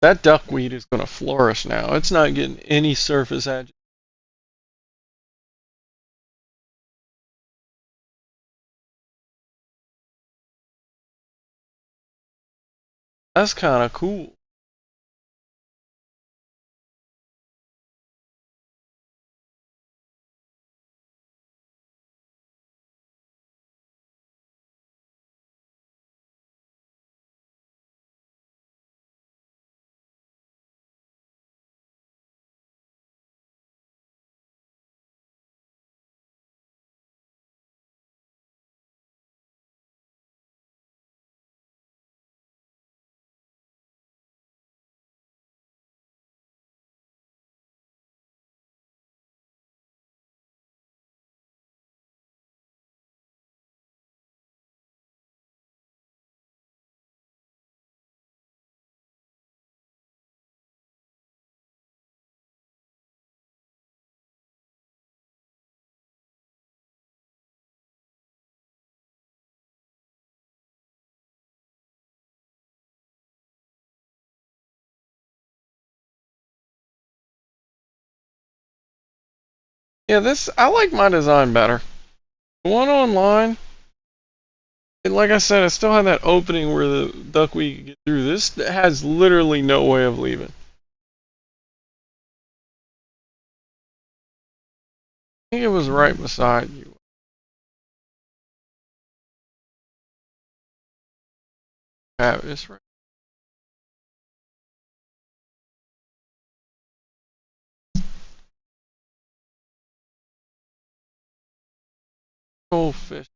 [SPEAKER 4] That duckweed is going to flourish now. It's not getting any surface agitation. That's kind of cool. Yeah, this, I like my design better. The one online, like I said, I still have that opening where the duckweed can get through. This has literally no way of leaving. think it was right beside you. Yeah, it's right. Goldfish.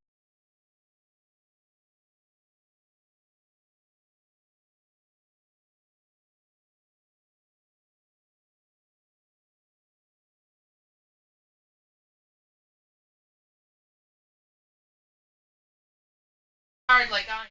[SPEAKER 6] Hard like I.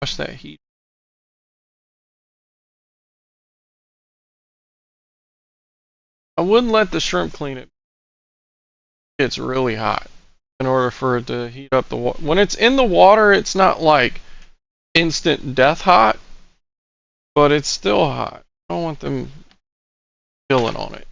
[SPEAKER 4] Watch that heat. I wouldn't let the shrimp clean it. It's really hot in order for it to heat up the water. When it's in the water, it's not like instant death hot, but it's still hot. I don't want them chilling on it.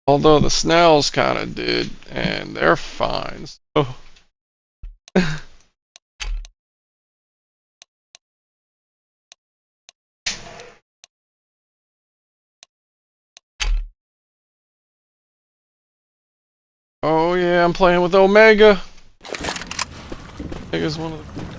[SPEAKER 4] Although the snails kind of did, and they're fine. So. Oh yeah, I'm playing with Omega. Omega's one of the...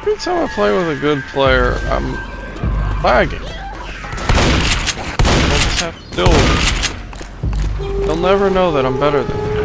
[SPEAKER 4] Every time I play with a good player, I'm lagging. I just have to deal with it. They'll never know that I'm better than them.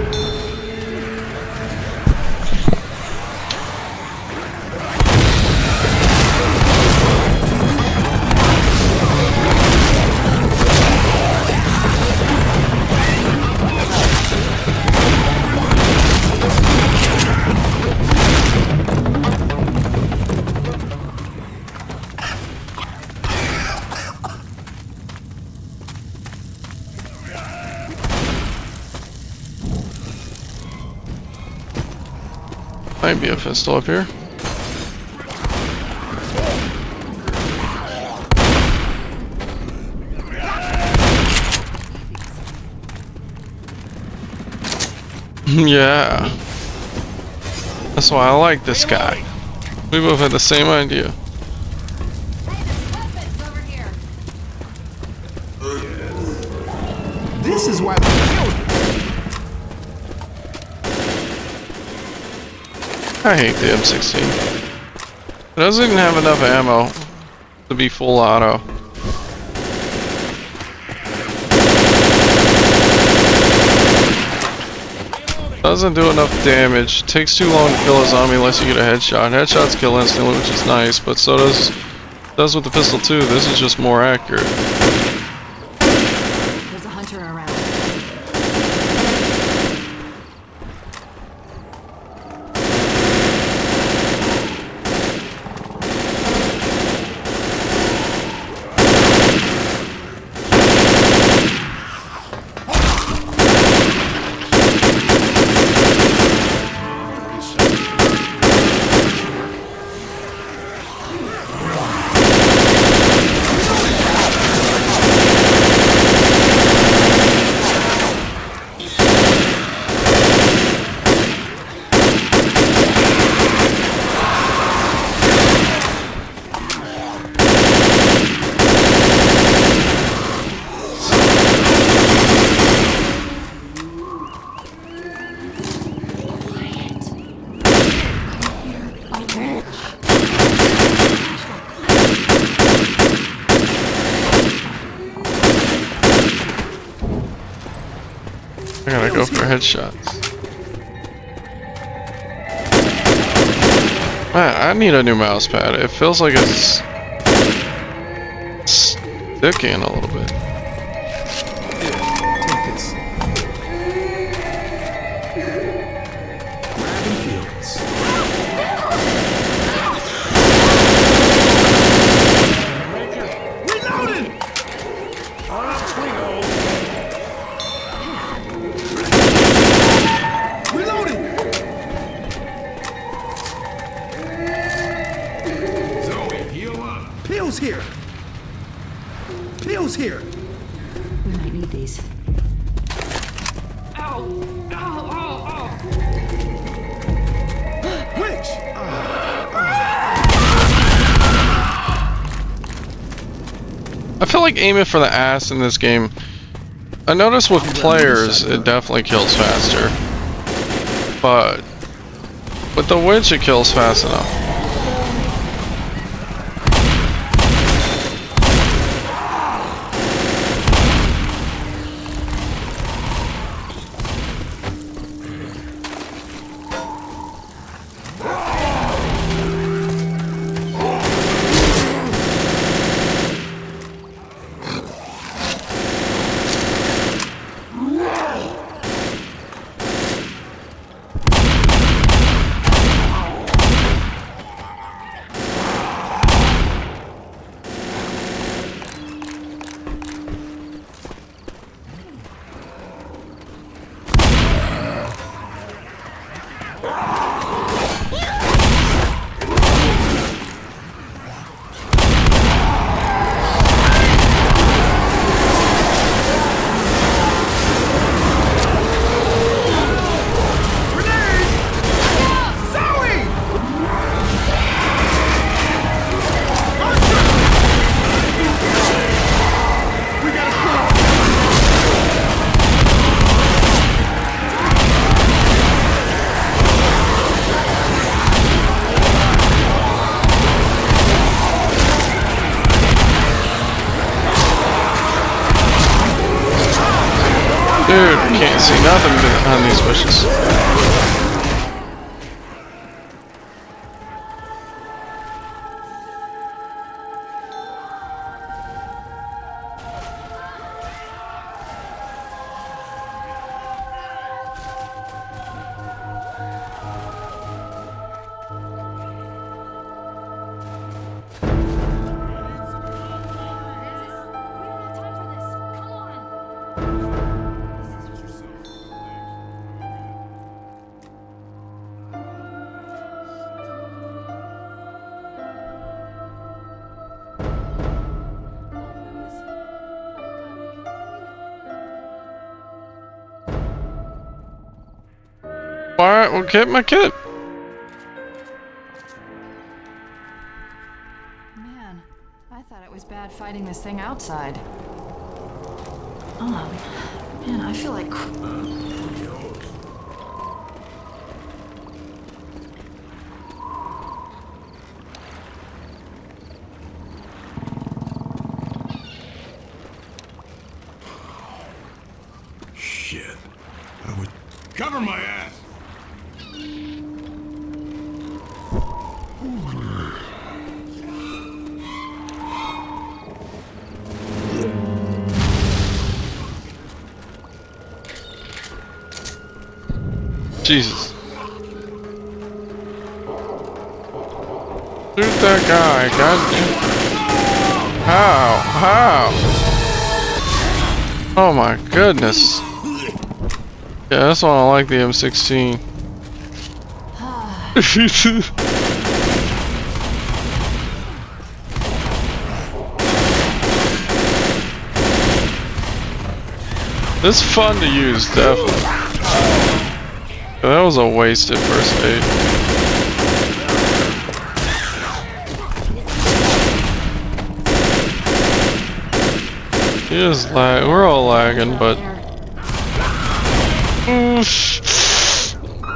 [SPEAKER 4] Might be a pistol up here. Yeah. That's why I like this guy. We both had the same idea.
[SPEAKER 5] This is why we killed.
[SPEAKER 4] I hate the M16. It doesn't even have enough ammo to be full auto. Doesn't do enough damage. Takes too long to kill a zombie unless you get a headshot. Headshots kill instantly, which is nice, but so does with the pistol too. This is just more accurate.
[SPEAKER 21] There's a hunter around.
[SPEAKER 4] I gotta go for headshots. Man, I need a new mouse pad. It feels like it's sticking a little bit.
[SPEAKER 5] Here, take this.
[SPEAKER 10] Which?
[SPEAKER 4] I feel like aiming for the ass in this game. I noticed with players, it definitely kills faster. But with the witch, it kills fast enough. Dude, can't see nothing behind these bushes. Alright, well, get my kit.
[SPEAKER 21] Man, I thought it was bad fighting this thing outside. Man, I feel like...
[SPEAKER 5] Shit. I would cover my ass.
[SPEAKER 4] Jesus. Shoot that guy, goddamn. How? Oh my goodness. Yeah, that's why I like the M16. It's fun to use, definitely. That was a wasted first aid. He is lag. We're all lagging, but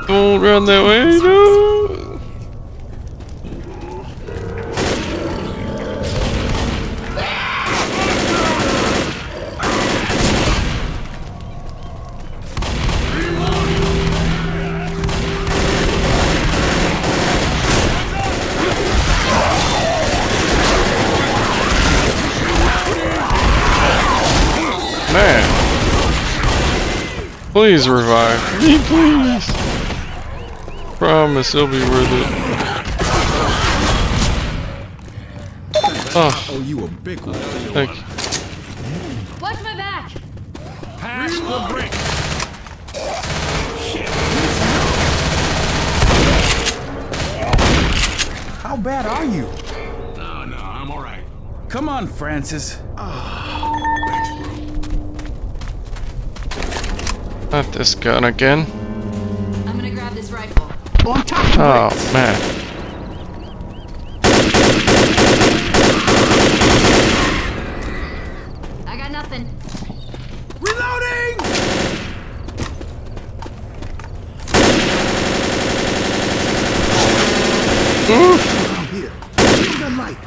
[SPEAKER 4] don't run that way, no. Man, please revive me, please. Promise it'll be worth it. Oh,
[SPEAKER 10] you a big one.
[SPEAKER 4] Thank you.
[SPEAKER 21] Watch my back!
[SPEAKER 10] Pass the brick. How bad are you?
[SPEAKER 5] No, I'm all right.
[SPEAKER 10] Come on, Francis.
[SPEAKER 4] Not this gun again.
[SPEAKER 21] I'm gonna grab this rifle.
[SPEAKER 4] Oh man.
[SPEAKER 21] I got nothing.
[SPEAKER 5] Reloading!
[SPEAKER 18] I'm here. Give the light.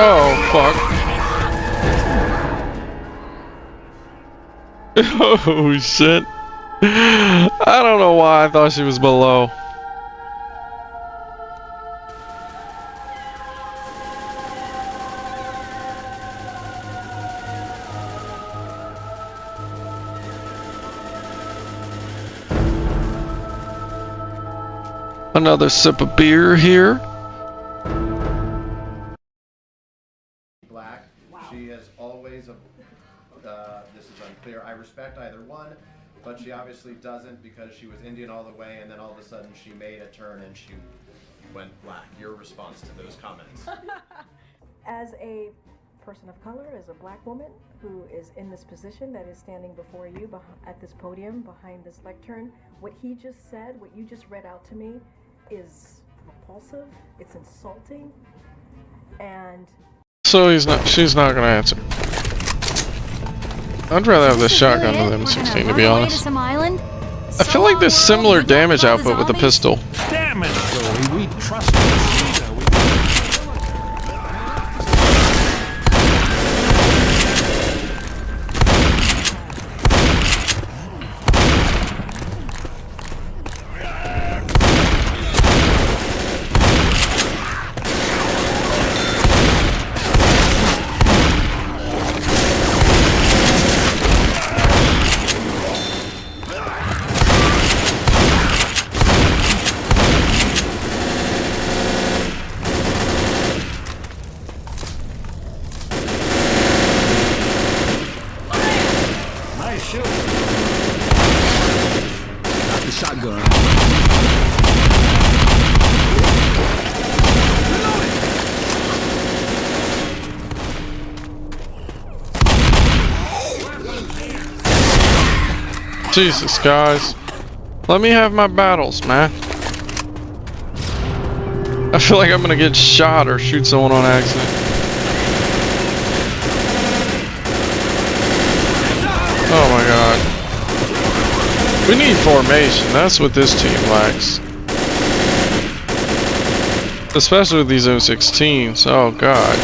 [SPEAKER 4] Oh, fuck. Oh, shit. I don't know why I thought she was below. Another sip of beer here.
[SPEAKER 28] Black. She is always this is unclear. I respect either one, but she obviously doesn't because she was Indian all the way, and then all of a sudden she made a turn and she went black. Your response to those comments?
[SPEAKER 9] As a person of color, as a black woman who is in this position that is standing before you at this podium behind this lectern, what he just said, what you just read out to me, is repulsive, it's insulting, and
[SPEAKER 4] so she's not gonna answer. I'd rather have the shotgun than the M16 to be honest. I feel like there's similar damage output with the pistol.
[SPEAKER 10] Damn it, Zoe, we trust you.
[SPEAKER 12] Shotgun.
[SPEAKER 4] Jesus, guys. Let me have my battles, man. I feel like I'm gonna get shot or shoot someone on accident. Oh my god. We need formation, that's what this team lacks. Especially with these M16s, oh god.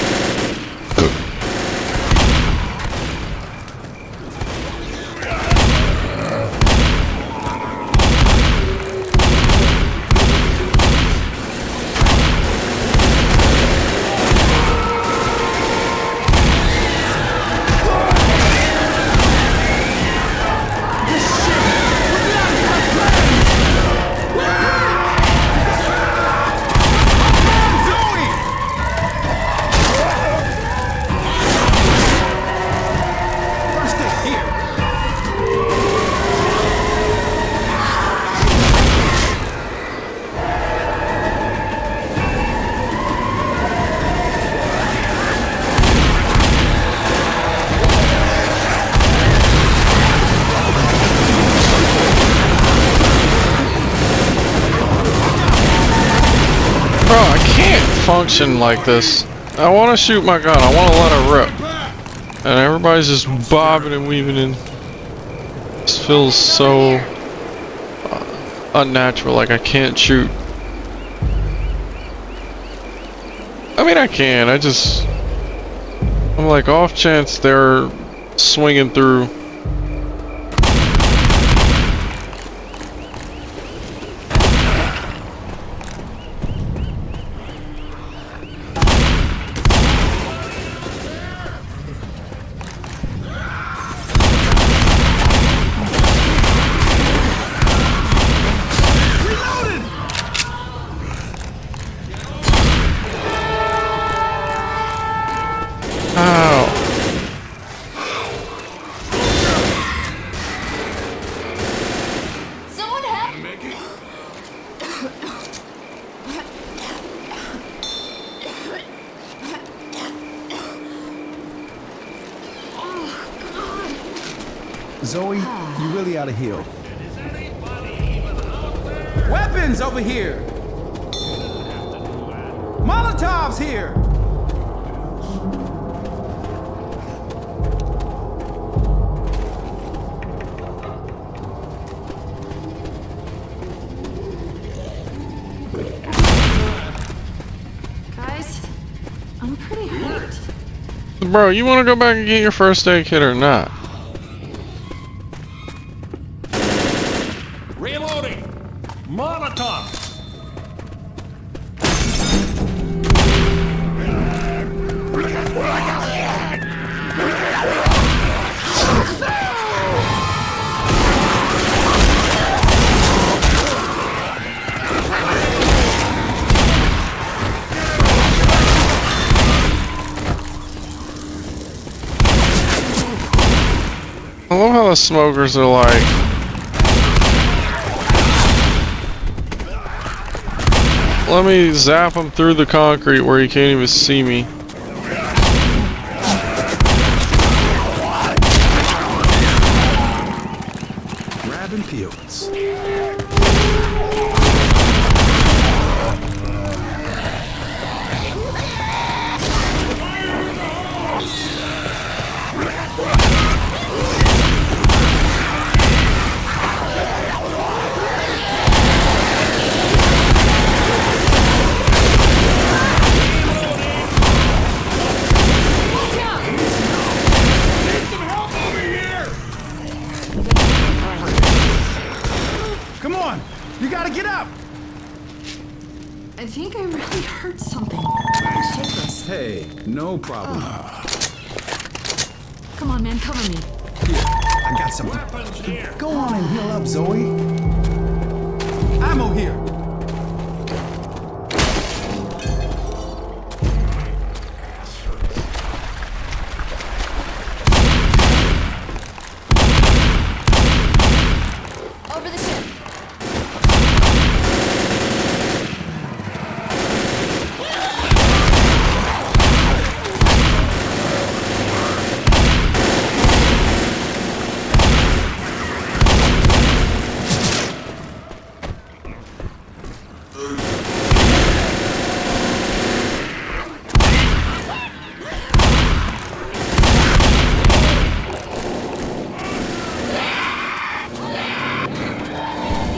[SPEAKER 4] function like this. I want to shoot my gun. I want to let it rip. And everybody's just bobbing and weaving in. This feels so unnatural, like I can't shoot. I mean, I can. I'm like, off chance they're swinging through.
[SPEAKER 12] Zoe, you really ought to heal.
[SPEAKER 10] Weapons over here! Molotovs here!
[SPEAKER 21] Guys, I'm pretty hurt.
[SPEAKER 4] Bro, you want to go back and get your first aid kit or not?
[SPEAKER 10] Reloading! Molotov!
[SPEAKER 4] I love how the smokers are like, let me zap him through the concrete where he can't even see me.
[SPEAKER 12] Grabbing peels.
[SPEAKER 10] Come on! You gotta get up!
[SPEAKER 21] I think I really hurt something. Take this.
[SPEAKER 12] Hey, no problem.
[SPEAKER 21] Come on, man, cover me.
[SPEAKER 12] Here, I got something. Go on and heal up, Zoe.
[SPEAKER 10] Ammo here!
[SPEAKER 21] Over the ship.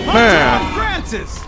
[SPEAKER 4] Man.
[SPEAKER 10] Francis!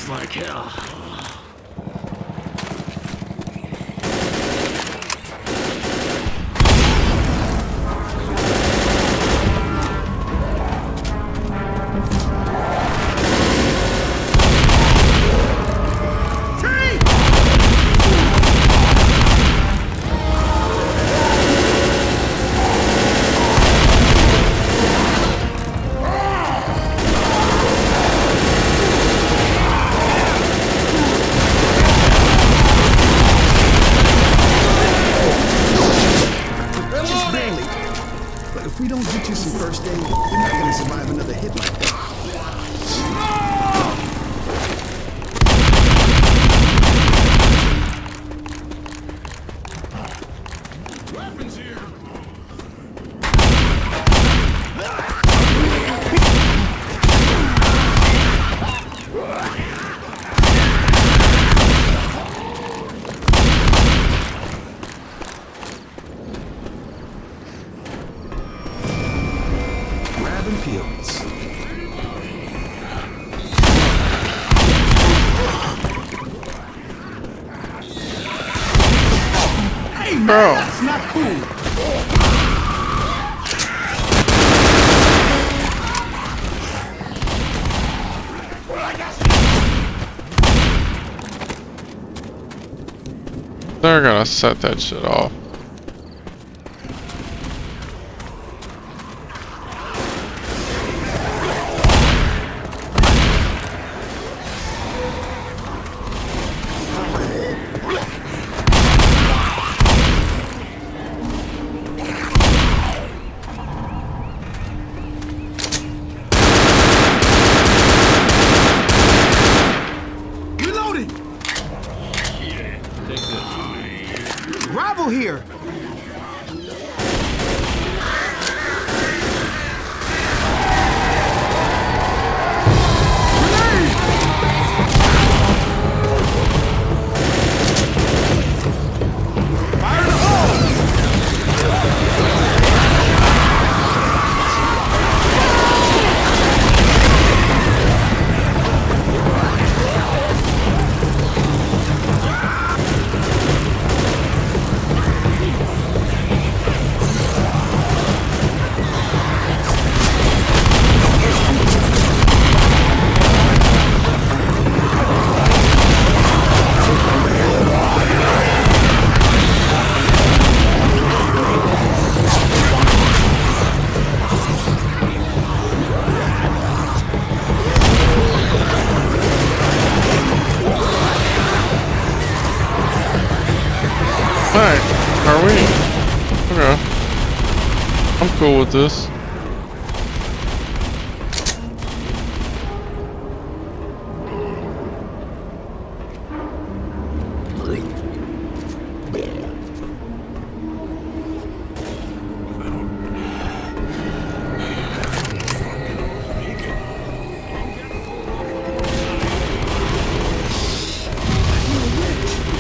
[SPEAKER 10] Like hell.
[SPEAKER 12] fields. Hey man,
[SPEAKER 4] Bro.
[SPEAKER 12] that's not cool.
[SPEAKER 4] They're gonna set that shit off.
[SPEAKER 12] Reloading. Rival here.
[SPEAKER 4] Alright, are we? Okay. I'm cool with this.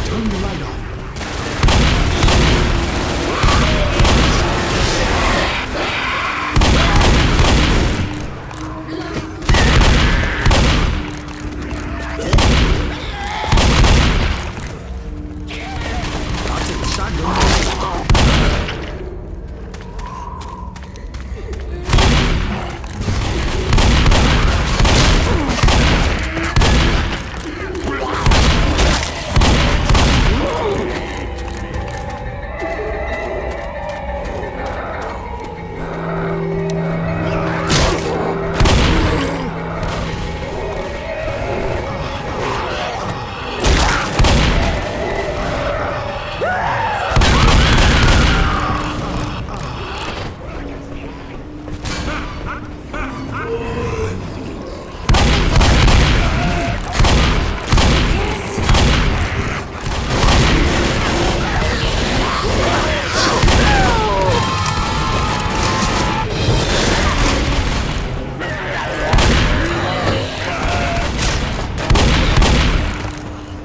[SPEAKER 12] Turn the light on. I'll take the shotgun.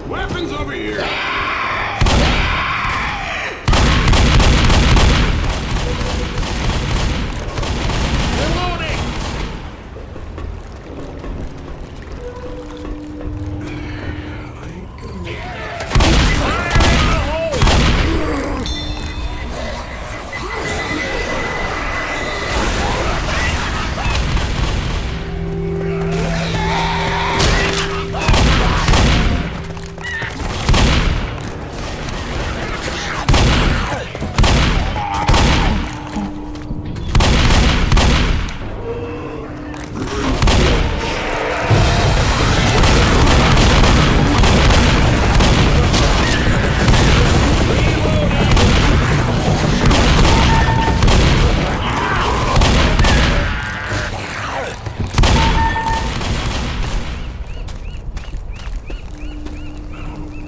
[SPEAKER 5] Weapons over here!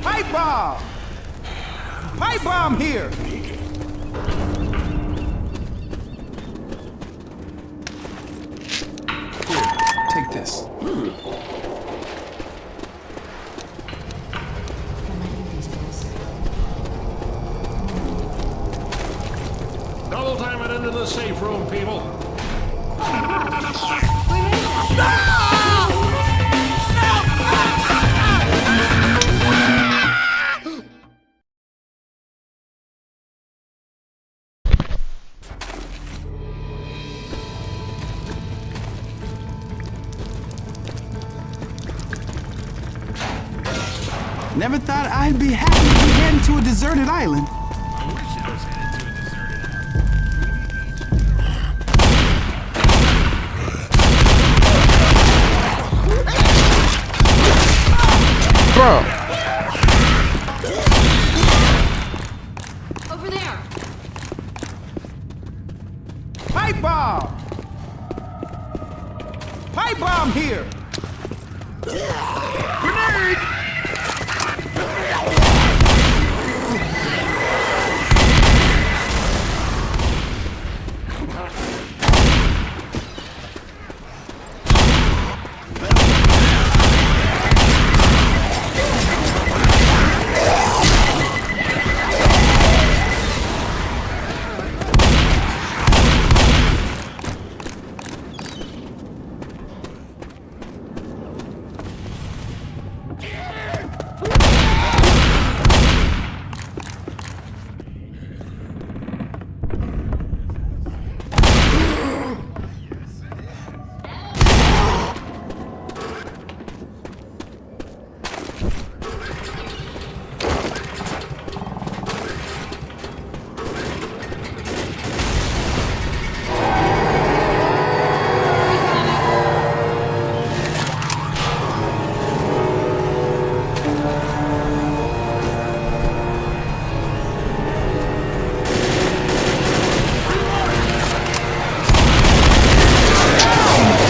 [SPEAKER 12] Pipe bomb! Pipe bomb here! Here, take this.
[SPEAKER 10] Double time it into the safe room, people.
[SPEAKER 12] Never thought I'd be happy to be heading to a deserted island.
[SPEAKER 10] I wish I was headed to a deserted
[SPEAKER 4] Bro.
[SPEAKER 21] Over there.
[SPEAKER 12] Pipe bomb! Pipe bomb here! Grenade!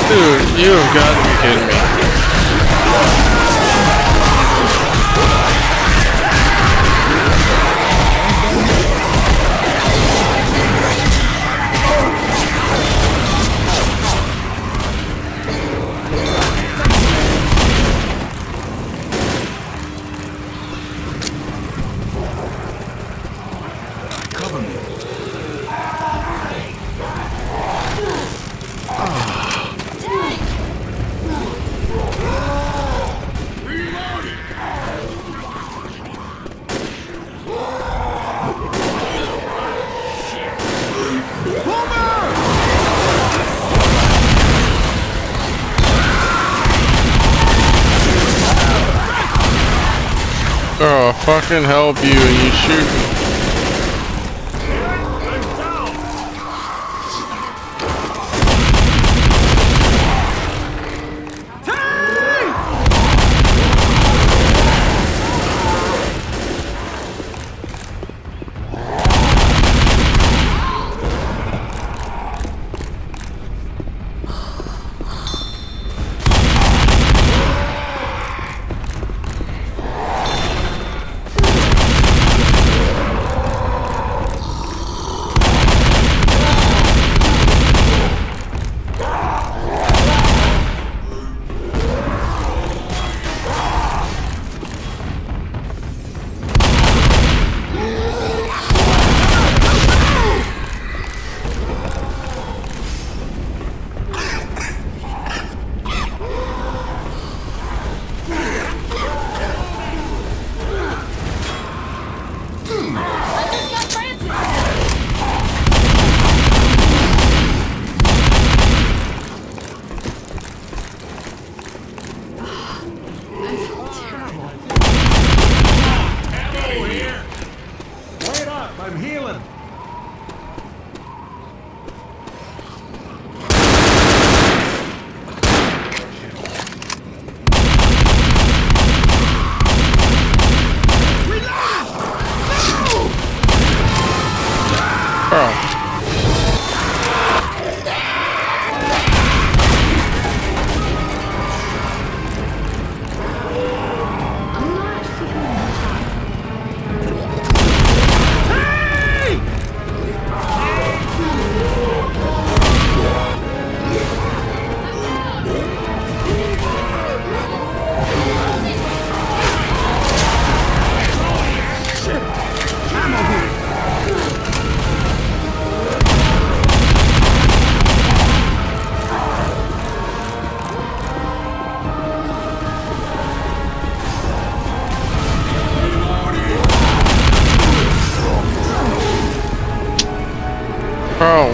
[SPEAKER 4] Dude, you have got to be kidding me.
[SPEAKER 12] Cover me.
[SPEAKER 4] Oh, fucking help you and you shoot me.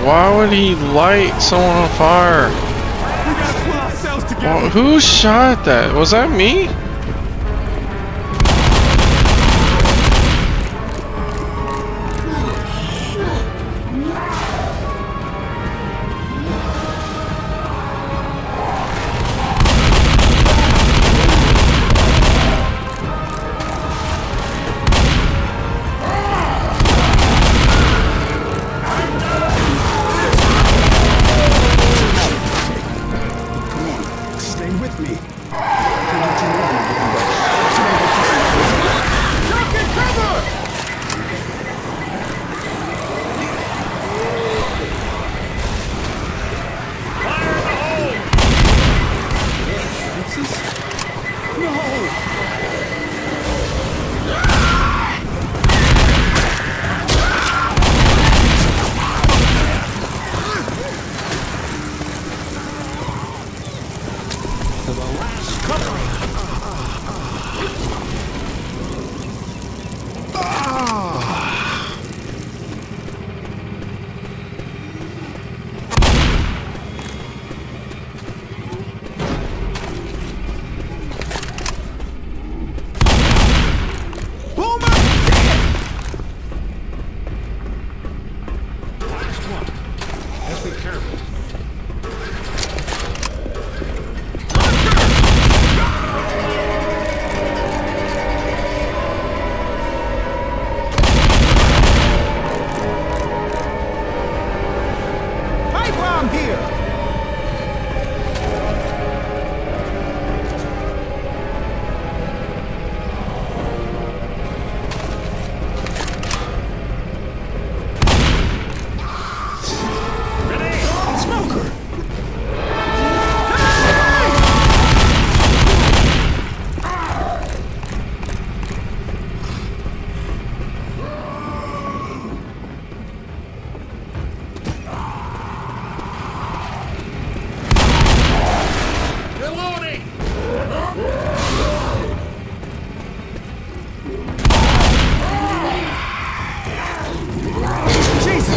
[SPEAKER 4] Why would he light someone on fire?
[SPEAKER 5] We gotta pull ourselves together.
[SPEAKER 4] Well, who shot that? Was that me?
[SPEAKER 5] Stay with me.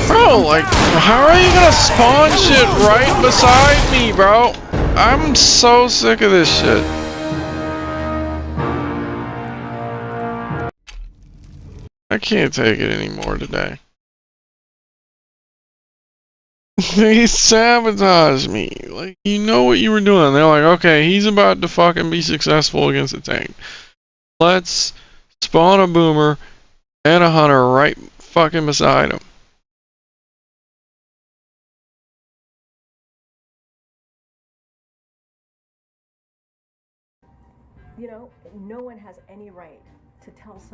[SPEAKER 4] Bro, like, how are you gonna spawn shit right beside me, bro? I'm so sick of this shit. I can't take it anymore today. They sabotaged me. Like, you know what you were doing. They're like, okay, he's about to fucking be successful against a tank. Let's spawn a boomer and a hunter right fucking beside him.
[SPEAKER 9] You know, no one has any right to tell someone